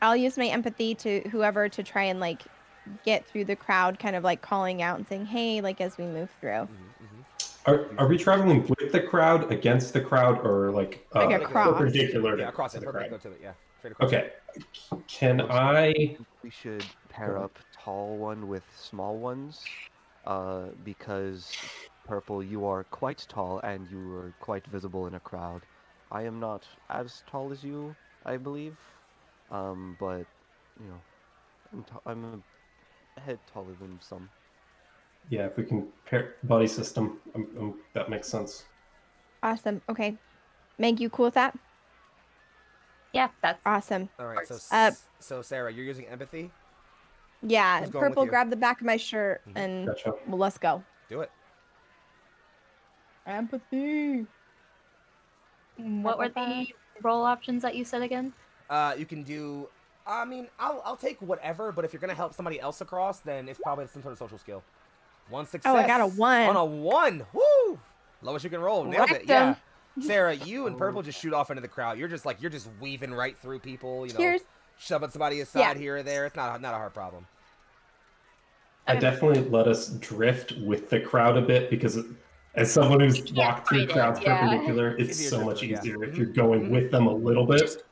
I'll use my empathy to whoever to try and like get through the crowd, kind of like calling out and saying, "Hey," like as we move through. Are we traveling with the crowd, against the crowd, or like across? Perpendicular to across the perpendicular crowd? to it. Yeah. Straight across. Okay. Can I? We should pair up tall one with small ones, because Purple, you are quite tall and you are quite visible in a crowd. I am not as tall as you, I believe, but you know, I'm a head taller than some. Yeah, if we can pair body system, that makes sense. Awesome. Okay, Meg, you cool with that? Yeah, that's awesome. All right. So Sarah, you're using empathy. Yeah, Purple, grab the back of my shirt and well, let's go. Do it. Empathy. What were the roll options that you said again? You can do. I mean, I'll take whatever, but if you're gonna help somebody else across, then it's probably some sort of social skill. One success. Oh, I got a 1. On a 1. Woo! Lowest you can roll. Nailed it. Yeah. Sarah, you and Purple just shoot off into the crowd. You're just weaving right through people. You know, shoving somebody aside here or there. It's not a hard problem. I definitely let us drift with the crowd a bit because as someone who's walked through crowds perpendicular, it's so much easier if you're going with them a little bit.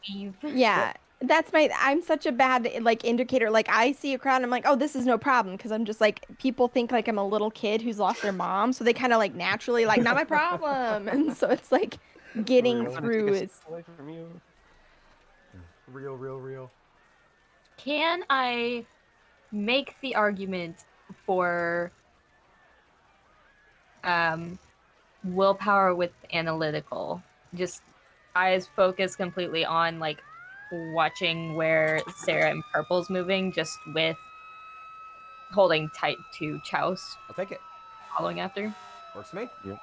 Yeah. That's I'm such a bad like indicator. Like I see a crowd and I'm like, oh, this is no problem. Because I'm just like, people think like I'm a little kid who's lost their mom. So they kind of like naturally like, not my problem. And so it's like getting through is real. Can I make the argument for willpower with analytical? Just eyes focused completely on like watching where Sarah and Purple's moving, just with holding tight to Chouse. I'll take it. Following after. Works for me. Yep.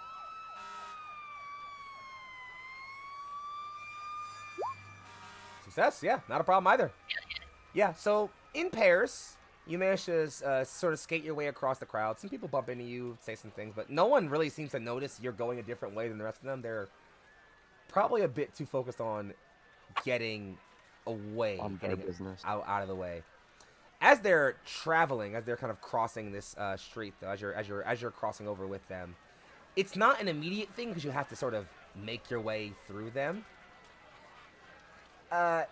Success, yeah. Not a problem either. Yeah, so in pairs, you manage to sort of skate your way across the crowd. Some people bump into you, say some things, but no one really seems to notice you're going a different way than the rest of them. They're probably a bit too focused on getting away, on their business. out of the way. as they're traveling, as they're kind of crossing this street, though, as you're crossing over with them, it's not an immediate thing because you have to sort of make your way through them.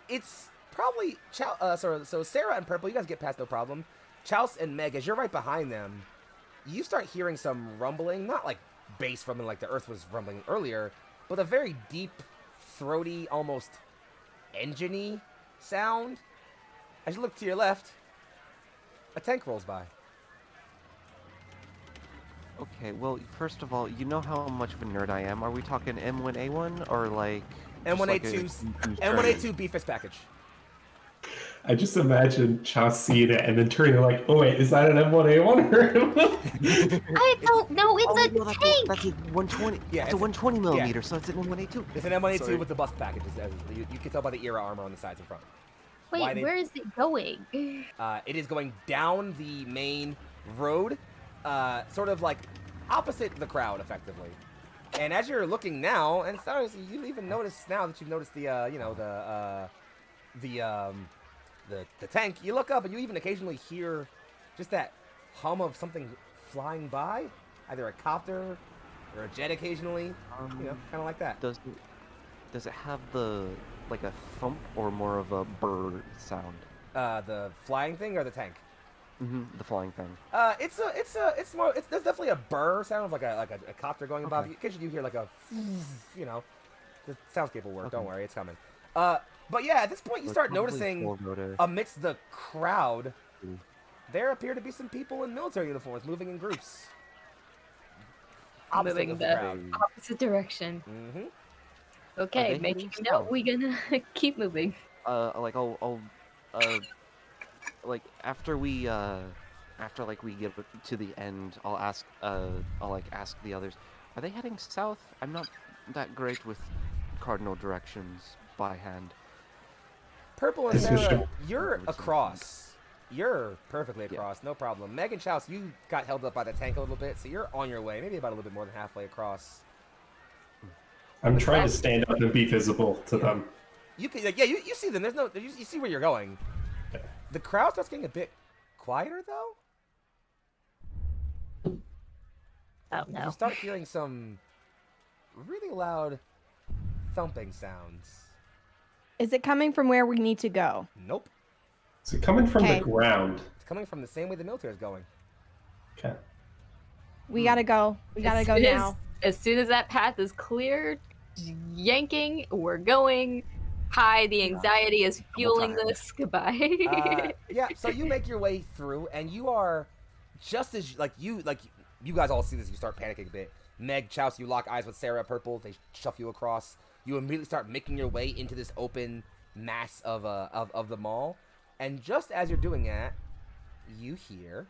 It's probably so Sarah and Purple, you guys get past no problem. Chouse and Meg, as you're right behind them, you start hearing some rumbling, not like bass rumbling like the earth was rumbling earlier, but a very deep, throaty, almost engine-y sound. As you look to your left, a tank rolls by. Okay, well, first of all, you know how much of a nerd I am. Are we talking M1A1 or like M1A2 beef fist package? I just imagine Chow seeing it and then turning like, oh wait, is that an M1A1 or I don't know. It's a no, tank. that's a 120. Yeah, it's a 120 millimeter, so it's an M1A2. It's an M1A2 Sorry. with the bus package. You can tell by the era armor on the sides and front. Wait, where is it going? It is going down the main road, sort of like opposite the crowd, effectively. And as you're looking now, and sorry, you even notice now that you've noticed the tank, you look up and you even occasionally hear just that hum of something flying by, either a copter or a jet occasionally, kind of like that. Does it have like a thump or more of a burr sound? The flying thing or the tank? The flying thing. There's definitely a burr sound of like a copter going above you. Occasionally you hear like a, the soundscape will work. Okay. Don't worry, it's coming. But yeah, at this point you start noticing amidst the crowd, there appear to be some people in military uniforms moving in groups. Opposite Moving of the crowd. opposite direction. Mm-hmm. Okay, they making heading a note. south? We gonna keep moving. Like I'll like after we get to the end, I'll ask the others, are they heading south? I'm not that great with cardinal directions by hand. Purple and Yes, for Sarah, sure. you're across. You're perfectly across, no problem. Meg and Chouse, you got held up by the tank a little bit, so you're on your way, maybe about a little bit more than halfway across. I'm trying to stand up and be visible to them. You can, you see them. There's no, you see where you're going. The crowd starts getting a bit quieter, though. Oh You no. start hearing some really loud thumping sounds. Is it coming from where we need to go? Nope, Is it coming from Okay. the ground? it's coming from the same way the military is going. Okay. We gotta go. We gotta go As soon now. As soon as that path is clear, yanking, we're going. Hi, the anxiety is fueling time. this. Goodbye. Yeah, so you make your way through, and you are just as you guys all see this. You start panicking a bit. Meg, Chouse, you lock eyes with Sarah, Purple. They shove you across. You immediately start making your way into this open mass of the mall, and just as you're doing that, you hear.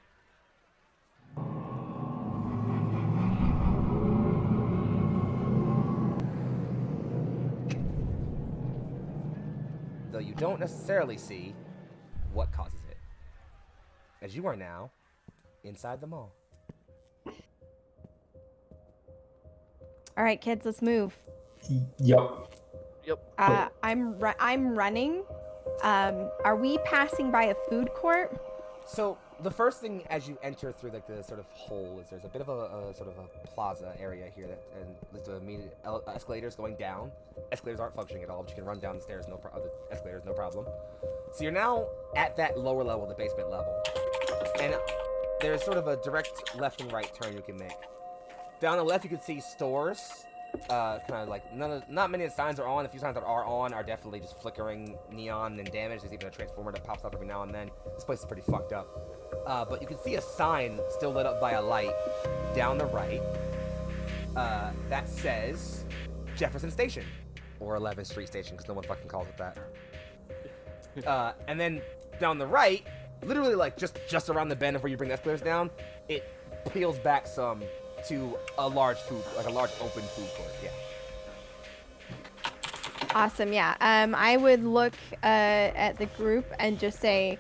Though you don't necessarily see what causes it, as you are now inside the mall. All right, kids, let's move. Yep. I'm running. Are we passing by a food court? So the first thing as you enter through like the sort of hole is there's a bit of a sort of a plaza area here that and there's the immediate escalators going down. Escalators aren't functioning at all, but you can run down the stairs, the escalators, no problem. So you're now at that lower level, the basement level, and there's sort of a direct left and right turn you can make. Down the left, you can see stores. Kind of like not many of the signs are on. The few signs that are on are definitely just flickering neon and damage. There's even a transformer that pops up every now and then. This place is pretty fucked up. But you can see a sign still lit up by a light down the right that says Jefferson Station or 11th Street Station because no one fucking calls it that. And then down the right, literally like just around the bend of where you bring the escalators down, it peels back some to a large open food court. Yeah. Awesome. Yeah. I would look at the group and just say,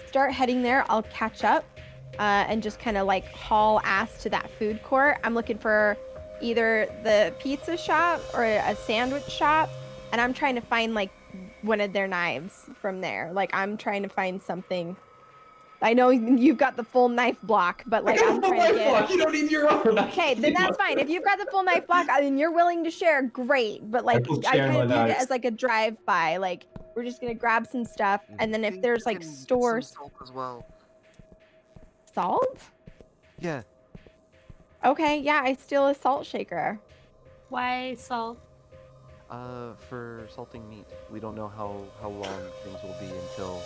start heading there. I'll catch up, and just kind of like haul ass to that food court. I'm looking for either the pizza shop or a sandwich shop, and I'm trying to find like one of their knives from there. Like, I'm trying to find something. I know you've got the full knife block, but like I'm trying to get. You don't need your own. Okay, then that's fine. If you've got the full knife block and you're willing to share, great. But like, I kind of viewed it as like a drive-by. Like, we're just gonna grab some stuff, and then if there's like stores. Salt as well. Salt? Yeah. Okay, yeah, I steal a salt shaker. Why salt? For salting meat. We don't know how long things will be until.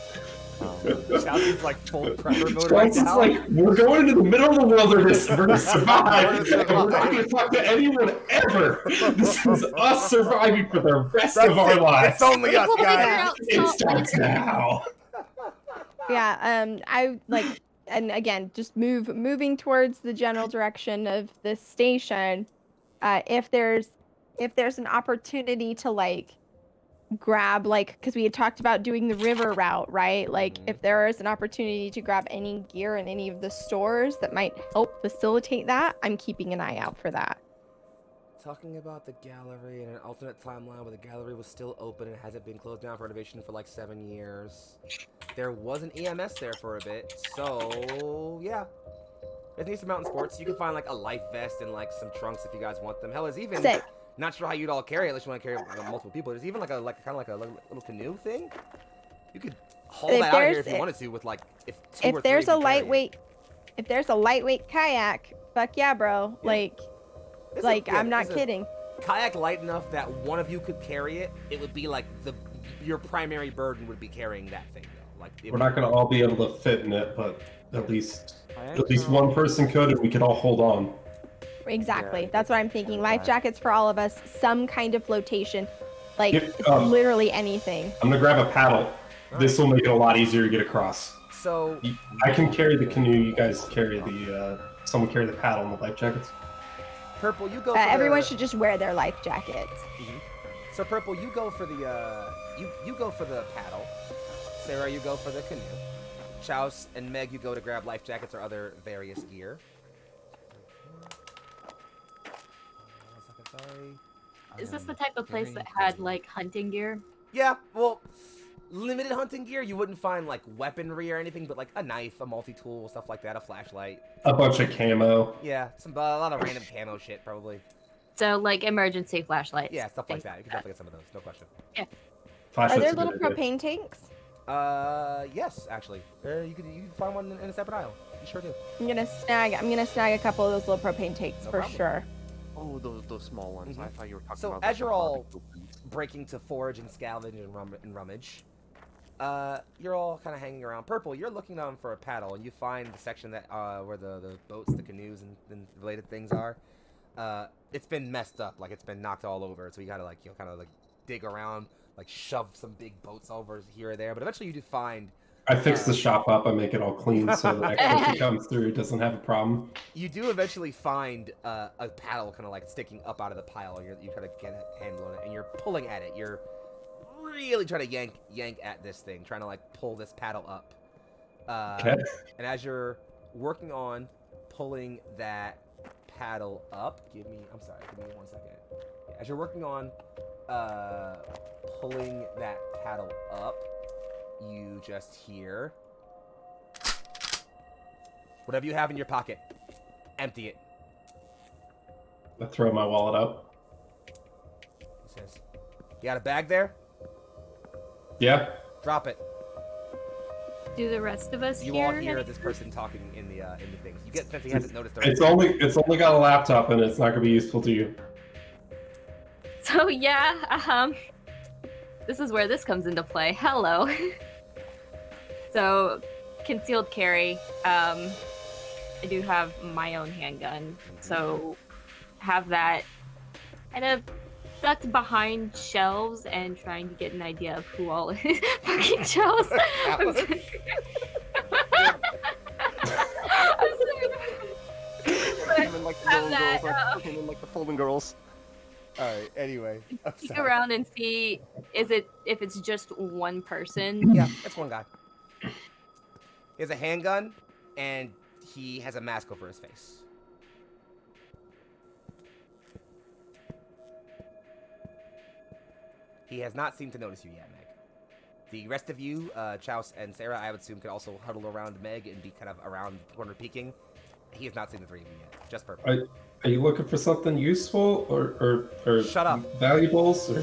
Chelsea's like full prepper mode right Chelsea's now. like, we're going into the middle of the wilderness. We're gonna survive. We're not gonna talk to anyone ever. This is us surviving for the rest of our lives. It's only us, guys. It starts now. Yeah, I like, and again, just moving towards the general direction of the station. If there's an opportunity to like grab, like, because we had talked about doing the river route, right? Like, if there is an opportunity to grab any gear in any of the stores that might help facilitate that, I'm keeping an eye out for that. Talking about the gallery and an alternate timeline where the gallery was still open and hasn't been closed down for renovation for like 7 years. There was an EMS there for a bit, so yeah. There's Eastern Mountain Sports. You can find like a life vest and like some trunks if you guys want them. Hell, there's even Sick. not sure how you'd all carry it unless you want to carry multiple people. There's even like kind of like a little canoe thing. You could haul that out here if you wanted to with like if there's a lightweight kayak, fuck yeah, bro. Yeah. Like I'm not kidding. Kayak light enough that one of you could carry it. It would be like your primary burden would be carrying that thing though. Like we're not gonna all be able to fit in it, but at least one person could, and we could all hold on. Exactly. That's what I'm thinking. Life jackets for all of us. Some kind of flotation, like literally anything. I'm gonna grab a paddle. This will make it a lot easier to get across. So I can carry the canoe. You guys carry the. Someone carry the paddle and the life jackets. Purple, you go. For everyone should just wear their life jackets. So Purple, you go for the you go for the paddle. Sarah, you go for the canoe. Chouse and Meg, you go to grab life jackets or other various gear. Sorry. Is this the type of place that had like hunting gear? Yeah, well, limited hunting gear. You wouldn't find like weaponry or anything, but like a knife, a multi-tool, stuff like that, a flashlight. A bunch of camo. Yeah, a lot of random camo shit, probably. So like emergency flashlights. Yeah, stuff like that. You can definitely get some of those, no question. Yeah. Are there little propane tanks? Yes, actually. You can find one in a separate aisle. You sure do. I'm gonna snag a couple of those little propane tanks for sure. Oh, those small ones. I thought you were talking about. So as you're all breaking to forage and scavenge and rummage, you're all kind of hanging around. Purple, you're looking down for a paddle, and you find the section that where the boats, the canoes, and related things are. It's been messed up, like it's been knocked all over. So you gotta kind of dig around, like shove some big boats over here or there. But eventually you do find. I fix the shop up. I make it all clean so the next person comes through doesn't have a problem. You do eventually find a paddle kind of like sticking up out of the pile, and you try to get a handle on it, and you're pulling at it. You're really trying to yank at this thing, trying to like pull this paddle up. Okay. And as you're working on pulling that paddle up, give me 1 second. As you're working on pulling that paddle up, you just hear whatever you have in your pocket. Empty it. I throw my wallet up. He says, "You got a bag there? Yeah. Drop it." Do the rest of us You hear all hear anything? this person talking in the things. You get since he hasn't noticed. It's only got a laptop and it's not gonna be useful to you. So yeah, this is where this comes into play. Hello. So, concealed carry. I do have my own handgun, so have that kind of ducked behind shelves and trying to get an idea of who all is fucking shelves. I'm sorry. Like the Folding Girls. All right. Anyway, Peek around and see if it's just one person. Yeah, it's one guy. He has a handgun, and he has a mask over his face. He has not seemed to notice you yet, Meg. The rest of you, Chouse and Sarah, I would assume, could also huddle around Meg and be kind of around the corner peeking. He has not seen the three of you yet. Just Purple. Are you looking for something useful or Shut up. valuables or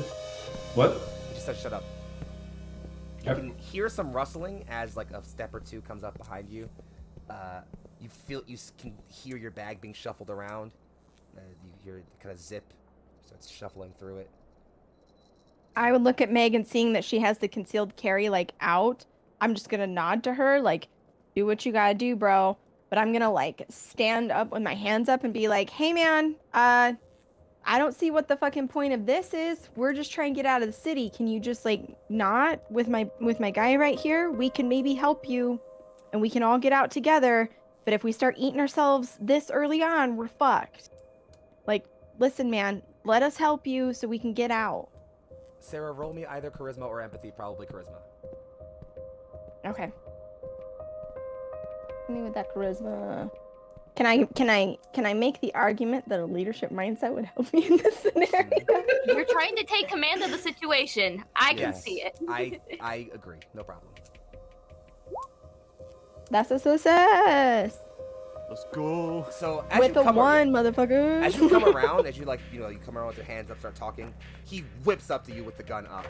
what? He just said shut up. You can hear some rustling as like a step or two comes up behind you. You can hear your bag being shuffled around. You hear it kind of zip, starts shuffling through it. I would look at Meg and seeing that she has the concealed carry like out. I'm just gonna nod to her, like, do what you gotta do, bro. But I'm gonna like stand up with my hands up and be like, hey man, I don't see what the fucking point of this is. We're just trying to get out of the city. Can you just like not with my guy right here? We can maybe help you and we can all get out together. But if we start eating ourselves this early on, we're fucked. Like, listen, man, let us help you so we can get out. Sarah, roll me either charisma or empathy, probably charisma. Okay. Me with that charisma. Can I make the argument that a leadership mindset would help me in this scenario? You're trying to take command of the situation. I can see it. I agree. No problem. That's a success. Let's go. So as With you a come one, motherfucker. As you come around, as you like, you come around with your hands up, start talking, he whips up to you with the gun up.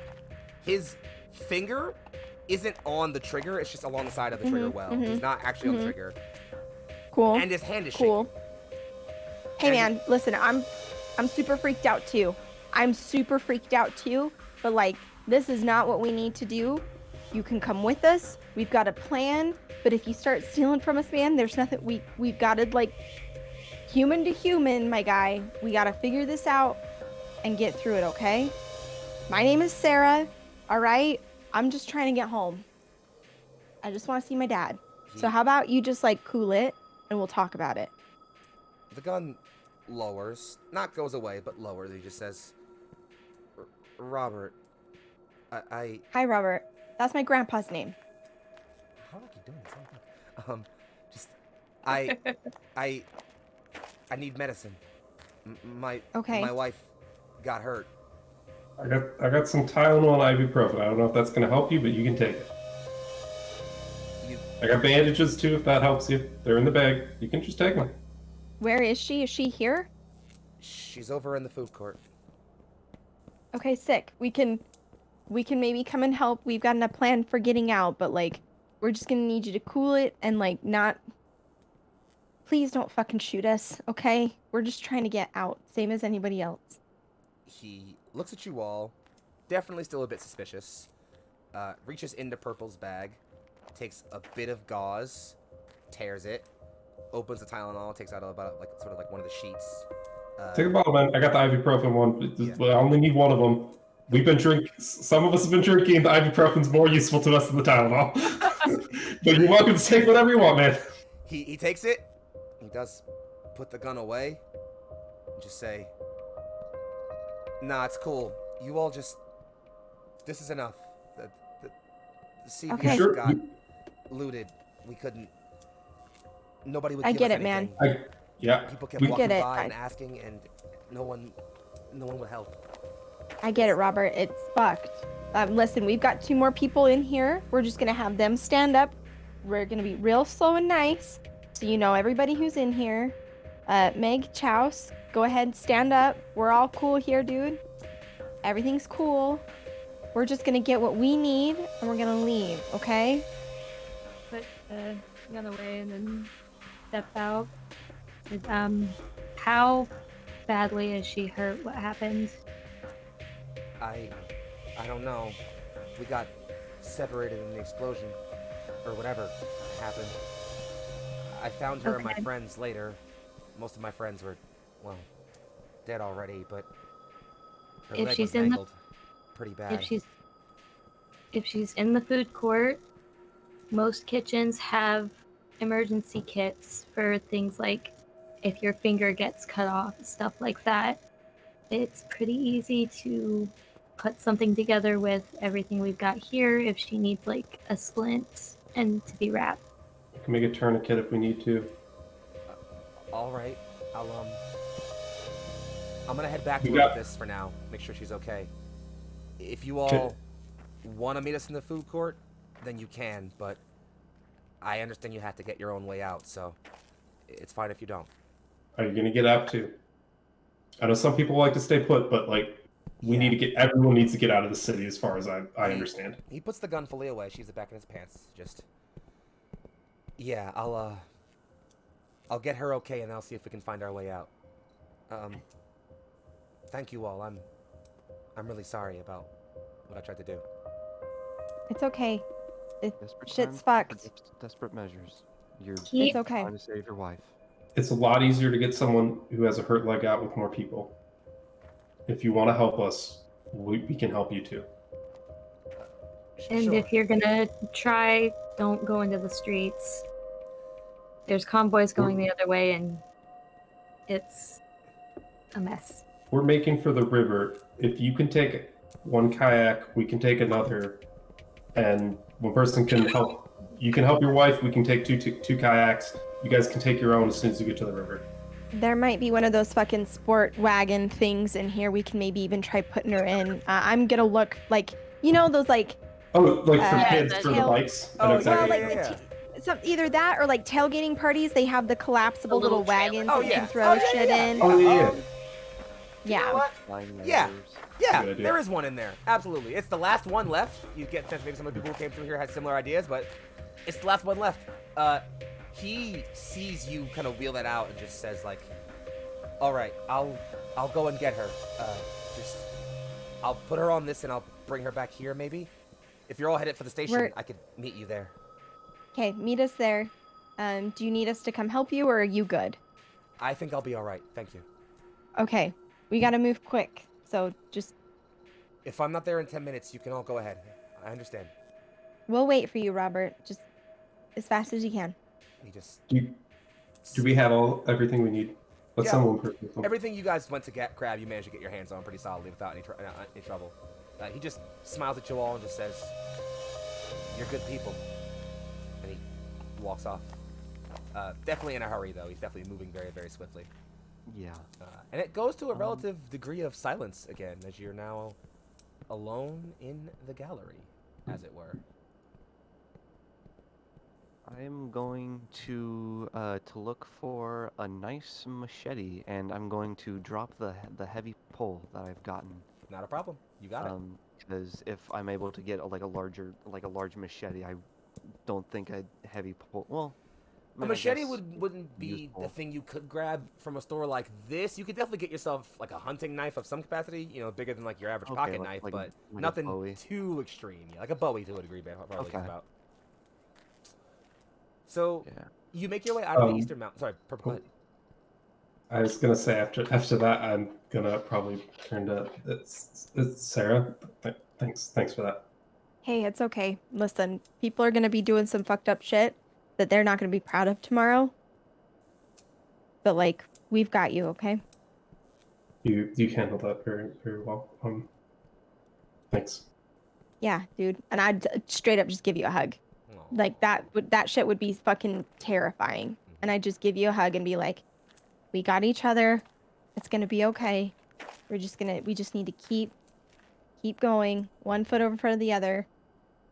His finger isn't on the trigger, it's just along the side of the trigger well. He's not actually on the trigger. Cool. And his hand is cool. shaking. Hey man, listen, I'm super freaked out too. But like, this is not what we need to do. You can come with us. We've got a plan. But if you start stealing from us, man, there's nothing. We've got to like, human to human, my guy. We got to figure this out and get through it, okay? My name is Sarah. All right. I'm just trying to get home. I just want to see my dad. So how about you just like cool it and we'll talk about it. The gun lowers, not goes away, but lowers. He just says, Robert, I... Hi, Robert. That's my grandpa's name. How do I keep doing this? I need medicine. My wife got hurt. I got some Tylenol and ibuprofen. I don't know if that's gonna help you, but you can take it. I got bandages too, if that helps you. They're in the bag. You can just take them. Where is she? Is she here? She's over in the food court. Okay, sick. We can maybe come and help. We've gotten a plan for getting out, but like, we're just gonna need you to cool it and like not. Please don't fucking shoot us, okay? We're just trying to get out, same as anybody else. He looks at you all, definitely still a bit suspicious. Reaches into Purple's bag, takes a bit of gauze, tears it, opens the Tylenol, takes out about like sort of like one of the sheets. Take a bottle, man. I got the ibuprofen one. I only need one of them. We've been drinking. Some of us have been drinking. The ibuprofen's more useful to us than the Tylenol. But you're welcome to take whatever you want, man. He takes it. He does put the gun away. And just say, "Nah, it's cool. You all just. This is enough. The CVS got looted. We couldn't. Nobody would. I give get us it, man. anything. Yeah. People kept walking by and asking, and no one would help. I get it, Robert. It's fucked. Listen, we've got 2 more people in here. We're just gonna have them stand up. We're gonna be real slow and nice, so you know everybody who's in here. Meg, Chouse, go ahead, stand up. We're all cool here, dude. Everything's cool. We're just gonna get what we need, and we're gonna leave, okay? Put the gun away and then step out. How badly is she hurt? What happened? I don't know. We got separated in the explosion, or whatever happened. I found her and my friends later. Most of my friends were, well, dead already, but her leg was mangled pretty bad. If she's in the food court, most kitchens have emergency kits for things like if your finger gets cut off, stuff like that. It's pretty easy to put something together with everything we've got here if she needs like a splint and to be wrapped. We can make a tourniquet if we need to. All right, I'm gonna head back to her with this for now. Make sure she's okay. If you all want to meet us in the food court, then you can, but I understand you have to get your own way out, so it's fine if you don't. Are you gonna get out too? I know some people like to stay put, but like need to get everyone needs to get out of the city as far as I understand. He puts the gun fully away, sheaves it back in his pants. Just yeah, I'll get her okay and I'll see if we can find our way out. Thank you all. I'm really sorry about what I tried to do. It's okay. Desperate Shit's times, fucked. desperate measures. You're It's okay. trying to save your wife. It's a lot easier to get someone who has a hurt leg out with more people. If you want to help us, we can help you too. And Sure. if you're gonna try, don't go into the streets. There's convoys going the other way, and it's a mess. We're making for the river. If you can take one kayak, we can take another, and one person can help. You can help your wife. We can take two kayaks. You guys can take your own as soon as you get to the river. There might be one of those fucking sport wagon things in here. We can maybe even try putting her in. I'm gonna look like, you know, those like. Oh, like for Yeah, kids, the for the tail- bikes. Oh, I know Well, exactly. like either that or like tailgating parties. They have the collapsible The little little wagons trailers. that you Oh, can yeah. throw Oh, yeah, shit yeah. in. Oh yeah. You know Yeah. what? Flying Yeah. lasers. Yeah, Good idea. there is one in there. Absolutely. It's the last one left. You get a sense maybe some of the people who came through here had similar ideas, but it's the last one left. He sees you kind of wheel that out and just says like, all right, I'll go and get her. I'll put her on this and I'll bring her back here maybe. If you're all headed for the station, I could meet you there. Okay, meet us there. Do you need us to come help you, or are you good? I think I'll be all right. Thank you. Okay, we gotta move quick. So just If I'm not there in 10 minutes, you can all go ahead. I understand. we'll wait for you, Robert. Just as fast as you can. He just Do we have everything we need? Let Yeah. someone purchase them. everything you guys went to grab, you managed to get your hands on pretty solidly without any trouble. He just smiles at you all and just says, "You're good people," and he walks off. Definitely in a hurry though. He's definitely moving very, very swiftly. Yeah. And it goes to a relative degree of silence again as you're now alone in the gallery, as it were. I am going to look for a nice machete, and I'm going to drop the heavy pole that I've gotten. Not a problem. You got it. Because if I'm able to get a large machete, I don't think a heavy pole. Well, I A mean, I machete guess wouldn't be useful. the thing you could grab from a store like this. You could definitely get yourself like a hunting knife of some capacity, you know, bigger than like your average Okay, pocket like- knife, like- but like a nothing Bowie. too extreme. Yeah, like a Bowie to a degree, probably Okay. about. So Yeah. you make your way out of the Um, eastern mountain. Sorry, Purple. Go ahead. I was gonna say after that, I'm gonna probably turn to it's Sarah. Thanks for that. Hey, it's okay. Listen, people are gonna be doing some fucked up shit that they're not gonna be proud of tomorrow. But like, we've got you, okay? You handled that very well. Thanks. Yeah, dude. And I'd straight up just give you a hug. Aw. Like that shit would be fucking terrifying. And I'd just give you a hug and be like, we got each other. It's gonna be okay. We just need to keep going, one foot over front of the other.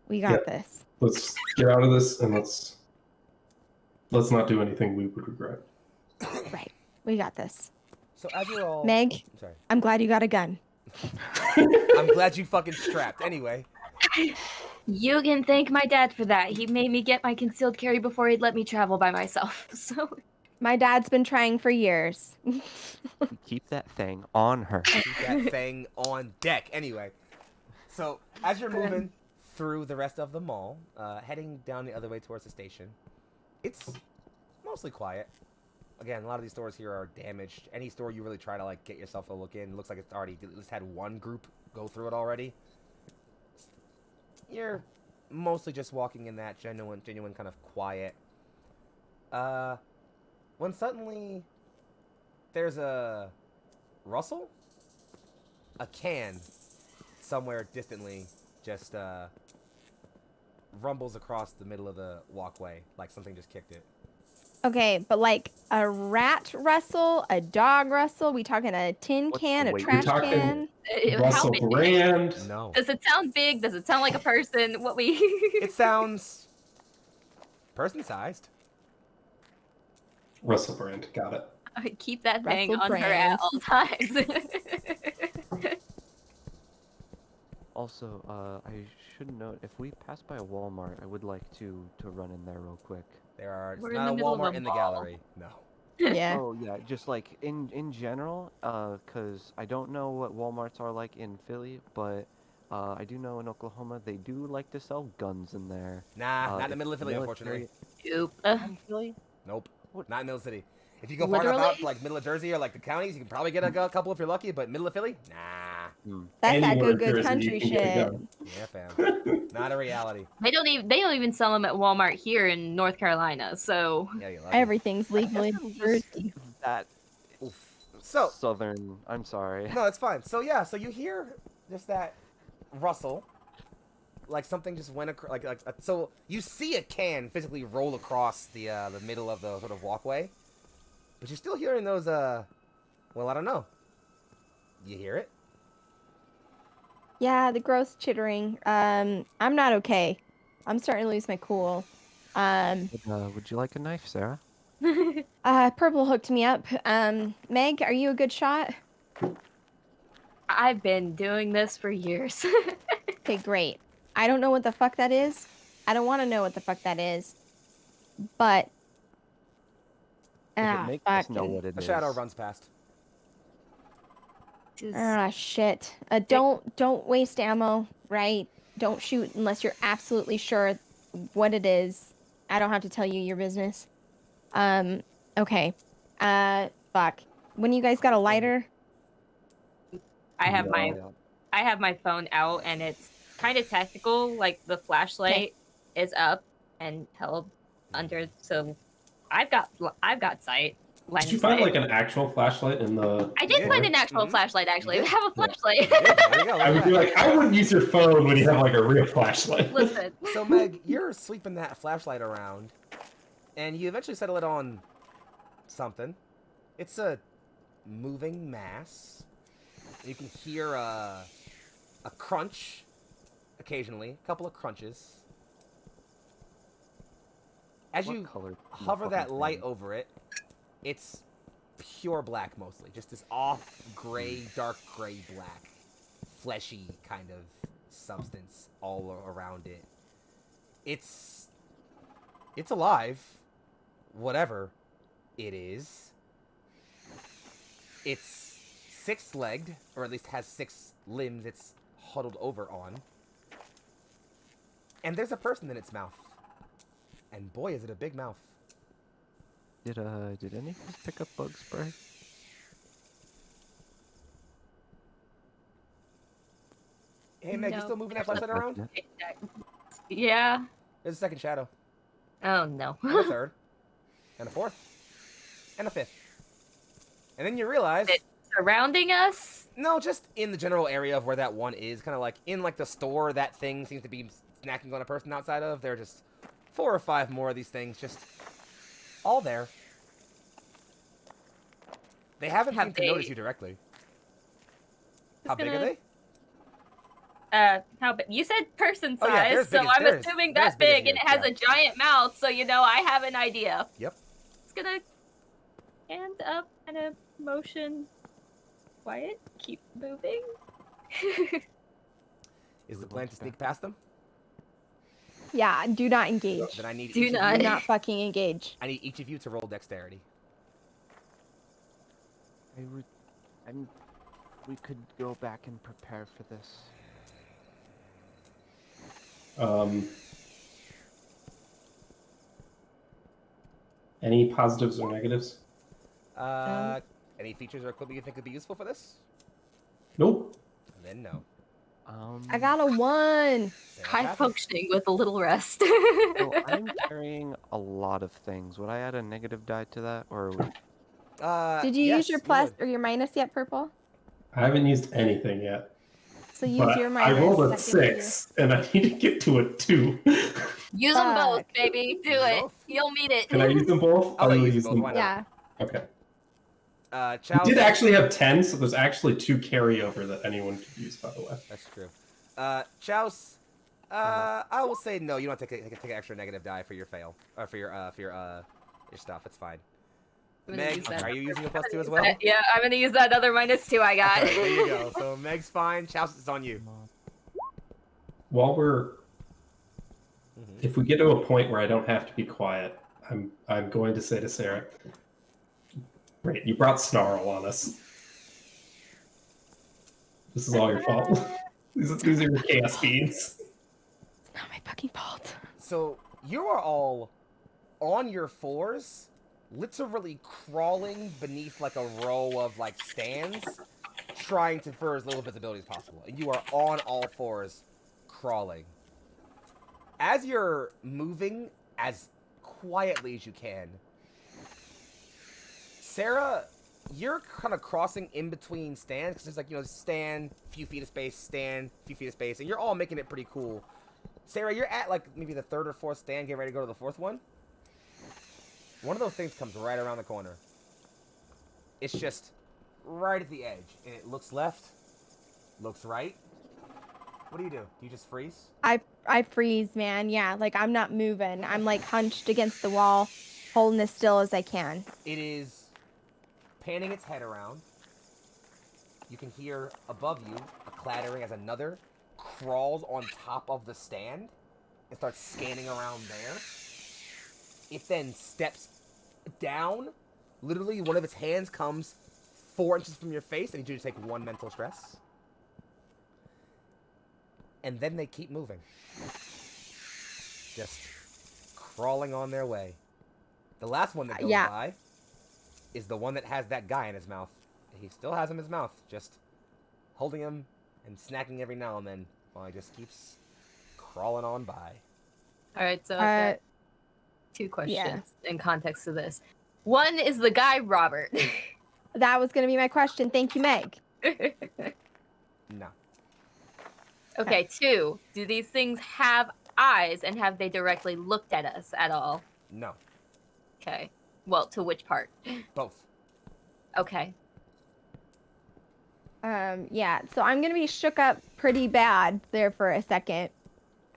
We got this. Let's get out of this and let's not do anything we would regret. Right. We got this. So as you're all Meg, sorry. I'm glad you got a gun. I'm glad you fucking strapped. Anyway, You can thank my dad for that. He made me get my concealed carry before he'd let me travel by myself. So My dad's been trying for years. Keep that thing on her. keep that thing on deck. Anyway, so as you're moving through the rest of the mall, heading down the other way towards the station, it's mostly quiet. Again, a lot of these stores here are damaged. Any store you really try to like get yourself a look in, looks like it's already at least had one group go through it already. You're mostly just walking in that genuine kind of quiet. When suddenly there's a rustle, a can somewhere distantly just rumbles across the middle of the walkway like something just kicked it. Okay, but like a rat rustle, a dog rustle, we talking a tin What's can, the a weight? trash We're talking- can? How Russell big? Brand. No. Does it sound big? Does it sound like a person? What we? It sounds person-sized. Russell Brand. Got it. Keep that thing Russell on her Brand. at all times. Also, I should note, if we pass by a Walmart, I would like to run in there real quick. There are We're in not the a middle of Walmart a in the mall. gallery. No. Yeah. Oh yeah, just like in general, cause I don't know what Walmarts are like in Philly, but I do know in Oklahoma they do like to sell guns in there. Nah, not in the it's middle of Philly, military- unfortunately. Oop. In Philly? Nope. What? Not in Middle City. If you go far enough Literally? out, like middle of Jersey or like the counties, you can probably get a couple if you're lucky. But middle of Philly, nah. That's that Anywhere good Jersey, country you can get a shit. gun. Yeah, fam. Not a reality. They don't even sell them at Walmart here in North Carolina. So Yeah, you're lucky. Everything's legal in I'm just Jersey. that Oof. So southern. I'm sorry. no, it's fine. So yeah, so you hear just that rustle, like something just went across. So you see a can physically roll across the middle of the sort of walkway, but you're still hearing those. Well, I don't know. You hear it? Yeah, the gross chittering. I'm not okay. I'm starting to lose my cool. Would you like a knife, Sarah? Purple hooked me up. Meg, are you a good shot? I've been doing this for years. Okay, great. I don't know what the fuck that is. I don't want to know what the fuck that is. But If it makes us know fucking- what it A is. shadow runs past. Shit. Don't waste ammo, right? Don't shoot unless you're absolutely sure what it is. I don't have to tell you your business. Okay. Fuck. When you guys got a lighter? I have my No. I have my phone out and it's kind of tactical. Like the flashlight is up and held under, so I've got sight. Line Did you of find sight. like an actual flashlight in the? I did Yeah. find an actual Mhm. flashlight actually. I Yeah. have a flashlight. Yeah, there you go. I would be like, I wouldn't use your phone when you have like a real flashlight. Listen. So Meg, you're sweeping that flashlight around, and you eventually settle it on something. It's a moving mass. You can hear a crunch occasionally, a couple of crunches. As What you color is the hover that fucking light thing? over it, it's pure black mostly. Just this off gray, dark gray black, fleshy kind of substance all around it. It's alive, whatever it is. It's six-legged, or at least has 6 limbs it's huddled over on. And there's a person in its mouth. And boy, is it a big mouth. Did any of us pick up bug spray? Hey Meg, you No. still moving that flashlight around? Yeah. There's a second shadow. Oh no. And a third. And a fourth. And a fifth. And then you realize... It- Surrounding us. No, just in the general area of where that one is. Kind of like in like the store that thing seems to be snacking on a person outside of. There are just 4 or 5 more of these things just all there. They haven't Have seemed to they- notice you directly. How Just big are gonna- they? How big? You said person Oh, yeah, they're size, as big so as- I'm they're as- assuming they're as that big as big, and you, it has yeah. a giant mouth, so I have an idea. Yep. It's gonna hand up and a motion. Quiet. Keep moving. Is the plan to sneak past them? Yeah, do not engage. Then I need Do each not. Of Do you, not fucking engage. I need each of you to roll dexterity. We could go back and prepare for this. Any positives or negatives? Any features or equipment you think would be useful for this? Nope. Then no. I got a 1. There it High happens. functioning with a little rest. So I'm carrying a lot of things. Would I add a negative die to that, or Did you yes, use your you plus would. or your minus yet, Purple? I haven't used anything yet. So use But your I minus. rolled a that gives you- 6, and I need to get to a 2. Use them both, Fuck. baby. Do Use it. both. You'll meet it. Can I use them both? I'll I let you will use use both, them why both. not? Yeah. Okay. We Chow. did actually have 10, so there's actually 2 carryover that anyone could use, by the way. That's true. Chouse, I will say no. You don't have to take an extra negative die for your fail, or for your stuff. It's fine. I'm gonna Meg, use that are you other- using a I'm gonna +2 as use well? that- Yeah, I'm gonna use that other -2 I got. Alright, there you go. So Meg's fine. Chouse, it's on you. While we're, Mhm. if we get to a point where I don't have to be quiet, I'm going to say to Sarah, "Great, you brought Snarl on us. This is all your fault. These are your chaos beans." It's not my fucking fault. So you are all on your fours, literally crawling beneath like a row of like stands, trying to for as little visibility as possible. And you are on all fours, crawling. As you're moving as quietly as you can, Sarah, you're kind of crossing in between stands, because there's like, you know, stand, few feet of space, stand, few feet of space, and you're all making it pretty cool. Sarah, you're at like maybe the 3rd or 4th stand, getting ready to go to the 4th one. One of those things comes right around the corner. It's just right at the edge, and it looks left, looks right. What do? Do you just freeze? I freeze, man. Yeah, like I'm not moving. I'm like hunched against the wall, holding as still as I can. It is panning its head around. You can hear above you a clattering as another crawls on top of the stand and starts scanning around there. It then steps down. Literally, one of its hands comes 4 inches from your face, and you just take 1 mental stress. And then they keep moving. Just crawling on their way. The last one that goes by is the one that has that guy in his mouth. He still has him in his mouth, just holding him and snacking every now and then while he just keeps crawling on by. All right, so I've got 2 questions in context to this. One is the guy Robert. That was gonna be my question. Thank you, Meg. No. Okay, 2. Do these things have eyes, and have they directly looked at us at all? No. Okay. Well, to which part? Both. Okay. Yeah, so I'm gonna be shook up pretty bad there for a second.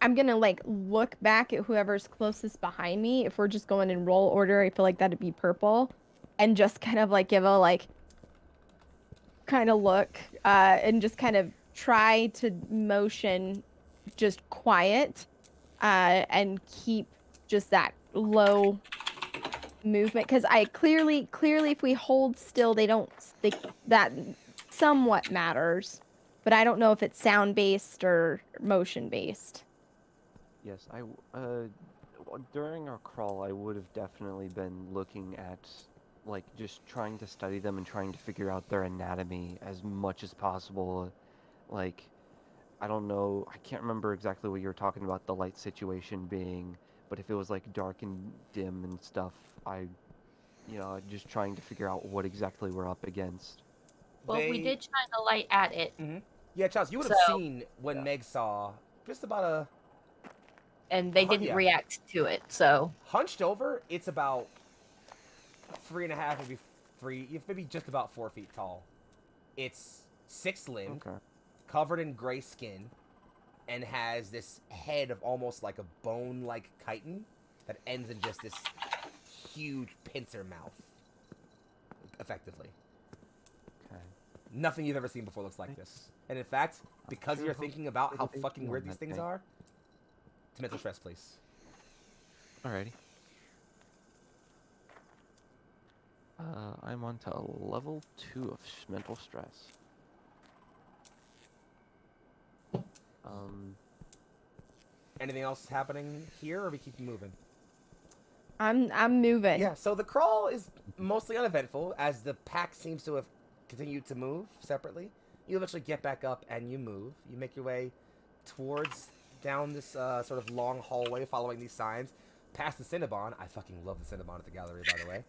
I'm gonna like look back at whoever's closest behind me. If we're just going in roll order, I feel like that'd be purple. And just kind of like give a like kind of look, and just kind of try to motion just quiet, and keep just that low movement, because I clearly if we hold still, that somewhat matters, but I don't know if it's sound based or motion based. Yes, during our crawl, I would have definitely been looking at, like, just trying to study them and trying to figure out their anatomy as much as possible. Like, I don't know, I can't remember exactly what you were talking about the light situation being, but if it was, like, dark and dim and stuff, just trying to figure out what exactly we're up against. Well, we did shine a light at it. Mm-hmm. Yeah, Charles, you would have seen when Meg saw just about a... And they didn't react to it, so... Hunched over, it's about 3.5, maybe just about 4 feet tall. It's 6-limbed, covered in gray skin, and has this head of almost like a bone-like chitin that ends in just this huge pincer mouth, effectively. Okay. Nothing you've ever seen before looks like this. And in fact, because you're thinking about how fucking weird these things are, to mental stress, please. Alrighty. I'm on to level 2 of mental stress. Anything else happening here, or we keep moving? I'm moving. Yeah, so the crawl is mostly uneventful, as the pack seems to have continued to move separately. You eventually get back up and you move. You make your way towards down this sort of long hallway, following these signs, past the Cinnabon. I fucking love the Cinnabon at the gallery, by the way.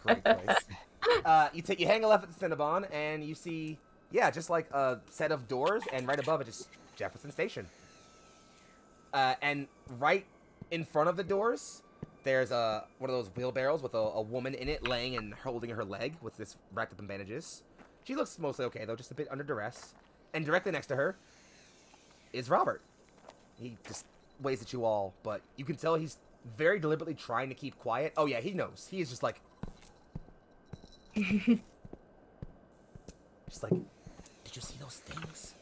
Great place. You hang a left at the Cinnabon, and you see, just like a set of doors, and right above it is Jefferson Station. And right in front of the doors There's one of those wheelbarrows with a woman in it laying and holding her leg with this wrapped up in bandages. She looks mostly okay, though, just a bit under duress. And directly next to her is Robert. He just waves at you all, but you can tell he's very deliberately trying to keep quiet. Oh, yeah, he knows. He is just like... just like, did you see those things?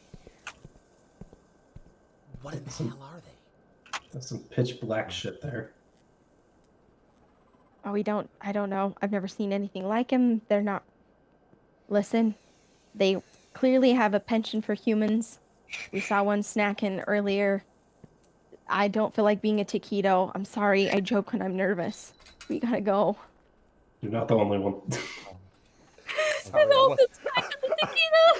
What in the hell are they? That's some pitch black shit there. Oh, I don't know. I've never seen anything like him. They're not... Listen, they clearly have a penchant for humans. We saw one snacking earlier. I don't feel like being a taquito. I'm sorry, I joke when I'm nervous. We gotta go. You're not the only one.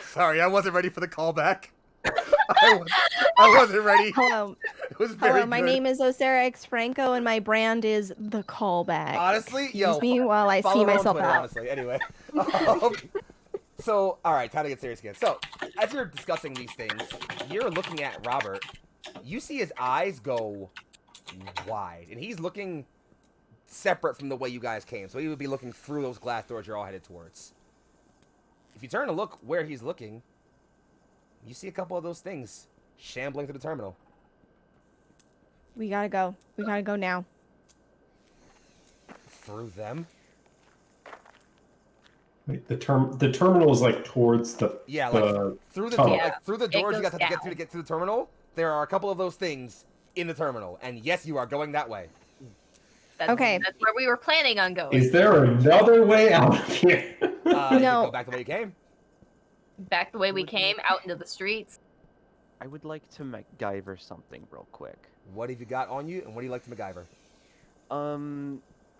Sorry, I wasn't ready for the callback. I wasn't ready. Hello. It was very Hello, my good. name is Osara X Franco, and my brand is The Callback. Honestly, Excuse me while I follow see her on myself Twitter, out. honestly. Anyway. So, all right, time to get serious again. So, as you're discussing these things, you're looking at Robert. You see his eyes go wide, and he's looking separate from the way you guys came. So he would be looking through those glass doors you're all headed towards. If you turn to look where he's looking, you see a couple of those things shambling through the terminal. We gotta go. We gotta go now. Through them? Wait, the terminal is like towards the Yeah, like through the tunnel. through the doors you guys goes have to get through the terminal. There are a couple of those things in the terminal, and yes, you are going that way. Okay. That's where we were planning on going. Is there another way out of here? You can No. go back the way you came. Back the way we came, out into the streets. I would like to MacGyver something real quick. What have you got on you, and what do you like to MacGyver?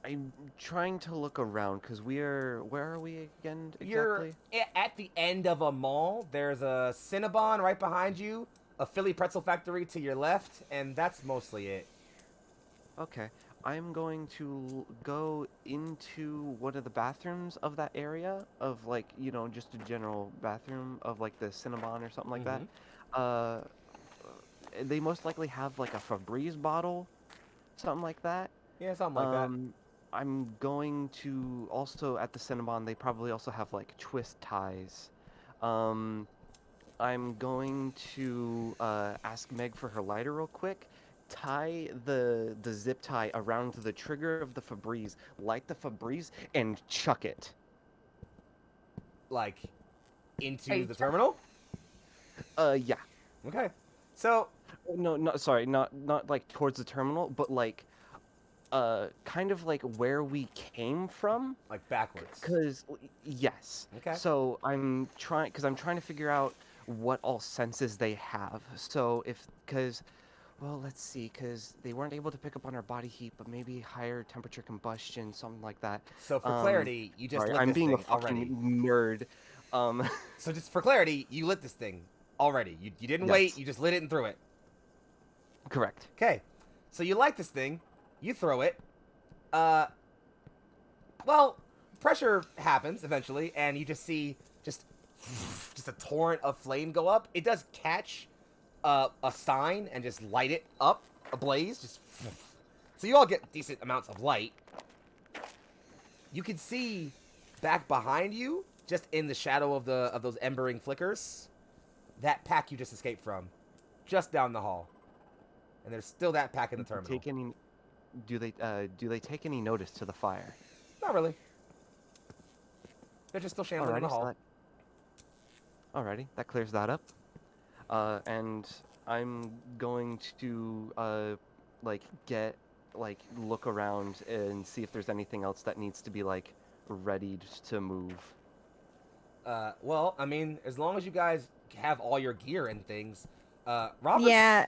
I'm trying to look around because where are we again exactly? You're at the end of a mall. There's a Cinnabon right behind you, a Philly pretzel factory to your left, and that's mostly it. Okay, I'm going to go into one of the bathrooms of that area of like, you know, just a general bathroom of like the Cinnabon or something like that. They most likely have like a Febreze bottle, something like that. Yeah, something like that. I'm going to also at the Cinnabon. They probably also have like twist ties. I'm going to ask Meg for her lighter real quick. Tie the zip tie around the trigger of the Febreze. Light the Febreze and chuck it. Like, Are into you the terminal? Yeah. Okay. So, No, sorry, not like towards the terminal, but like, kind of like where we came from. like backwards. Cause yes. Okay. So I'm trying to figure out what all senses they have. So well, let's see, because they weren't able to pick up on our body heat, but maybe higher temperature combustion, something like that. So for clarity, you just Sorry, lit I'm this being a thing fucking already. nerd. So just for clarity, you lit this thing already. You didn't Yes. wait, you just lit it and threw it. Correct. Okay. So you light this thing, you throw it. Well, pressure happens eventually, and you just see just a torrent of flame go up. It does catch a sign and just light it up, ablaze. Just so you all get decent amounts of light. You can see back behind you, just in the shadow of those embering flickers, that pack you just escaped from, just down the hall. And there's still that pack in the terminal. Do they take any notice to the fire? Not really. They're just still shambling in the hall. Alrighty, that clears that up. And I'm going to look around and see if there's anything else that needs to be like readied to move. Well, I mean, as long as you guys have all your gear and things, Robert's, Yeah.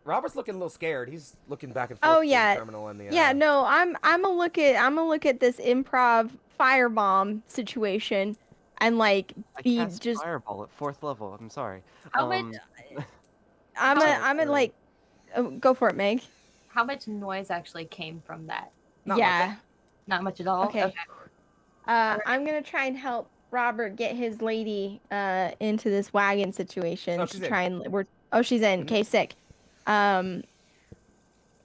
Robert's looking a little scared. He's looking back and forth. Oh between yeah. the terminal and the, Yeah, no, I'm gonna look at this improv firebomb situation and like I be cast just fireball at 4th level. I'm sorry. How much? I'm gonna like go for it, Meg. How much noise actually came from that? Not Yeah. Not much at all. Okay. I'm gonna try and help Robert get his lady into this wagon situation Oh, to she's in. try and she's in. Okay, sick.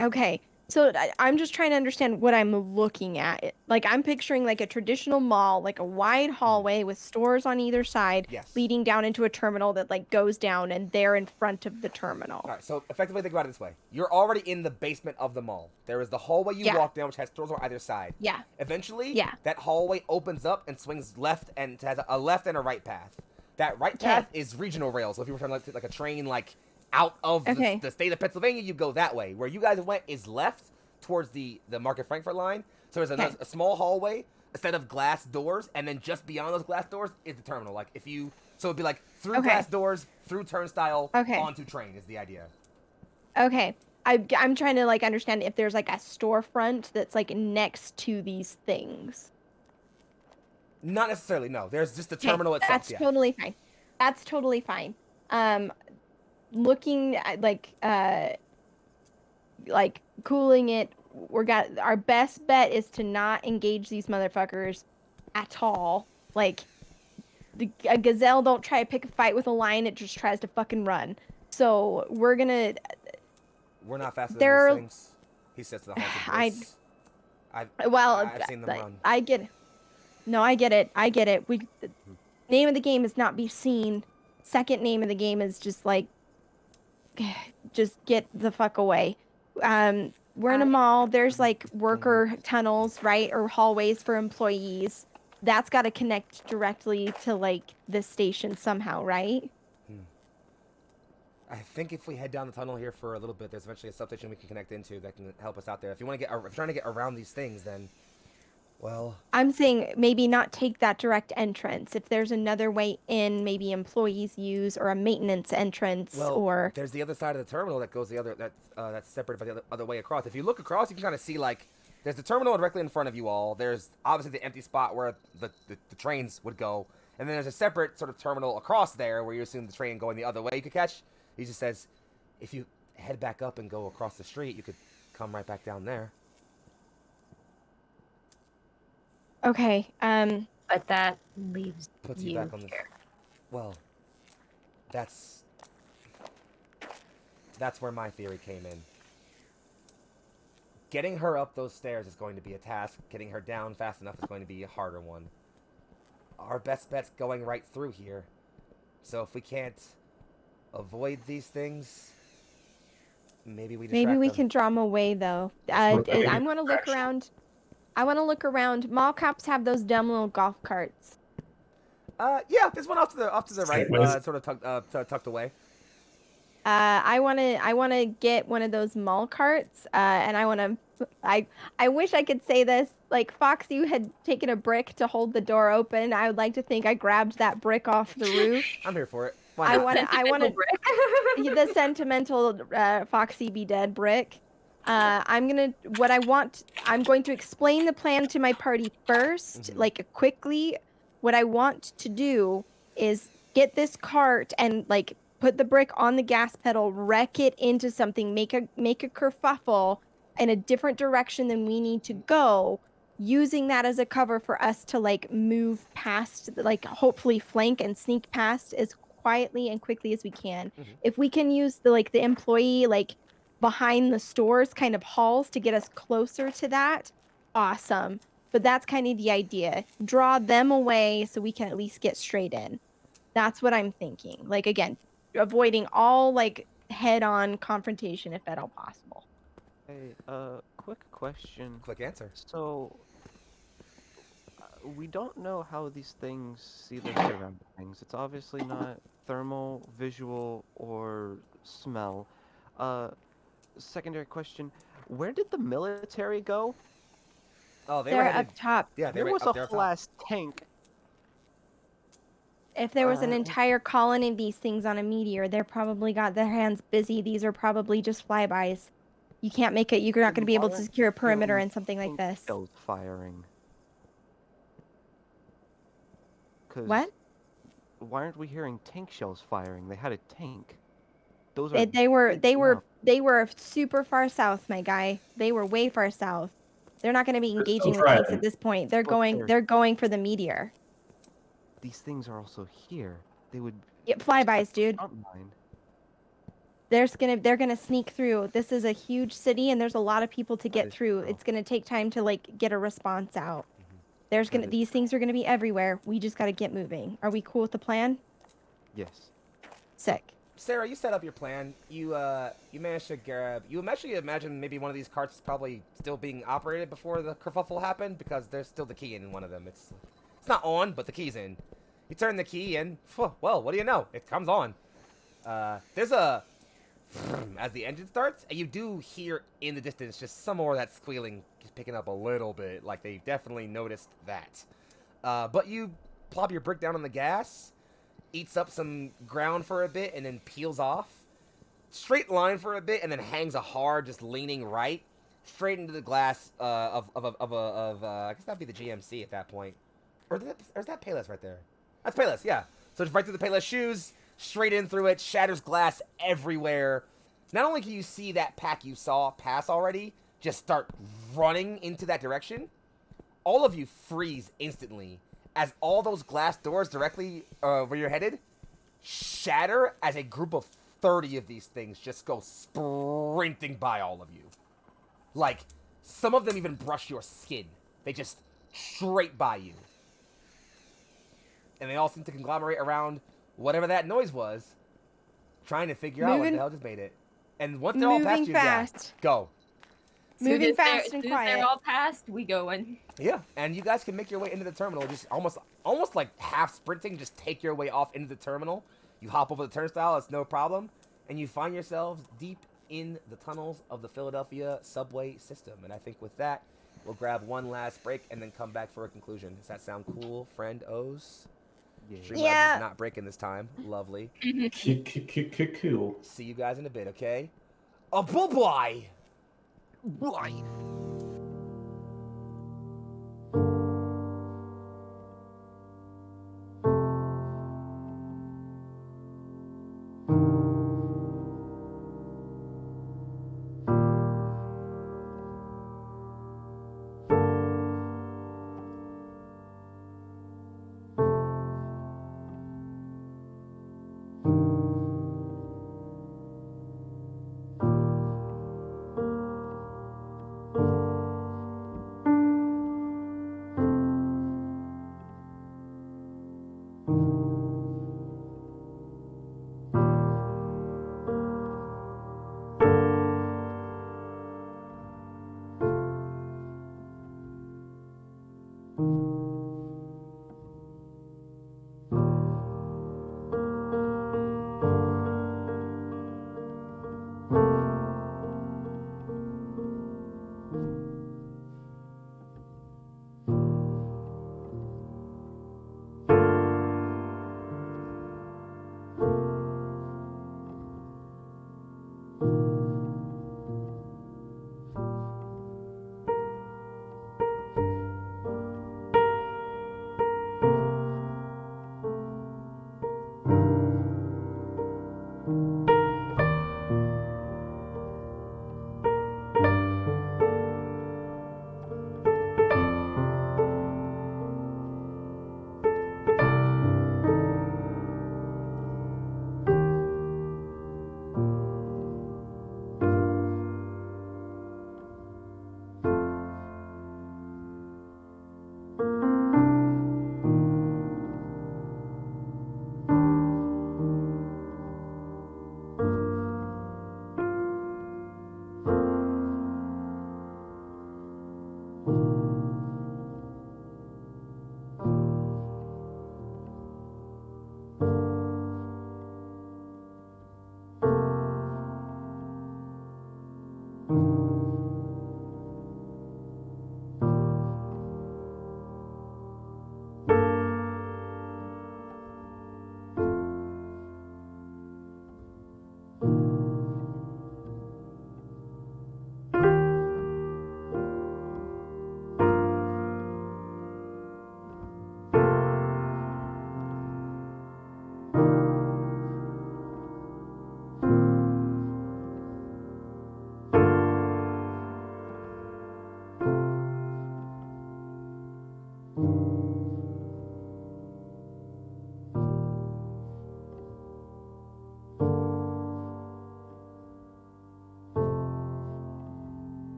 Okay. So I'm just trying to understand what I'm looking at. Like I'm picturing like a traditional mall, like a wide hallway with stores on either side, Yes. leading down into a terminal that like goes down, and they're in front of the terminal. All right, so effectively think about it this way. You're already in the basement of the mall. There is the hallway you walk down, which has stores on either side. Yeah. Eventually, that hallway opens up and swings left and has a left and a right path. That right path is regional rail. So if you were trying to take like a train like out of the state of Pennsylvania, you go that way. Where you guys went is left towards the Market Frankfurt line. So there's a small hallway, a set of glass doors, and then just beyond those glass doors is the terminal. Like if you, so it'd be like through glass doors, through turnstile, onto train is the idea. Okay. I'm trying to like understand if there's like a storefront that's like next to these things. Not necessarily, no. There's just the terminal itself. That's totally fine. That's totally fine. Looking at like cooling it, our best bet is to not engage these motherfuckers at all. Like a gazelle don't try to pick a fight with a lion, it just tries to fucking run. So we're not faster than these things, he says to the haunted voice. I've seen them run. I get it. No, I get it. The name of the game is not be seen. Second name of the game is just like, just get the fuck away. We're in a mall. There's like worker tunnels, right? Or hallways for employees. That's got to connect directly to like the station somehow, right? I think if we head down the tunnel here for a little bit, there's eventually a substation we can connect into that can help us out there. If you want to if you're trying to get around these things, then, well, I'm saying maybe not take that direct entrance. If there's another way in, maybe employees use, or a maintenance entrance, or there's the other side of the terminal that goes the other that's separated by the other way across. If you look across, you can kind of see like there's the terminal directly in front of you all. There's obviously the empty spot where the trains would go, and then there's a separate sort of terminal across there where you assume the train going the other way you could catch. He just says, if you head back up and go across the street, you could come right back down there. Okay. But that leaves Puts you back on the. Well, that's where my theory came in. Getting her up those stairs is going to be a task. Getting her down fast enough is going to be a harder one. Our best bet's going right through here. So if we can't avoid these things, maybe we can draw them away though. I'm going to look around. I want to look around. Mall cops have those dumb little golf carts. Yeah, there's one off to the right, sort of tucked away. I want to get one of those mall carts, and I wish I could say this, like Foxxii had taken a brick to hold the door open. I would like to think I grabbed that brick off the roof. I'm here for it. I want the sentimental Foxxii be dead brick. I'm going to explain the plan to my party first, like quickly. What I want to do is get this cart and like put the brick on the gas pedal, wreck it into something, make a kerfuffle in a different direction than we need to go, using that as a cover for us to like move past, like hopefully flank and sneak past as quietly and quickly as we can. If we can use the employee like behind the stores kind of halls to get us closer to that, awesome. But that's kind of the idea. Draw them away so we can at least get straight in. That's what I'm thinking. Like again, avoiding all like head-on confrontation if at all possible. Hey, quick question. Quick answer. So, we don't know how these things see their surroundings. It's obviously not thermal, visual, or smell. Secondary question, where did the military go? Oh, they're up top. Yeah, there was a whole ass tank. If there was an entire colony of these things on a meteor, they're probably got their hands busy. These are probably just flybys. You can't make it. You're not going to be able to secure a perimeter in something like this. Shells firing. What? Why aren't we hearing tank shells firing? They had a tank. Those are. They were super far south, my guy. They were way far south. They're not going to be engaging the tanks at this point. They're going for the meteor. These things are also here. They would. Yeah, flybys, dude. they're gonna sneak through. This is a huge city, and there's a lot of people to get is through. true. It's gonna take time to like get a response out. That is These things are gonna be everywhere. We just gotta get moving. Are we cool with the plan? Yes. Sick. Sarah, you set up your plan. You managed to grab. You actually imagine maybe one of these carts is probably still being operated before the kerfuffle happened because there's still the key in one of them. It's not on, but the key's in. You turn the key in. Well, what do you know? It comes on. There's a as the engine starts, and you do hear in the distance just some more of that squealing just picking up a little bit. Like they definitely noticed that. But you plop your brick down on the gas. Eats up some ground for a bit and then peels off. Straight line for a bit and then hangs a hard, just leaning right, straight into the glass of I guess that'd be the GMC at that point, or is that Payless right there? That's Payless, yeah. So just right through the Payless shoes, straight in through it, shatters glass everywhere. Not only can you see that pack you saw pass already, just start running into that direction, all of you freeze instantly. As all those glass doors directly where you're headed shatter as a group of 30 of these things just go sprinting by all of you. Like, some of them even brush your skin. They just straight by you. And they all seem to conglomerate around whatever that noise was, trying to figure out what the hell just made it. And once they're all past Moving you, fast. yeah, go. Moving fast and As quiet. they're all past, we going. Yeah, and you guys can make your way into the terminal, just almost like half sprinting, just take your way off into the terminal. You hop over the turnstile, it's no problem, and you find yourselves deep in the tunnels of the Philadelphia subway system. And I think with that, we'll grab one last break and then come back for a conclusion. Does that sound cool, friend O's? Streamlabs Yeah. is not breaking this time. Lovely. Cool. See you guys in a bit, okay? A bye-bye! Why?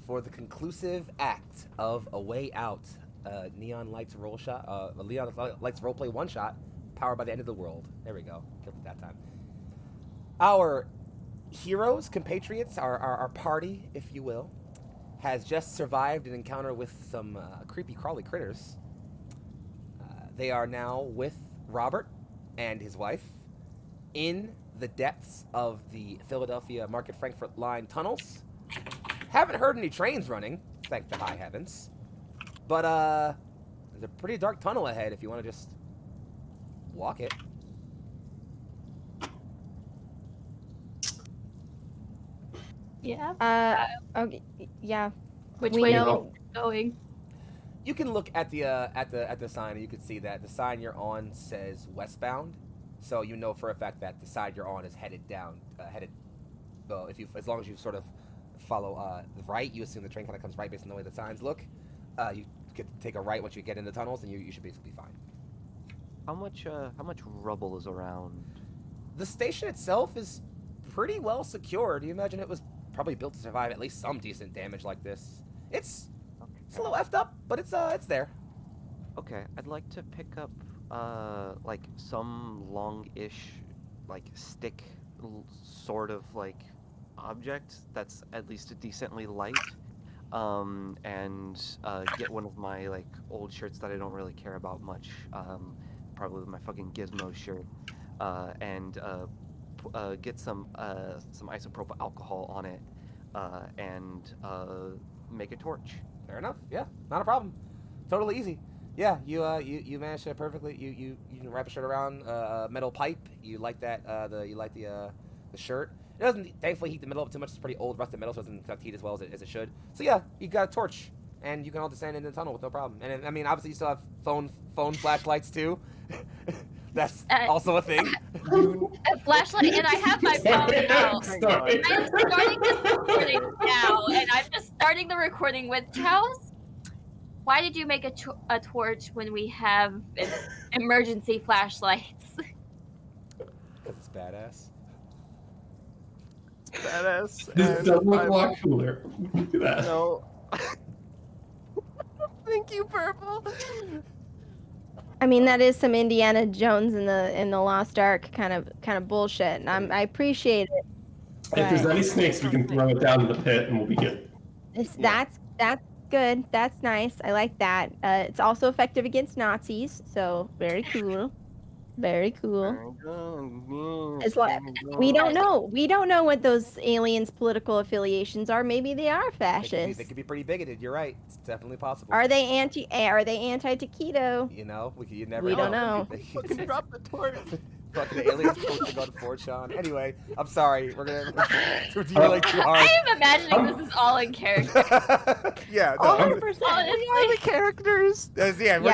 For the conclusive act of A Way Out, Neon Lights Neon Lights Roleplay one shot, powered by the end of the world. There we go. Killed it that time. Our heroes, compatriots, our party, if you will, has just survived an encounter with some creepy crawly critters. They are now with Robert and his wife in the depths of the Philadelphia Market-Frankfurt line tunnels. Haven't heard any trains running, thank the high heavens. But, there's a pretty dark tunnel ahead if you want to just walk it. Yeah. Okay, yeah. Which we way know- are we going? You can look at the sign, and you can see that the sign you're on says westbound, so you know for a fact that the side you're on is headed down, well, as long as you sort of follow the right, you assume the train kind of comes right based on the way the signs look. You could take a right once you get into the tunnels, and you should basically be fine. How much rubble is around? The station itself is pretty well secured. You imagine it was probably built to survive at least some decent damage like this. It's a little effed up, but it's there. Okay, I'd like to pick up like some long-ish like stick sort of like object that's at least decently light, and get one of my like old shirts that I don't really care about much, probably my fucking Gizmo shirt, and get some isopropyl alcohol on it, and make a torch. Fair enough. Yeah, not a problem. Totally easy. Yeah, you managed to perfectly. You can wrap a shirt around a metal pipe. You like that. The shirt. It doesn't thankfully heat the metal up too much. It's pretty old rusted metal, so it doesn't conduct heat as well as it should. So yeah, you got a torch, and you can all descend into the tunnel with no problem. And I mean, obviously, you still have phone flashlights too. That's also a thing. A flashlight, and I have my phone out. Sorry. I am starting the recording now, and I'm just starting the recording with Charles. Why did you make a torch when we have emergency flashlights? Because it's badass. Badass. This does look a lot cooler. Do that. No. Thank you, Purple. I mean, that is some Indiana Jones in the Lost Ark kind of bullshit, and I appreciate it. If there's any snakes, we can throw it down in the pit and we'll be good. That's good. That's nice. I like that. It's also effective against Nazis, so very cool. Very cool. It's like we don't know what those aliens' political affiliations are. Maybe they are fascist. They could be pretty bigoted. You're right. It's definitely possible. Are they anti taquito? You know, you never. We don't know. Fucking drop the torch. Fucking aliens posting on 4chan. Anyway, I'm sorry. We're gonna relate too hard. I am imagining this is all in character. Yeah, no. 100%. Honestly. Characters. Yeah, Yeah, we're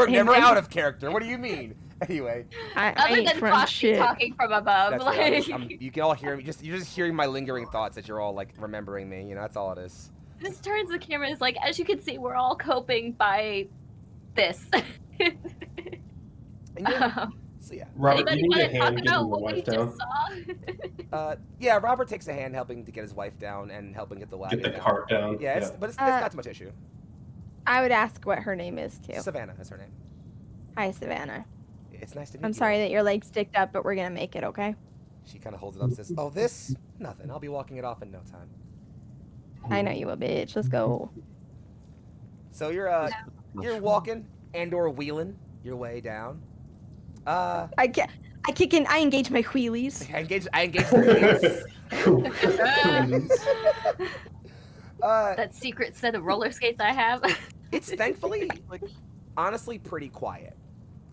him never and- out of character. What do you mean? Anyway, I Other ain't than friend Foxxii shit. talking from above. that's Like, right. You can all hear me. You're just hearing my lingering thoughts that you're all like remembering me. You know, that's all it is. this turns the camera is like, as you can see, we're all coping by this. And you're- so yeah, Robert, Anybody you need want a to talk hand getting about your what we wife just down. saw? yeah. Robert takes a hand helping to get his wife down and helping get the wagon Get the down. cart down. Yeah, but it's not too much issue. I would ask what her name is too. Savannah is her name. Hi, Savannah. It's nice to meet you. I'm sorry that your leg's sticked up, but we're gonna make it, okay? She kind of holds it up and says, "Oh, this? Nothing. I'll be walking it off in no time." I know you will, bitch. Let's go. So you're walking and/or wheeling your way down. I kick in. I engage my wheelies. I engage the wheels. That secret set of roller skates I have. It's thankfully, honestly, pretty quiet.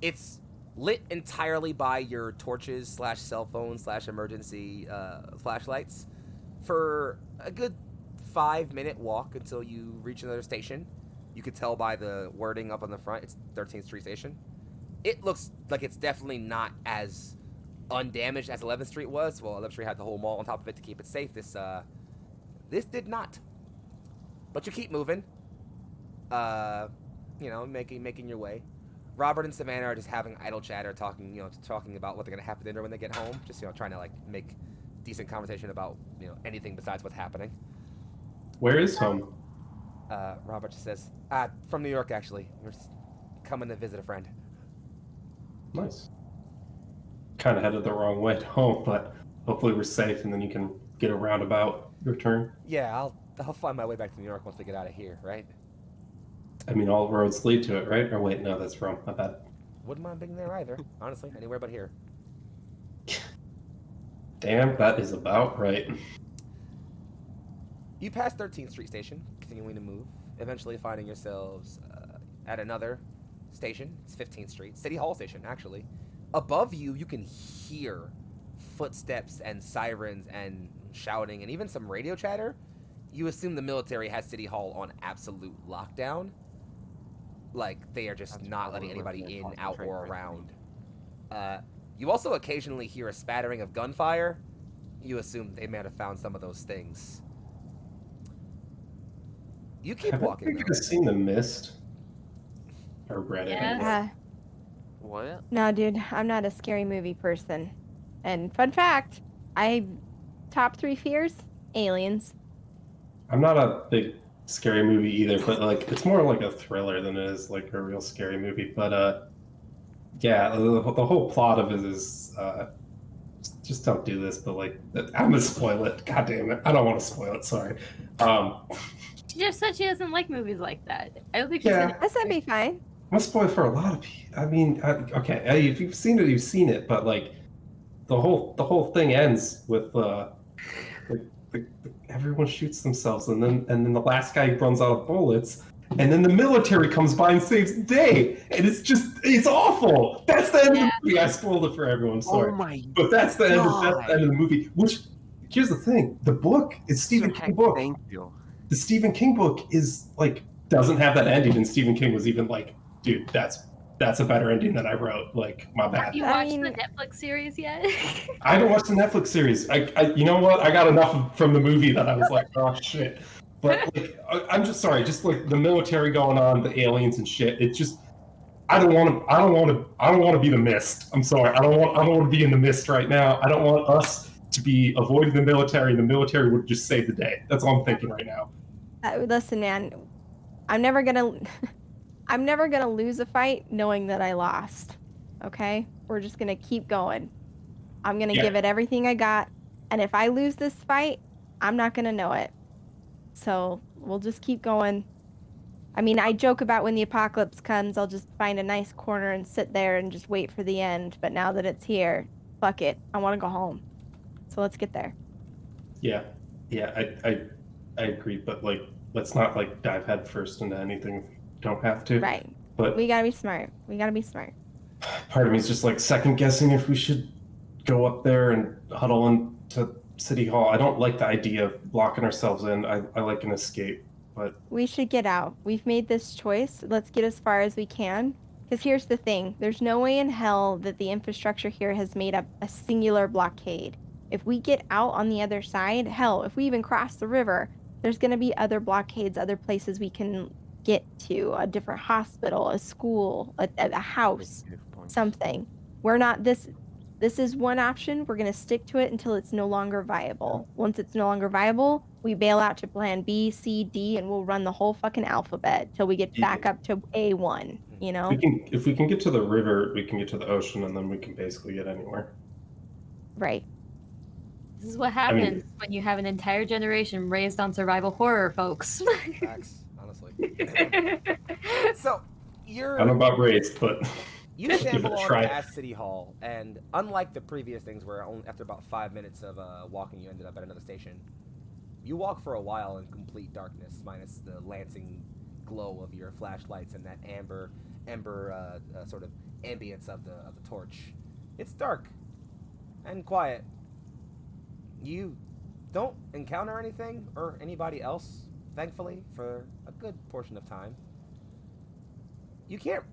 It's lit entirely by your torches / cell phones / emergency flashlights for a good 5-minute walk until you reach another station. You could tell by the wording up on the front, it's 13th Street Station. It looks like it's definitely not as undamaged as 11th Street was. Well, 11th Street had the whole mall on top of it to keep it safe. This did not. But you keep moving. Making your way. Robert and Savannah are just having idle chatter, talking about what they're gonna have for dinner when they get home. Just trying to make decent conversation about anything besides what's happening. Where is home? Robert just says, from New York actually. We're just coming to visit a friend. Nice. Kind of headed the wrong way to home, but hopefully we're safe, and then you can get a roundabout return. Yeah, I'll find my way back to New York once we get out of here, right? I mean, all roads lead to it, right? Or wait, no, that's wrong. My bad. Wouldn't mind being there either, honestly. Anywhere but here. Damn, that is about right. You pass 13th Street Station, continuing to move, eventually finding yourselves at another station. It's 15th Street, City Hall Station, actually. Above you, you can hear footsteps and sirens and shouting and even some radio chatter. You assume the military has City Hall on absolute lockdown. Like, they are just not letting anybody in, out, or around. You also occasionally hear a spattering of gunfire. You assume they may have found some of those things. You keep walking. Have you guys seen The Mist? Or read it? Yes. What? No, dude, I'm not a scary movie person. And fun fact, top 3 fears, aliens. I'm not a big scary movie either, but it's more like a thriller than it is like a real scary movie. But yeah, the whole plot of it is just don't do this. But I'm gonna spoil it. God damn it, I don't want to spoil it. Sorry. She just said she doesn't like movies like that. I don't think she's Yeah. That's gonna be fine. I'm gonna spoil it for a lot of people. I mean, okay, if you've seen it, you've seen it. But the whole thing ends with everyone shoots themselves, and then the last guy runs out of bullets, and then the military comes by and saves the day, and it's awful. That's the end of the movie. I spoiled it for everyone. Sorry, Oh my but that's the end God. of the movie. Which, here's the thing: the book is Stephen King book. Thank you. The Stephen King book is doesn't have that ending, and Stephen King was even dude, that's a better ending than I wrote. My bad. Have you I watched mean- the Netflix series yet? I haven't watched the Netflix series. You know what? I got enough from the movie that I was like, oh shit. But I'm just sorry. Just the military going on, the aliens and shit. It's just, I don't want to be the Mist. I'm sorry. I don't want to be in the Mist right now. I don't want us to be avoiding the military, and the military would just save the day. That's all I'm thinking right now. Listen, man, I'm never gonna lose a fight knowing that I lost. Okay? We're just gonna keep going. I'm gonna give it everything I got, and if I lose this fight, I'm not gonna know it. So we'll just keep going. I mean, I joke about when the apocalypse comes, I'll just find a nice corner and sit there and just wait for the end. But now that it's here, fuck it. I want to go home. So let's get there. Yeah, I agree. But let's not dive head first into anything. Don't have to. Right. But We gotta be smart. We gotta be smart. part of me is just like second guessing if we should go up there and huddle into City Hall. I don't like the idea of blocking ourselves in. I like an escape, but We should get out. We've made this choice. Let's get as far as we can. Because here's the thing. There's no way in hell that the infrastructure here has made up a singular blockade. If we get out on the other side, hell, if we even cross the river, there's going to be other blockades, other places we can get to, a different hospital, a school, a house, something. We're not this is one option. We're going to stick to it until it's no longer viable. Once it's no longer viable, we bail out to plan B, C, D, and we'll run the whole fucking alphabet till we get back up to A1, you know? if we can get to the river, we can get to the ocean, and then we can basically get anywhere. Right. This is what happens when you have an entire generation raised on survival horror, folks. Facts, honestly. So, I don't know about raised, but you shamble on past City Hall, and unlike the previous things where only after about 5 minutes of walking you ended up at another station, you walk for a while in complete darkness, minus the lancing glow of your flashlights and that ember sort of ambience of the torch. It's dark and quiet. You don't encounter anything or anybody else, thankfully, for a good portion of time. You can't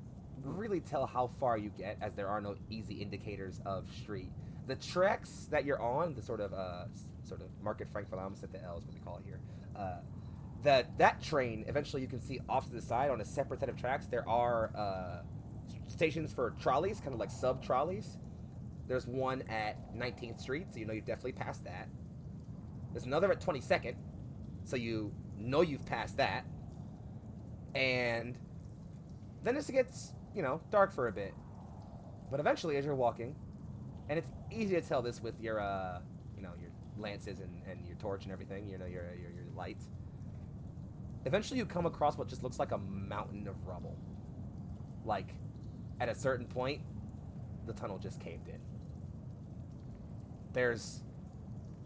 really tell how far you get, as there are no easy indicators of street. The tracks that you're on, the sort of Market Frankfurt, I almost said the L is what we call it here. That train, eventually you can see off to the side on a separate set of tracks. There are stations for trolleys, kind of like sub trolleys. There's one at 19th Street, so you know you've definitely passed that. There's another at 22nd, so you know you've passed that. And then it gets, dark for a bit. But eventually, as you're walking, and it's easy to tell this with your, your lances and your torch and everything, your lights. Eventually, you come across what just looks like a mountain of rubble. Like, at a certain point, the tunnel just caved in. There's,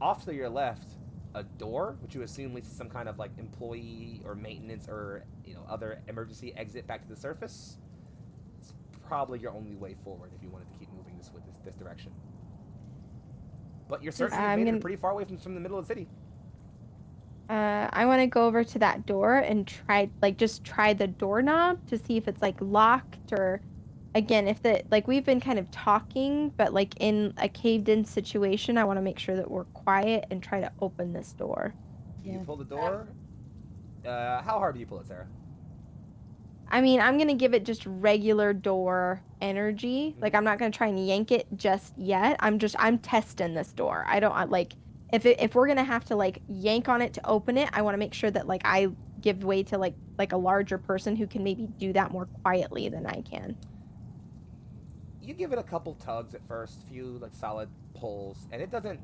off to your left, a door, which you assume leads to some kind of like employee or maintenance or other emergency exit back to the surface. It's probably your only way forward if you wanted to keep moving this direction. But you're certainly made it pretty far away from the middle of the city. I want to go over to that door and try the doorknob to see if it's like locked, or again, if we've been kind of talking, but like in a caved in situation, I want to make sure that we're quiet and try to open this door. You pull the door. How hard do you pull it, Sarah? I mean, I'm gonna give it just regular door energy. Like, I'm not gonna try and yank it just yet. I'm testing this door. I don't like if we're gonna have to like yank on it to open it, I want to make sure that like I give way to like a larger person who can maybe do that more quietly than I can. You give it a couple tugs at first, few like solid pulls, and it doesn't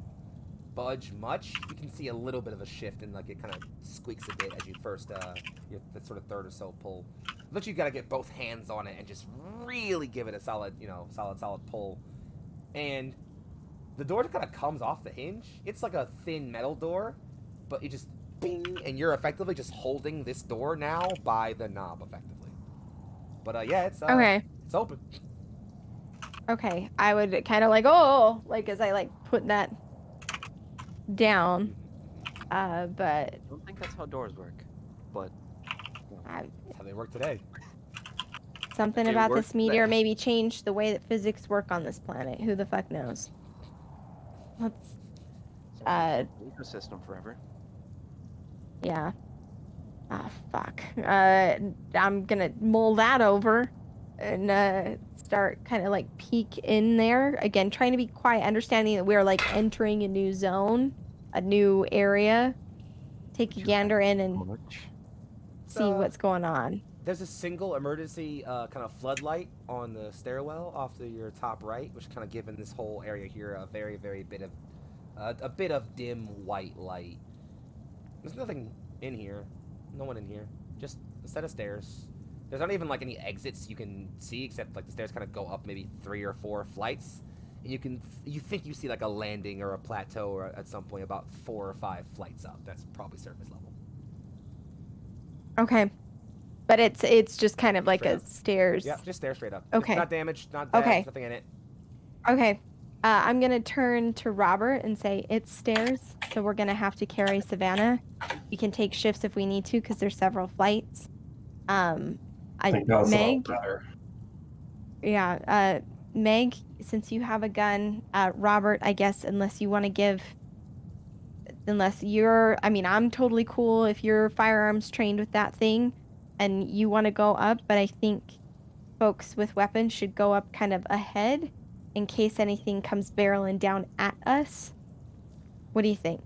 budge much. You can see a little bit of a shift, and like it kind of squeaks a bit as you first the sort of third or so pull. But you gotta get both hands on it and just really give it a solid pull. And the door kind of comes off the hinge. It's like a thin metal door, but you just bing, and you're effectively just holding this door now by the knob, effectively. But it's okay. It's open. Okay, I would kind of like as I like put that down, but I don't think that's how doors work, but that's how they work today. Something about this meteor maybe changed the way that physics work on this planet. Who the fuck knows? Let's ecosystem forever. Yeah. Ah, fuck. I'm gonna mull that over and start kind of like peek in there again, trying to be quiet, understanding that we're like entering a new zone, a new area. Take a gander in and see what's going on. There's a single emergency kind of floodlight on the stairwell off to your top right, which kind of given this whole area here a very, very bit of dim white light. There's nothing in here, no one in here, just a set of stairs. There's not even like any exits you can see, except like the stairs kind of go up maybe 3 or 4 flights, and you think you see like a landing or a plateau or at some point about 4 or 5 flights up. That's probably surface level. Okay. But it's just kind of like Straight a up. stairs. Yep, just stare straight up. Okay. It's not damaged, not damaged, Okay. nothing in it. Okay. I'm gonna turn to Robert and say it's stairs, so we're gonna have to carry Savannah. We can take shifts if we need to because there's several flights. I think that's a lot Meg. better. Yeah. Meg, since you have a gun, Robert, I guess unless you're, I mean, I'm totally cool if you're firearms trained with that thing, and you want to go up, but I think folks with weapons should go up kind of ahead in case anything comes barreling down at us. What do you think?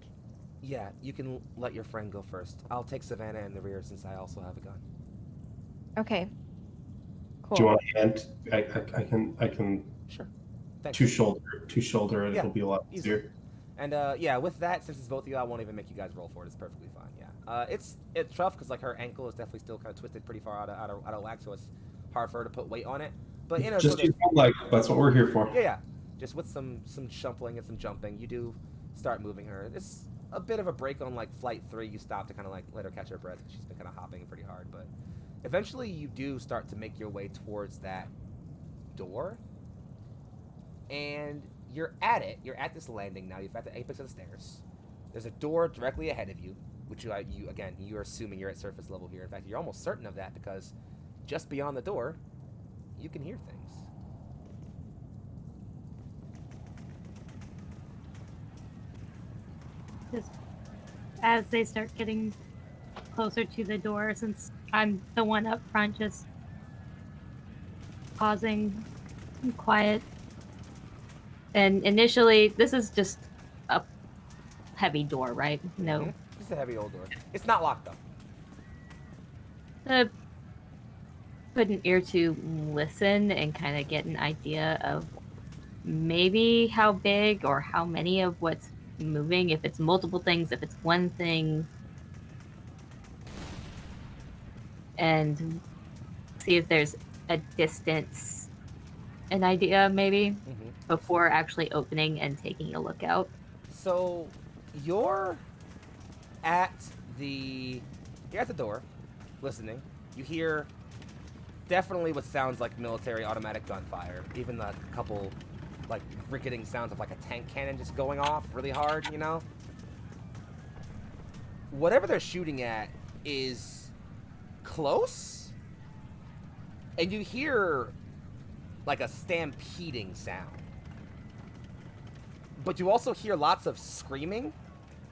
Yeah, you can let your friend go first. I'll take Savannah in the rear since I also have a gun. Okay. Cool. Do you want a hand? I can Sure. Thanks. two shoulder, and Yeah, it'll be a lot easy. easier. And yeah, with that, since it's both of you, I won't even make you guys roll for it. It's perfectly fine. Yeah. It's tough because like her ankle is definitely still kind of twisted pretty far out of whack, so it's hard for her to put weight on it. But you know, Just sort of, use one leg. That's what we're here for. yeah. Just with some shuffling and some jumping, you do start moving her. It's a bit of a break on like flight 3. You stop to kind of like let her catch her breath because she's been kind of hopping pretty hard. But eventually, you do start to make your way towards that door, and you're at it. You're at this landing now. You're at the apex of the stairs. There's a door directly ahead of you, which you again, you're assuming you're at surface level here. In fact, you're almost certain of that because just beyond the door, you can hear things. Just as they start getting closer to the door, since I'm the one up front, just pausing, quiet. And initially, this is just a heavy door, right? No. Mm-hmm. It's a heavy old door. It's not locked though. Put an ear to listen and kind of get an idea of maybe how big or how many of what's moving, if it's multiple things, if it's one thing, and see if there's a distance, an idea maybe, before actually opening and taking a look out. So you're at the door, listening. You hear definitely what sounds like military automatic gunfire. Even the couple like ricketing sounds of like a tank cannon just going off really hard, you know? Whatever they're shooting at is close, and you hear like a stampeding sound. But you also hear lots of screaming,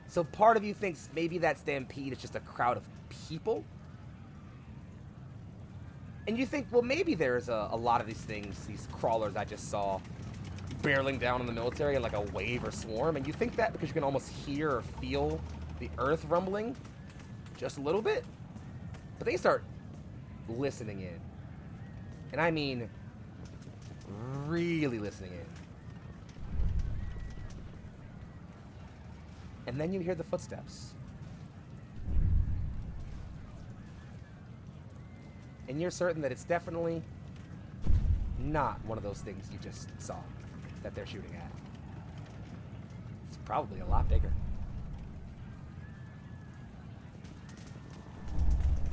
so part of you thinks maybe that stampede is just a crowd of people. And you think, well, maybe there's a lot of these things, these crawlers I just saw, barreling down on the military in like a wave or swarm, and you think that because you can almost hear or feel the earth rumbling just a little bit. But they start listening in. And I mean really listening in. And then you hear the footsteps. And you're certain that it's definitely not one of those things you just saw that they're shooting at. It's probably a lot bigger.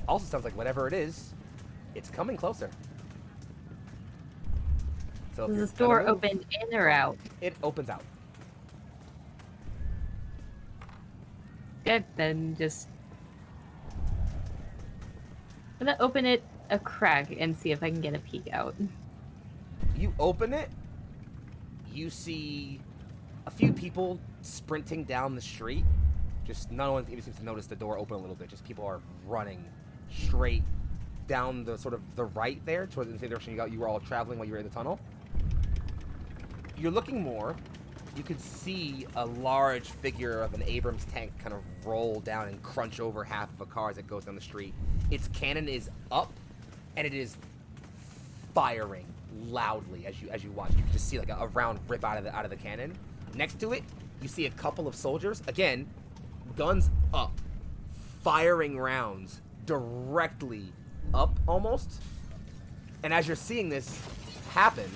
Also sounds like whatever it is, it's coming closer. So Does this door open in or out? It opens out. Good, then just... I'm gonna open it a crack and see if I can get a peek out. You open it, you see a few people sprinting down the street. Just no one even seems to notice the door open a little bit. Just people are running straight down the sort of the right there towards the direction you were all traveling while you were in the tunnel. You're looking more. You could see a large figure of an Abrams tank kind of roll down and crunch over half of a car as it goes down the street. Its cannon is up, and it is firing loudly as you watch. You can just see like a round rip out of the cannon. Next to it, you see a couple of soldiers, again, guns up, firing rounds directly up almost. And as you're seeing this happen,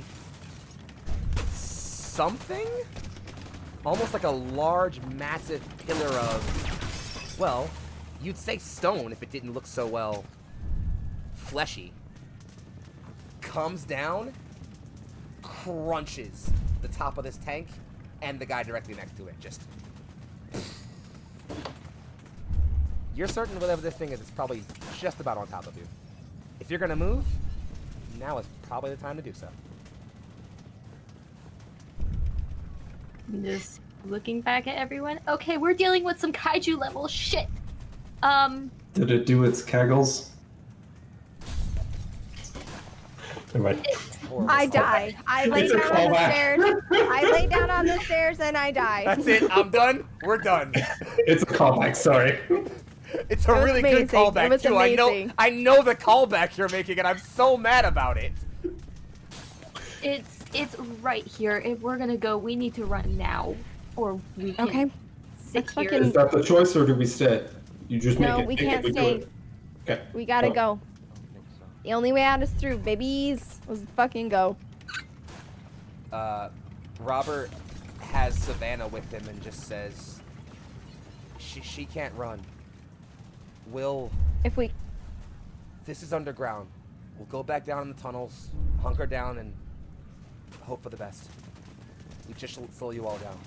something almost like a large, massive pillar of, well, you'd say stone if it didn't look so well, fleshy, comes down, crunches the top of this tank and the guy directly next to it. Just. You're certain whatever this thing is, it's probably just about on top of you. If you're gonna move, now is probably the time to do so. I'm just looking back at everyone. Okay, we're dealing with some kaiju level shit. Did it do its kegels? Never mind. I die. I lay It's a down on the callback. stairs. I lay down on the stairs and I die. That's it. I'm done. We're done. It's a callback, sorry. It's a It was really amazing. good callback It was too. amazing. I know the callback you're making, and I'm so mad about it. It's right here. If we're gonna go, we need to run now, or we can Okay. sit Let's here. fucking- Is that the choice, or do we stay? You just make No, it. we Make it, can't we do stay. it. Okay. We gotta Oh. go. I don't think so. The only way out is through, babies. Let's fucking go. Robert has Savannah with him and just says, she can't run. If we This is underground. We'll go back down in the tunnels, hunker down, and hope for the best. We just slow you all down.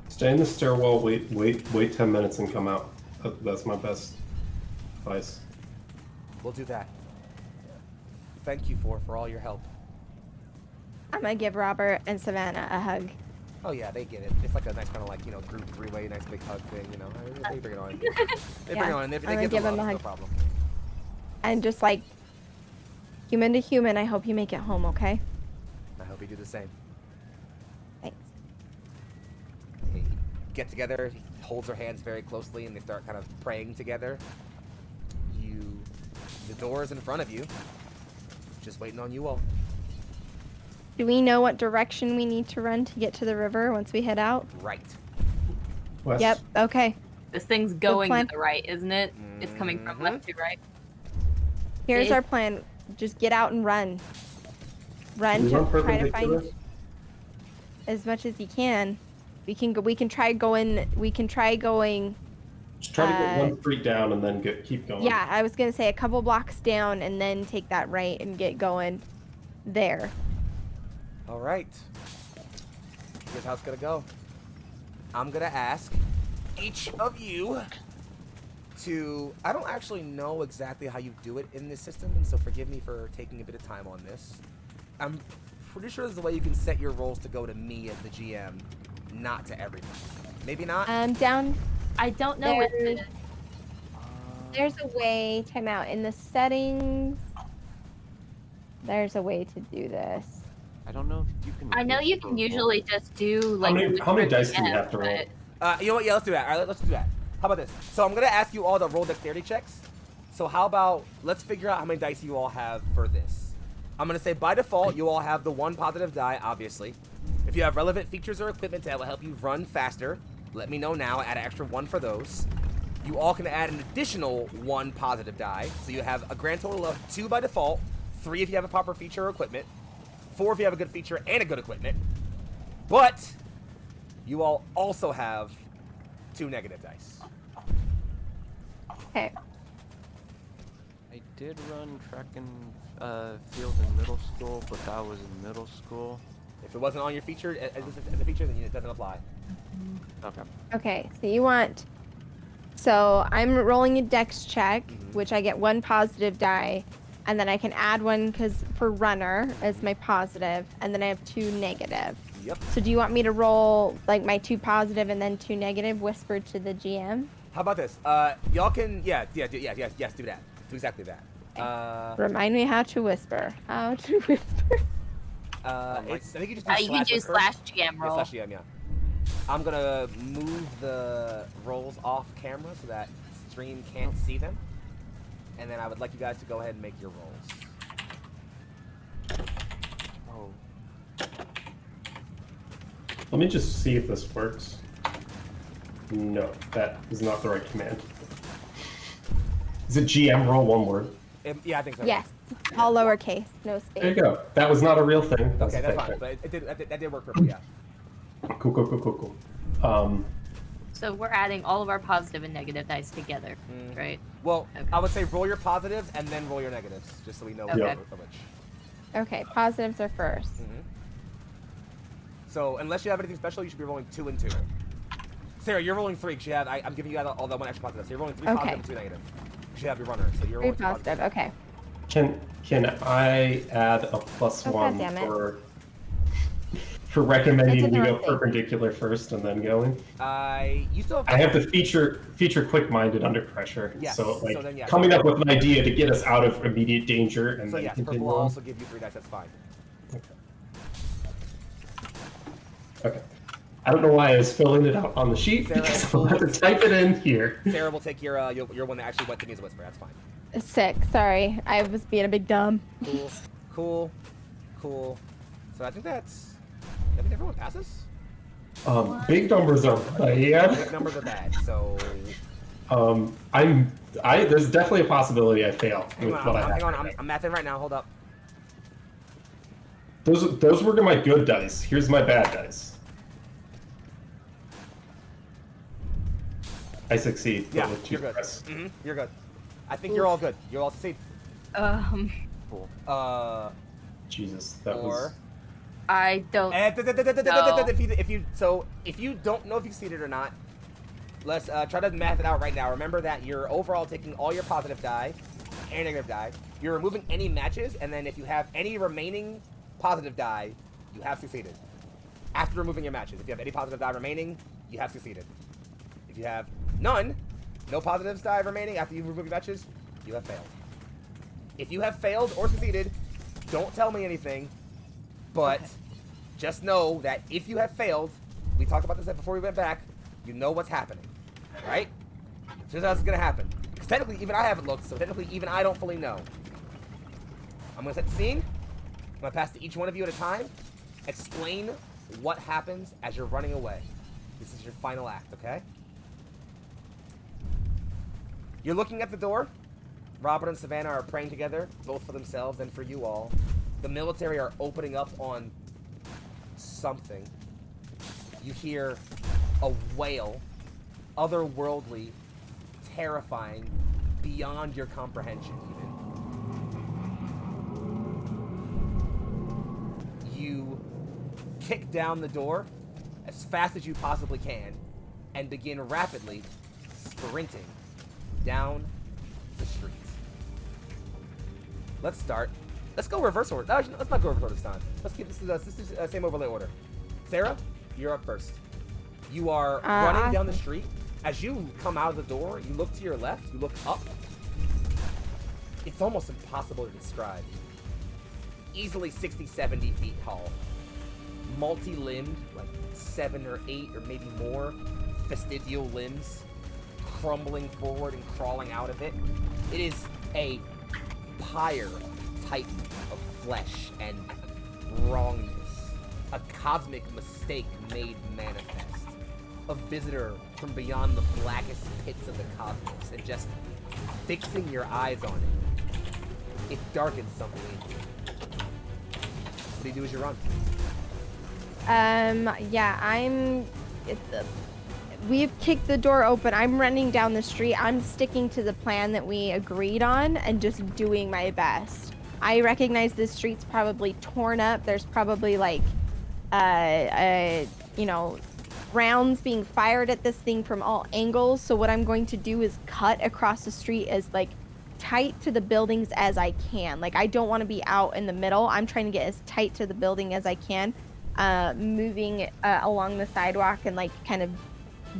Stay in the stairwell. Wait 10 minutes and come out. That's my best advice. We'll do that. Thank you for all your help. I'm gonna give Robert and Savannah a hug. Oh yeah, they get it. It's like a nice kind of like, group three-way, nice big hug thing, They bring it on. They bring it on. They I'm gonna give give them him a love, no hug. problem. And just like human to human, I hope you make it home, okay? I hope you do the same. Thanks. They get together, he holds her hands very closely, and they start kind of praying together. The door is in front of you, just waiting on you all. Do we know what direction we need to run to get to the river once we head out? Right. West. Yep, okay. This thing's going plan. to the right, isn't it? It's coming from Mhm. left to right. Here's Yeah. our plan. Just get out and run. Run We to run try to perpendicular? find as much as you can. We can go. We can try going. Just try to get one street down and then keep going. Yeah, I was gonna say a couple blocks down and then take that right and get going there. All right. Here's how it's gonna go. I'm gonna ask each of you to. I don't actually know exactly how you do it in this system, and so forgive me for taking a bit of time on this. I'm pretty sure there's a way you can set your roles to go to me as the GM, not to everyone. Maybe not. Down. I don't know what it is. There's a way. Time out in the settings. There's a way to do this. I don't know if you can. I know you can usually just do like. How many dice do you Yeah, have to roll? but- You know what? Yeah, let's do that. All right, let's do that. How about this? So I'm gonna ask you all to roll dexterity checks. So how about let's figure out how many dice you all have for this. I'm gonna say by default you all have the one positive die, obviously. If you have relevant features or equipment that will help you run faster, let me know now. Add an extra one for those. You all can add an additional one positive die, so you have a grand total of 2 by default, 3 if you have a proper feature or equipment, 4 if you have a good feature and a good equipment. But you all also have 2 negative dice. Okay. I did run track and field in middle school, but that was in middle school. If it wasn't on your feature, as a feature, then it doesn't apply. Okay. Okay. So you want. So I'm rolling a dex check, Mhm. which I get 1 positive die, and then I can add one because for runner as my positive, and then I have 2 negative. Yep. So do you want me to roll like my 2 positive and then 2 negative, whispered to the GM? How about this? Y'all can, yes, do that. Do exactly that. Remind me how to whisper. How to whisper. I think you just do You can do whisper. slash GM Yeah, roll. slash GM, yeah. I'm gonna move the rolls off camera so that stream can't see them. And then I would like you guys to go ahead and make your rolls. Oh. Let me just see if this works. No, that is not the right command. Is it GM roll one word? Yeah, I think so. Yes. All lowercase, no There you space. go. That was not a real thing. That's Okay, a that's fake fine. thing. But that did work perfectly, yeah. Cool. So we're adding all of our positive and negative dice together, right? Well, Okay. I would say roll your positives and then roll your negatives, just so we know Okay. which. Okay, positives are first. So unless you have anything special, you should be rolling 2 and 2. Sarah, you're rolling 3 because you have. I'm giving you all that one extra positive. So you're rolling 3 Okay. positive and 2 negative. You should have your runner, so you're 3 rolling 2 positive. Okay. Can I add a plus Oh, one goddammit. for I recommending did the we go wrong thing. perpendicular first and then going? You still have. I have the feature quick-minded under pressure. Yes, So like so then, yeah. coming up with an idea to get us out of immediate danger and So then yes, continue purple will on. also give you 3 dice. That's fine. Okay. I don't know why I was filling it out on the sheet Sarah, because I'll have to type it in here. Sarah will take your one that actually went to me as a whisper. That's fine. 6. Sorry, I was being a big dumb. Cool. So I think everyone passes. Big numbers are bad. Big numbers are bad. So There's definitely a possibility I fail hang with what I have. on. I'm mathing right now. Hold up. Those were my good dice. Here's my bad dice. I succeed. but Yeah, with 2 you're good. press. You're good. I think you're all good. You're all succeed. Cool. Jesus, that Or was. I don't. if you don't know if you succeeded or not, let's try to math it out right now. Remember that you're overall taking all your positive die and negative die. You're removing any matches, and then if you have any remaining positive die, you have succeeded. After removing your matches, if you have any positive die remaining, you have succeeded. If you have none, no positives die remaining after you remove your matches, you have failed. If you have failed or succeeded, don't tell me anything, but just know that if you have failed, we talked about this before we went back, you know what's happening, right? So that's what's gonna happen. Because technically, even I haven't looked, so technically, even I don't fully know. I'm gonna set the scene. I'm gonna pass to each one of you at a time. Explain what happens as you're running away. This is your final act, okay? You're looking at the door. Robert and Savannah are praying together, both for themselves and for you all. The military are opening up on something. You hear a wail, otherworldly, terrifying, beyond your comprehension even. You kick down the door as fast as you possibly can and begin rapidly sprinting down the street. Let's start. Let's go reverse order. No, actually, let's not go reverse order this time. Let's keep this is same overlay order. Sarah, you're up first. You are running down the street. As you come out of the door, you look to your left, you look up. It's almost impossible to describe. Easily 60, 70 feet tall. Multi-limbed, like 7 or 8 or maybe more fastidial limbs crumbling forward and crawling out of it. It is a pyre type of flesh and wrongness. A cosmic mistake made manifest. A visitor from beyond the blackest pits of the cosmos, and just fixing your eyes on it, it darkens something in you. What do you do as you run? Yeah, we've kicked the door open. I'm running down the street. I'm sticking to the plan that we agreed on and just doing my best. I recognize this street's probably torn up. There's probably like, rounds being fired at this thing from all angles. So what I'm going to do is cut across the street as like tight to the buildings as I can. Like I don't want to be out in the middle. I'm trying to get as tight to the building as I can, moving along the sidewalk and like kind of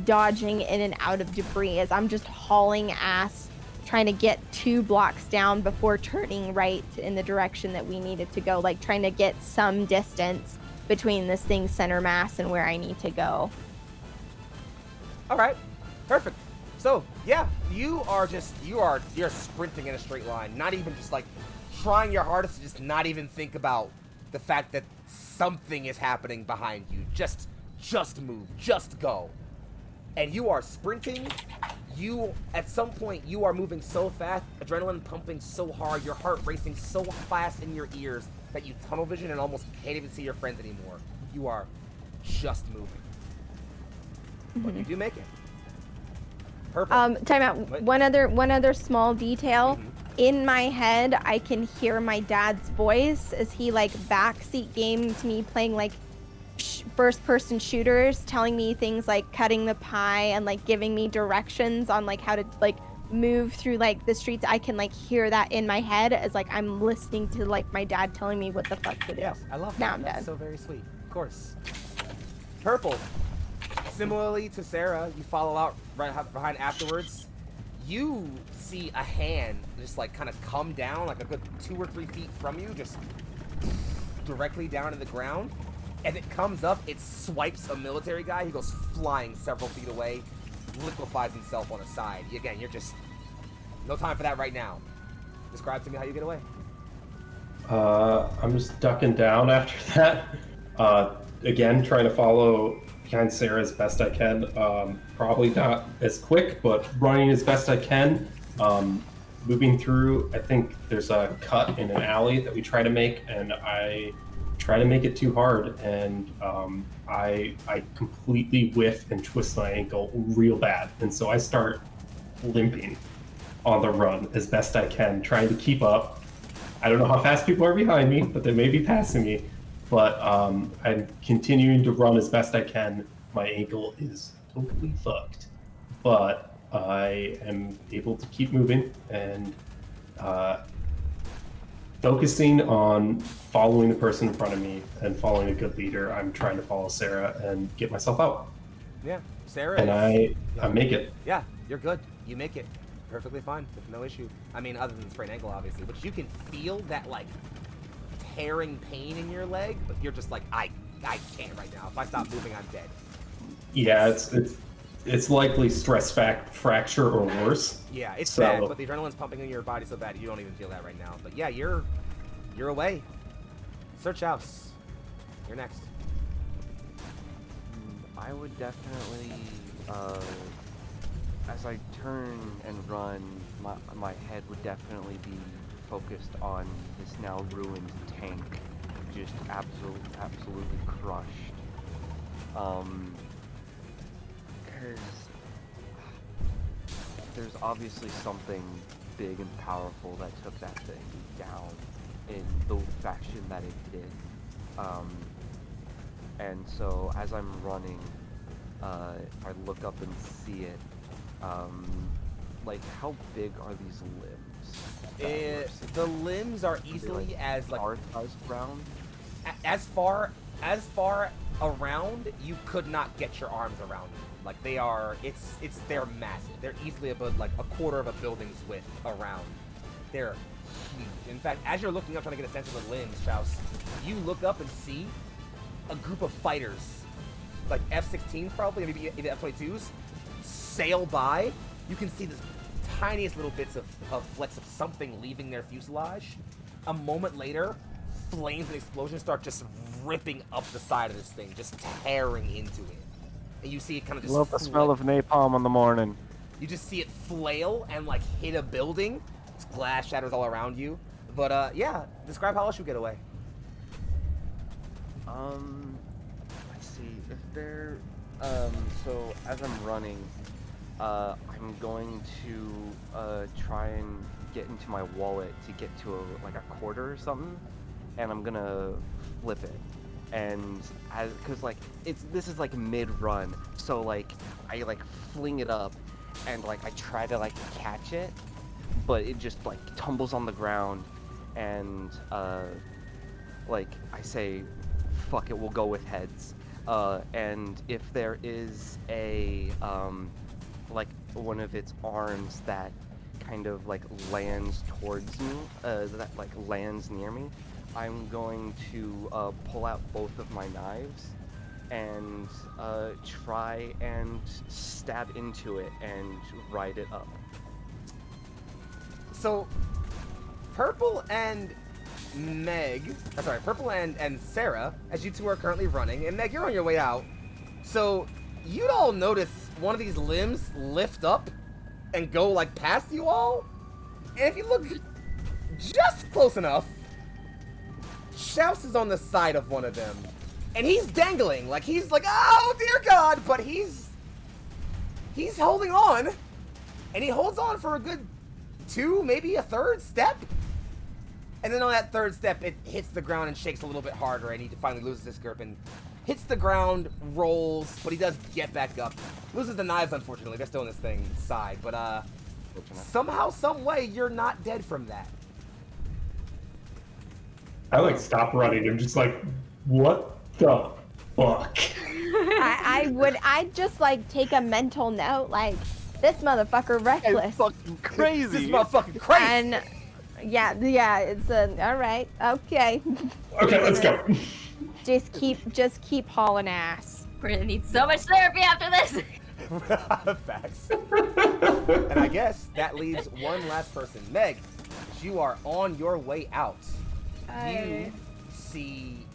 dodging in and out of debris as I'm just hauling ass, trying to get 2 blocks down before turning right in the direction that we needed to go, like trying to get some distance between this thing's center mass and where I need to go. All right, perfect. So yeah, you're sprinting in a straight line, not even just like trying your hardest to just not even think about the fact that something is happening behind you. Just move, just go. And you are sprinting. At some point, you are moving so fast, adrenaline pumping so hard, your heart racing so fast in your ears that you tunnel vision and almost can't even see your friends anymore. You are just moving. But you do make it. Purple. Time out. Wait. One other small detail. Mhm. In my head, I can hear my dad's voice as he like backseat gamed me playing like first-person shooters, telling me things like cutting the pie and like giving me directions on like how to like move through like the streets. I can like hear that in my head as like I'm listening to like my dad telling me what the fuck to do. Yes, I love Now that. I'm That's done. so very sweet. Of course. Purple. Similarly to Sarah, you follow out right behind afterwards. You see a hand just like kind of come down like a good 2 or 3 feet from you, just directly down to the ground. As it comes up, it swipes a military guy. He goes flying several feet away, liquefies himself on the side. Again, you're just no time for that right now. Describe to me how you get away. I'm just ducking down after that. Again, trying to follow behind Sarah as best I can. Probably not as quick, but running as best I can. Moving through, I think there's a cut in an alley that we try to make, and I try to make it too hard, and I completely whiff and twist my ankle real bad, and so I start limping on the run as best I can, trying to keep up. I don't know how fast people are behind me, but they may be passing me. But I'm continuing to run as best I can. My ankle is totally fucked, but I am able to keep moving and focusing on following the person in front of me and following a good leader. I'm trying to follow Sarah and get myself out. Yeah, Sarah. And I make it. Yeah, you're good. You make it perfectly fine with no issue. I mean, other than sprained ankle, obviously, but you can feel that like tearing pain in your leg, but you're just like, I can't right now. If I stop moving, I'm dead. Yeah, it's likely stress fracture or worse. Yeah, it's So- bad, but the adrenaline's pumping in your body so bad you don't even feel that right now. But yeah, you're away. Search house. You're next. I would definitely, as I turn and run, my head would definitely be focused on this now ruined tank, just absolutely crushed. Because there's obviously something big and powerful that took that thing down in the fashion that it did. And so as I'm running, I look up and see it. Like, how big are these limbs? The limbs are easily like as like R-sized round? as far around you could not get your arms around them. Like they're massive. They're easily about like a quarter of a building's width around. They're huge. In fact, as you're looking up trying to get a sense of the limbs, Strauss, you look up and see a group of fighters, like F-16s probably, maybe F-22s, sail by. You can see this tiniest little bits of flecks of something leaving their fuselage. A moment later, flames and explosions start just ripping up the side of this thing, just tearing into it. And you see it kind of just Love the smell of napalm in the morning. You just see it flail and like hit a building. Glass shatters all around you. But yeah, describe how else you get away. Let's see. If they're so as I'm running, I'm going to try and get into my wallet to get to a quarter or something, and I'm gonna flip it. And cause like this is like mid-run, so like I like fling it up, and like I try to like catch it, but it just like tumbles on the ground, and like I say, fuck it, we'll go with heads. And if there is a like one of its arms that kind of like lands towards me, that like lands near me, I'm going to pull out both of my knives and try and stab into it and ride it up. So, Purple and Purple and Sarah, as you two are currently running, and Meg, you're on your way out. So, you'd all notice one of these limbs lift up and go like past you all. And if you look just close enough, Shouse is on the side of one of them. And he's dangling, like he's like, oh dear God, but he's holding on. And he holds on for a good 2, maybe a third step. And then on that third step, it hits the ground and shakes a little bit harder, and he finally loses his grip and hits the ground, rolls, but he does get back up. Loses the knives, unfortunately. They're still in this thing side, but somehow, some way, you're not dead from that. I like stop running. I'm just like, what the fuck? I'd just like take a mental note, like, this motherfucker reckless. It's fucking crazy. This motherfucking crazy. And yeah, it's all right, okay. Okay, let's go. Just keep hauling ass. We're gonna need so much therapy after this. Facts. And I guess that leaves one last person. Meg, you are on your way out. You see,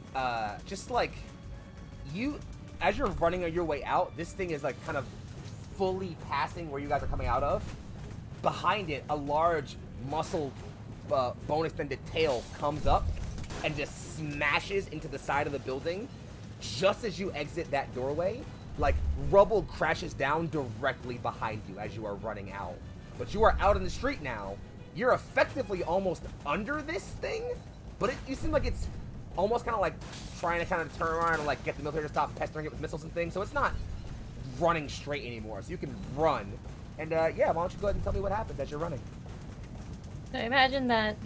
just like, as you're running on your way out, this thing is like kind of fully passing where you guys are coming out of. Behind it, a large muscle bone extended tail comes up and just smashes into the side of the building. Just as you exit that doorway, like, rubble crashes down directly behind you as you are running out. But you are out in the street now. You're effectively almost under this thing, but you seem like it's almost kind of like trying to kind of turn around and like get the military to stop pestering it with missiles and things. So it's not running straight anymore. So you can run. And yeah, why don't you go ahead and tell me what happens as you're running? I imagine that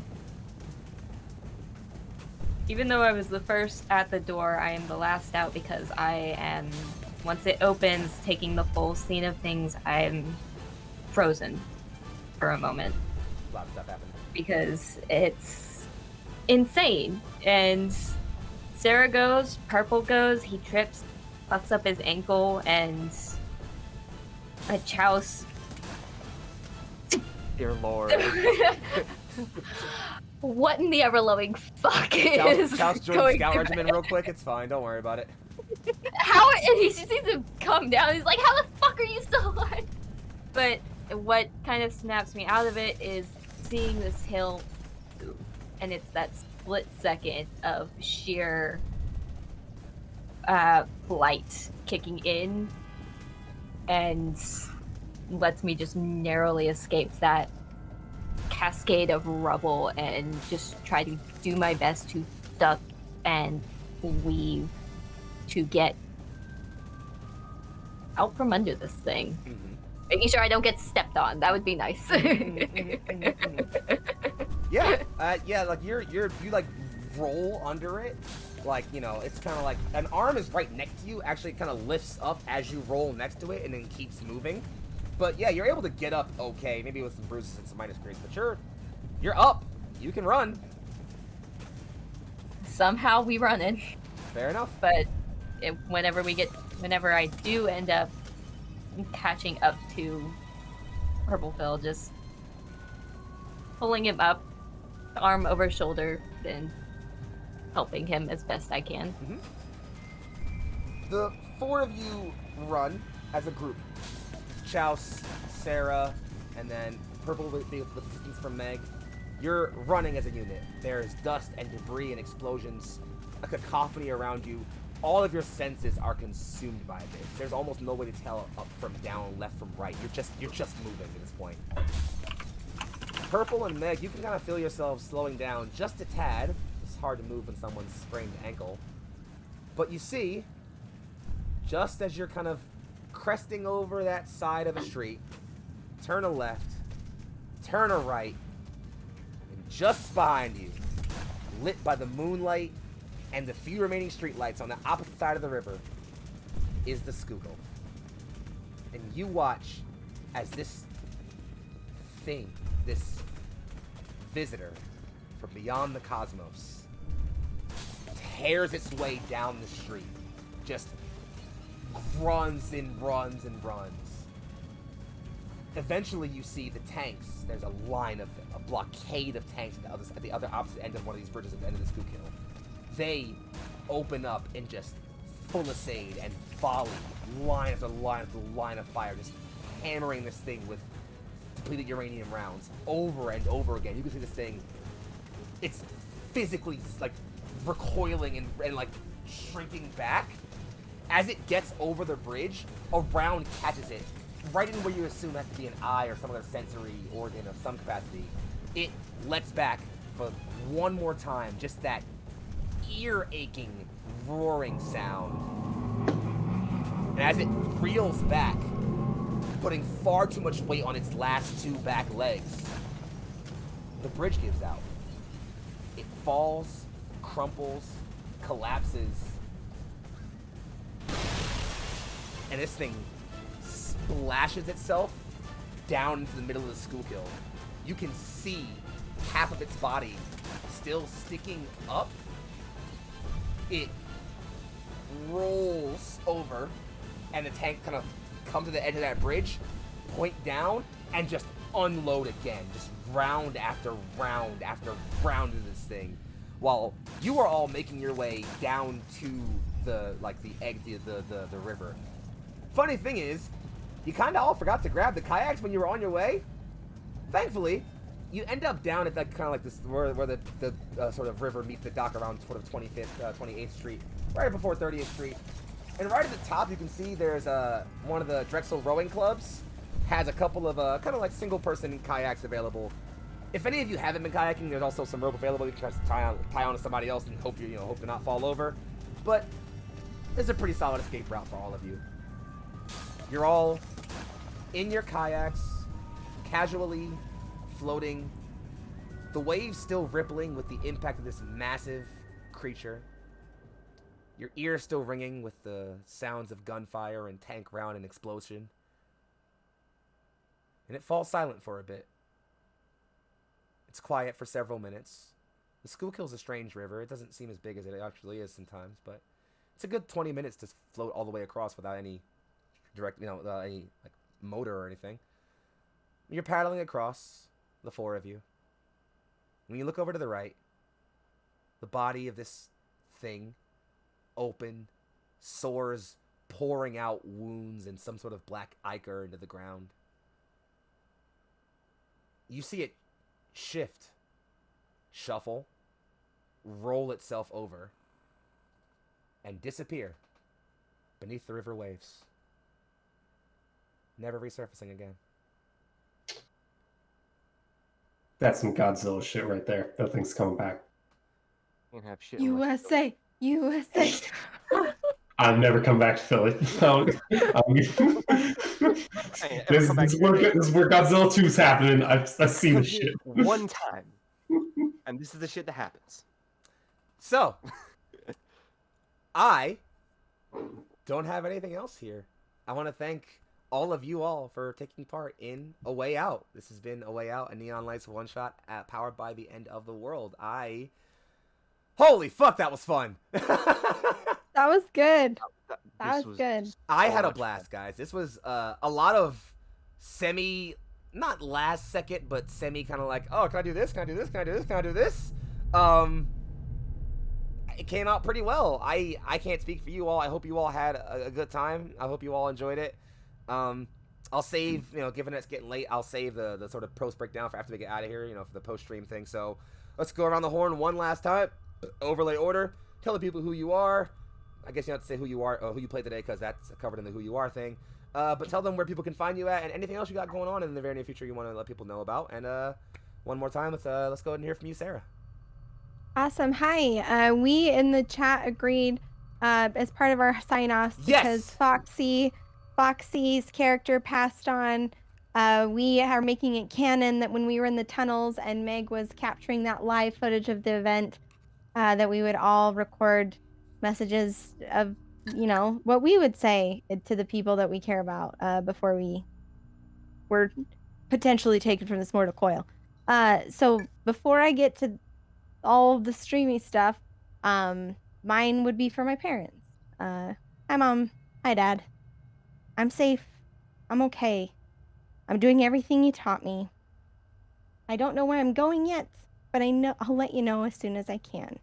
even though I was the first at the door, I am the last out because I am, once it opens, taking the full scene of things, I'm frozen for a moment. A lot of stuff happened. Because it's insane. And Sarah goes, Purple goes, he trips, fucks up his ankle, and a Chouse. Dear Lord. What in the ever-loving fuck is Chouse joined the going scout through regiment real quick. It's fine. Don't worry about it. How? And he just needs to come down. He's like, how the fuck are you still alive? But what kind of snaps me out of it is seeing this hill move. And it's that split second of sheer flight kicking in and lets me just narrowly escape that cascade of rubble and just try to do my best to duck and weave to get out from under this thing. Making sure I don't get stepped on. That would be nice. Yeah, like you like roll under it, like, you know, it's kind of like an arm is right next to you, actually kind of lifts up as you roll next to it and then keeps moving. But yeah, you're able to get up okay, maybe with some bruises and some minor scrapes, but you're up. You can run. Somehow we run in. Fair enough. But whenever I do end up catching up to Purple Phil, just pulling him up, arm over shoulder, and helping him as best I can. The 4 of you run as a group. Chouse, Sarah, and then Purple with assistance from Meg. You're running as a unit. There's dust and debris and explosions, a cacophony around you. All of your senses are consumed by this. There's almost no way to tell up from down, left from right. You're just moving at this point. Purple and Meg, you can kind of feel yourselves slowing down just a tad. It's hard to move when someone's sprained ankle. But you see, just as you're kind of cresting over that side of a street, turn a left, turn a right, and just behind you, lit by the moonlight and the few remaining streetlights on the opposite side of the river, is the Schuylkill. And you watch as this thing, this visitor from beyond the cosmos, tears its way down the street, just runs and runs and runs. Eventually you see the tanks. There's a line of them, a blockade of tanks at the other opposite end of one of these bridges at the end of the Schuylkill. They open up and just fusillade and volley line after line after line of fire, just hammering this thing with depleted uranium rounds over and over again. You can see this thing, it's physically like recoiling and like shrinking back. As it gets over the bridge, a round catches it right in where you assume has to be an eye or some other sensory organ of some capacity, it lets back for one more time, just that ear-aching, roaring sound. And as it reels back, putting far too much weight on its last two back legs, the bridge gives out. It falls, crumples, collapses, and this thing splashes itself down into the middle of the Schuylkill. You can see half of its body still sticking up. It rolls over, and the tank kind of comes to the edge of that bridge, point down, and just unload again. Just round after round after round of this thing. While you are all making your way down to the river. Funny thing is, you kind of all forgot to grab the kayaks when you were on your way. Thankfully, you end up down at that kind of like this where the sort of river meets the dock around sort of 28th Street, right before 30th Street. And right at the top, you can see there's one of the Drexel rowing clubs has a couple of kind of like single-person kayaks available. If any of you haven't been kayaking, there's also some rope available. You can just tie on to somebody else and hope hope to not fall over. But it's a pretty solid escape route for all of you. You're all in your kayaks, casually floating, the waves still rippling with the impact of this massive creature. Your ears still ringing with the sounds of gunfire and tank round and explosion. And it falls silent for a bit. It's quiet for several minutes. The Schuylkill's a strange river. It doesn't seem as big as it actually is sometimes, but it's a good 20 minutes to float all the way across without any direct, any like motor or anything. You're paddling across, the four of you. When you look over to the right, the body of this thing, open, sores pouring out wounds and some sort of black ichor into the ground. You see it shift, shuffle, roll itself over, and disappear beneath the river waves, never resurfacing again. That's some Godzilla shit right there. That thing's coming back. Can't have shit USA. USA. I've never come back to Philly. This is where Godzilla 2's happening. I've seen this shit. One time. And this is the shit that happens. So, I don't have anything else here. I want to thank all of you all for taking part in A Way Out. This has been A Way Out, a Neon Lights one-shot powered by the End of the World. Holy fuck, that was fun! That was good. That was good. I had a blast, guys. This was a lot of semi, not last second, but semi kind of like, oh, can I do this? Can I do this? Can I do this? Can I do this? It came out pretty well. I can't speak for you all. I hope you all had a good time. I hope you all enjoyed it. I'll save, given it's getting late, I'll save the sort of post breakdown for after we get out of here, for the post-stream thing. So let's go around the horn one last time. Overlay order. Tell the people who you are. I guess you don't have to say who you are, or who you played today, because that's covered in the who you are thing. But tell them where people can find you at, and anything else you got going on in the very near future you want to let people know about. And one more time, let's go ahead and hear from you, Sarah. Awesome. Hi. We in the chat agreed as part of our sign-offs because Foxxie's character passed on. We are making it canon that when we were in the tunnels and Meg was capturing that live footage of the event, that we would all record messages of, what we would say to the people that we care about before we were potentially taken from this mortal coil. So before I get to all the streamy stuff, mine would be for my parents. Hi, Mom. Hi, Dad. I'm safe. I'm okay. I'm doing everything you taught me. I don't know where I'm going yet, but I know I'll let you know as soon as I can.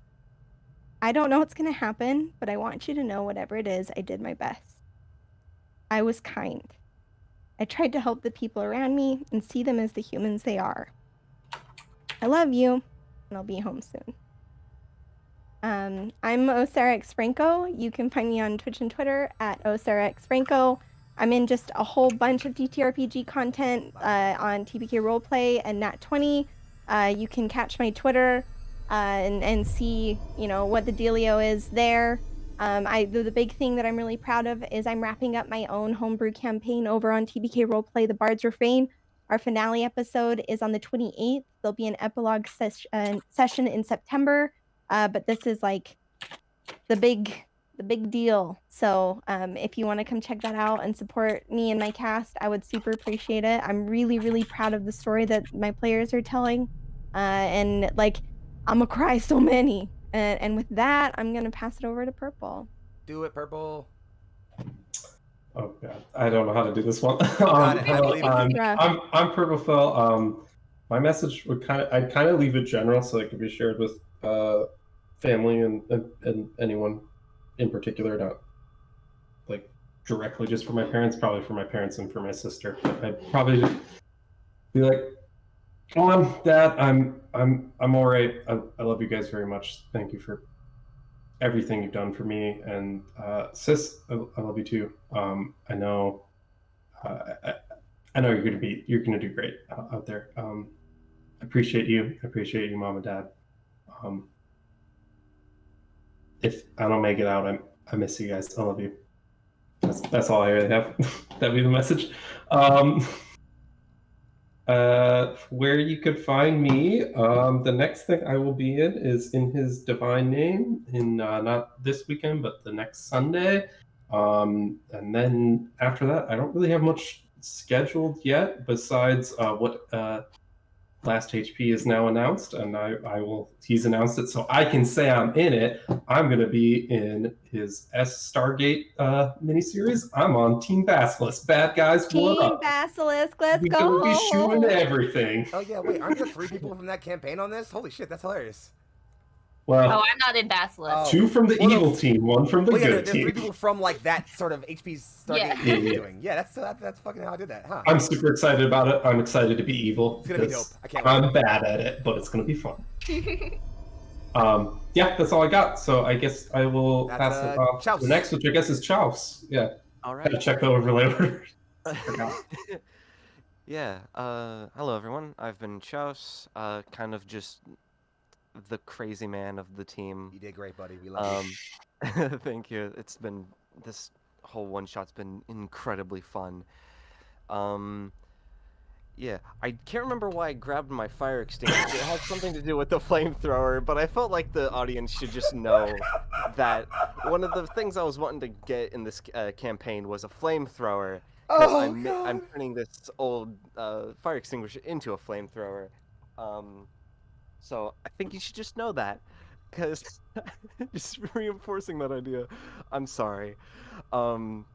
I don't know what's going to happen, but I want you to know whatever it is, I did my best. I was kind. I tried to help the people around me and see them as the humans they are. I love you, and I'll be home soon. I'm OsarXFranco. You can find me on Twitch and Twitter at OsarXFranco. I'm in just a whole bunch of TTRPG content on TPK Roleplay and Nat20. You can catch my Twitter and see, what the dealio is there. The big thing that I'm really proud of is I'm wrapping up my own homebrew campaign over on TBK Roleplay, The Bard's Refrain. Our finale episode is on the 28th. There'll be an epilogue session in September, but this is like the big deal. So if you want to come check that out and support me and my cast, I would super appreciate it. I'm really, really proud of the story that my players are telling, and like I'm gonna cry so many. And with that, I'm gonna pass it over to Purple. Do it, Purple. Oh god, I don't know how to do this one. Got it. I Hello, believe in you. I'm Purple Phil. My message would I'd kind of leave it general so it could be shared with family and anyone in particular, not like directly just for my parents, probably for my parents and for my sister. I'd probably be like, Mom, Dad, I'm all right. I love you guys very much. Thank you for everything you've done for me, and sis, I love you too. I know you're gonna do great out there. I appreciate you. I appreciate you, Mom and Dad. If I don't make it out, I miss you guys. I love you. That's all I really have. That'd be the message. Where you could find me, the next thing I will be in is in his divine name in not this weekend, but the next Sunday. And then after that, I don't really have much scheduled yet besides what Last HP is now announced, and he's announced it, so I can say I'm in it. I'm going to be in his Stargate miniseries. I'm on Team Basilisk. Bad guys, what Team up? Basilisk, let's We're go. going to be shooting everything. Oh yeah, wait, aren't there 3 people from that campaign on this? Holy shit, that's hilarious. Well, Oh, I'm not in Basilisk. 2 from the evil team, 1 from the Well, yeah, good there's team. 3 people from like that sort of HP's Stargate Yeah. doing. Yeah, that's fucking how I did that, huh? I'm super excited about it. I'm excited to be evil. It's gonna be because dope. I can't wait. I'm bad at it, but it's going to be fun. Yeah, that's all I got. So I guess I will That's, pass it off to Chouse. the next, which I guess is Chouse. Yeah. All Gotta right. check the overlay order. Yeah. Hello everyone. I've been Chouse. Kind of just the crazy man of the team. You did great, buddy. We love you. Thank you. This whole one shot's been incredibly fun. Yeah, I can't remember why I grabbed my fire extinguisher. It had something to do with the flamethrower, but I felt like the audience should just know that one of the things I was wanting to get in this campaign was a flamethrower. Oh, I'm turning this old fire extinguisher into a flamethrower. So I think you should just know that, because just reinforcing that idea. I'm sorry. Don't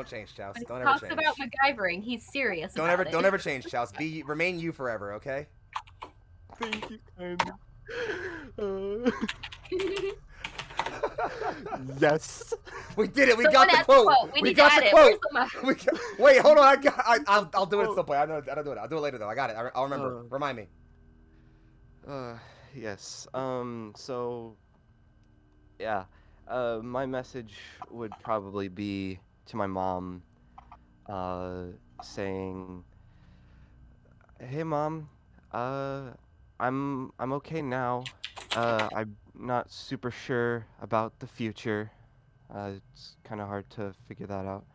change, Chouse. When he Don't ever talks change. about MacGyvering, he's serious. Don't about ever, it. don't ever change, Chouse. Remain you forever, okay? Thank you, kind. Yes. We did it. We Someone got the add quote. We We need got to the add it. quote. Where's the Wait, hold on. I'll do it at some point. I don't do it. I'll do it later though. I got it. I'll remember. Remind me. Yes. So, yeah. My message would probably be to my mom, saying, "Hey, Mom. I'm okay now. I'm not super sure about the future. It's kind of hard to figure that out.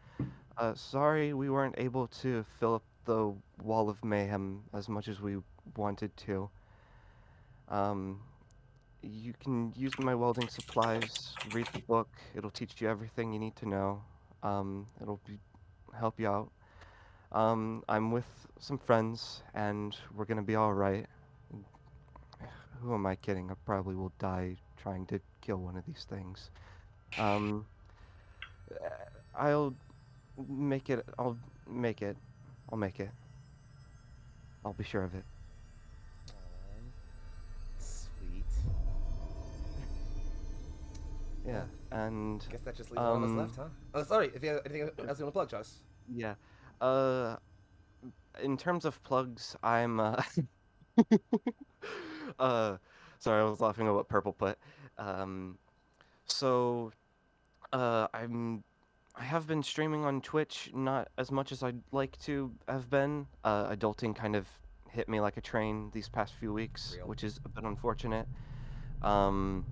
Sorry we weren't able to fill up the wall of mayhem as much as we wanted to. You can use my welding supplies, read the book. It'll teach you everything you need to know. Help you out. I'm with some friends, and we're gonna be all right. Who am I kidding? I probably will die trying to kill one of these things. I'll make it. I'll make it. I'll make it. I'll be sure of it." Sweet. Yeah, and Guess that just leaves one of us left, huh? Oh, sorry. If you have anything else you want to plug, Chouse. yeah. In terms of plugs, I'm sorry, I was laughing at what Purple put. I'm I have been streaming on Twitch, not as much as I'd like to have been. Adulting kind of hit me like a train these past few weeks, Real. which is a bit unfortunate. Cause,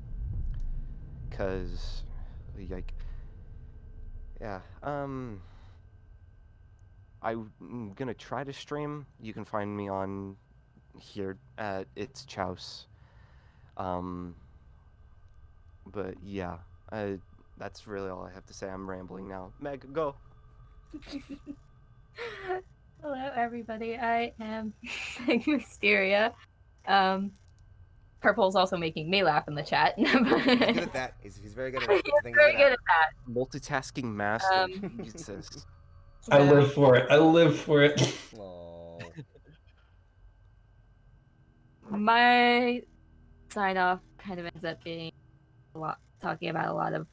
like, yeah. I'm gonna try to stream. You can find me on here at It's Chouse. But yeah, that's really all I have to say. I'm rambling now. Meg, go. Hello, everybody. I am Mysteria. Purple's also making me laugh in the chat. He's good at that. He's very good at it. He's very good at that. Multitasking master. Jesus. I live for it. I live for it. Aw. My sign off kind of ends up being talking about a lot of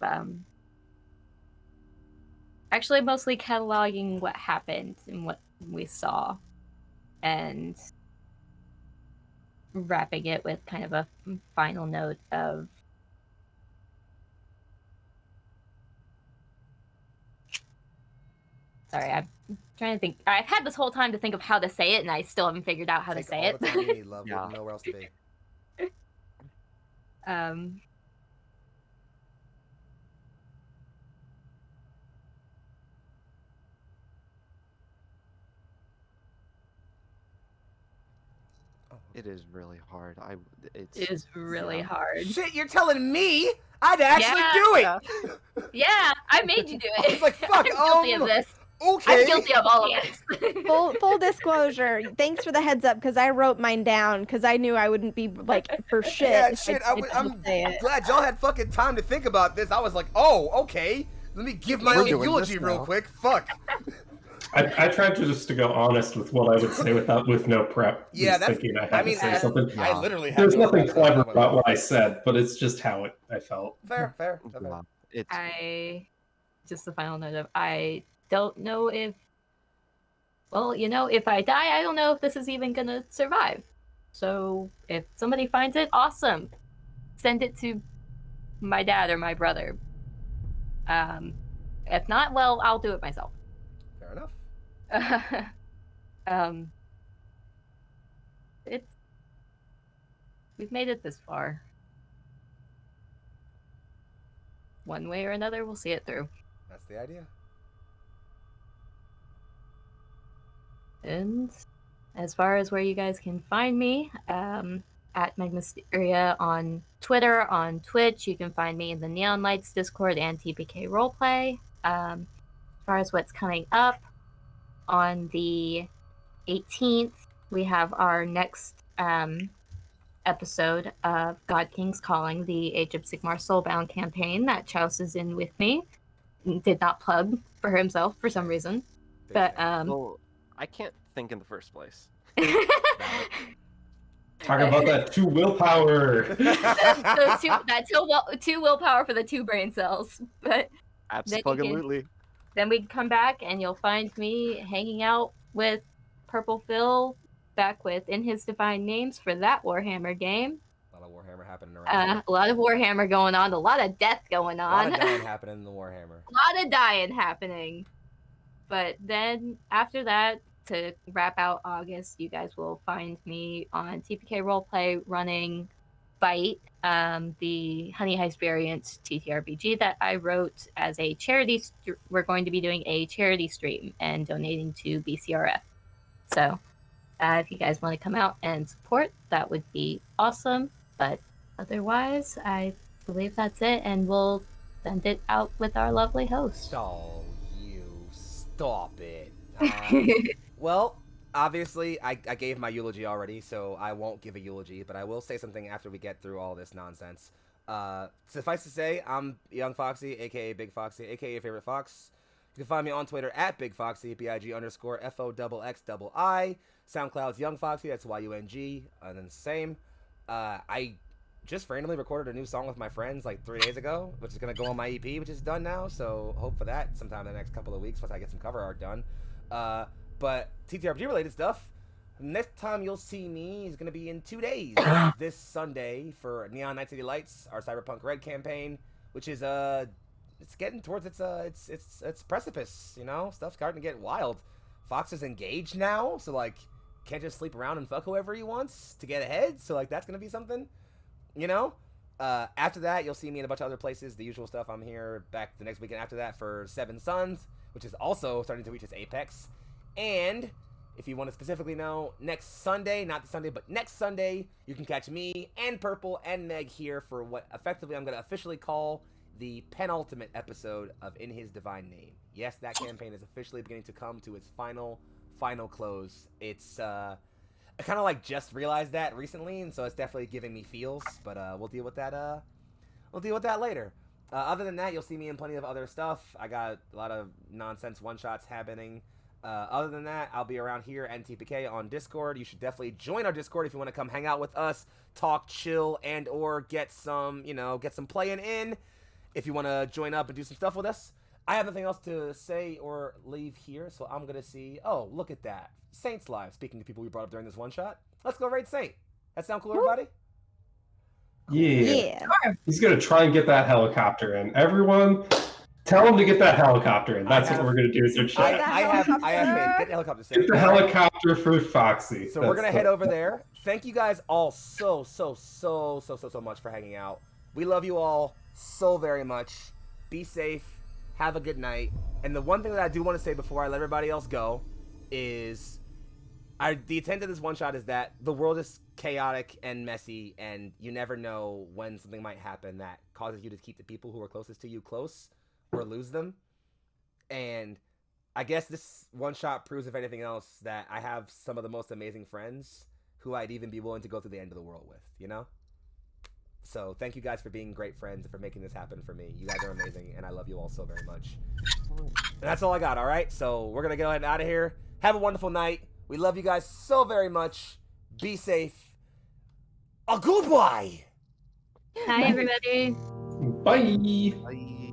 actually mostly cataloging what happened and what we saw, and wrapping it with kind of a final note of sorry, I'm trying to think. I've had this whole time to think of how to say it, and I still haven't figured out how to say all it. the time you need, love. Yeah. Nowhere else to be. It is really hard. It is really hard. Shit, you're telling me I'd actually do it. Yeah, I made you do it. I was like, fuck, I'm guilty of this. Okay. I'm guilty of all of this. Full disclosure. Thanks for the heads up because I wrote mine down because I knew I wouldn't be like for shit. Yeah, if shit. I I'm say it. glad y'all had fucking time to think about this. I was like, oh, okay. Let me give my own eulogy real quick. Fuck. I tried to go honest with what I would say with no prep. Yeah, just that's. thinking I had to say something. I literally had There's no nothing prep. clever about what I said, but it's just how I felt. Fair. Just the final note of I don't know if. Well, if I die, I don't know if this is even gonna survive. So if somebody finds it, awesome. Send it to my dad or my brother. If not, well, I'll do it myself. Fair enough. We've made it this far. One way or another, we'll see it through. That's the idea. And as far as where you guys can find me, at Mysteria on Twitter, on Twitch, you can find me in the Neon Lights Discord and TPK Roleplay. As far as what's coming up, on the 18th, we have our next episode of God King's Calling, the Age of Sigmar Soulbound campaign that Chouse is in with me. Did not plug for himself for some reason. But well, I can't think in the first place. Talk about that 2 willpower. two willpower for the 2 brain cells. But Absolutely. then we'd come back and you'll find me hanging out with Purple Phil back with In His Divine Names for that Warhammer game. A lot of Warhammer happening around. A lot of Warhammer going on, a lot of death going on. A lot of dying happening in the Warhammer. A lot of dying happening. But then after that, to wrap out August, you guys will find me on TPK Roleplay running Bite, the Honey Heist variant TTRPG that I wrote as a charity. We're going to be doing a charity stream and donating to BCRF. So if you guys want to come out and support, that would be awesome. But otherwise, I believe that's it, and we'll send it out with our lovely host. Oh, you stop it. Well, obviously, I gave my eulogy already, so I won't give a eulogy, but I will say something after we get through all this nonsense. Suffice to say, I'm Young Foxxii, aka Big Foxxii, aka your favorite fox. You can find me on Twitter at Big Foxxii, BIG_FOXXII. SoundCloud's Young Foxxii, that's YUNG, and then the same. I just randomly recorded a new song with my friends like 3 days ago, which is going to go on my EP, which is done now, so hope for that sometime in the next couple of weeks once I get some cover art done. But TTRPG related stuff, next time you'll see me is going to be in 2 days. This Sunday for Neon Night City Lights, our Cyberpunk Red campaign, which is it's getting towards its precipice. You know, stuff's starting to get wild. Fox is engaged now, so like can't just sleep around and fuck whoever he wants to get ahead. So like that's gonna be something, you know. After that, you'll see me in a bunch of other places. The usual stuff. I'm here back the next weekend after that for Seven Suns, which is also starting to reach its apex. And if you want to specifically know, next Sunday, not this Sunday, but next Sunday, you can catch me and Purple and Meg here for what effectively I'm going to officially call the penultimate episode of In His Divine Name. Yes, that campaign is officially beginning to come to its final close. It's, I kind of like just realized that recently, and so it's definitely giving me feels, but we'll deal with that, later. Other than that, you'll see me in plenty of other stuff. I got a lot of nonsense one-shots happening. Other than that, I'll be around here and TPK on Discord. You should definitely join our Discord if you want to come hang out with us, talk, chill, and or get some playing in. If you want to join up and do some stuff with us. I have nothing else to say or leave here, so I'm going to see... Oh, look at that. Saint's live. Speaking of people we brought up during this one-shot. Let's go raid Saint. That sound cool, everybody? Yeah. He's going to try and get that helicopter in. Everyone... Tell him to get that helicopter in. That's what we're going to do as our chat. I have faith. Get the helicopter. Get the helicopter for Foxxii. So we're going to head over there. Thank you guys all so much for hanging out. We love you all so very much. Be safe. Have a good night. And the one thing that I do want to say before I let everybody else go is the intent of this one shot is that the world is chaotic and messy, and you never know when something might happen that causes you to keep the people who are closest to you close or lose them. And I guess this one shot proves, if anything else, that I have some of the most amazing friends who I'd even be willing to go through the end of the world with, you know? So thank you guys for being great friends and for making this happen for me. You guys are amazing, and I love you all so very much. And that's all I got, all right? So we're going to go ahead and out of here. Have a wonderful night. We love you guys so very much. Be safe. A goodbye. Hi, everybody. Bye. Bye.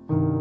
you.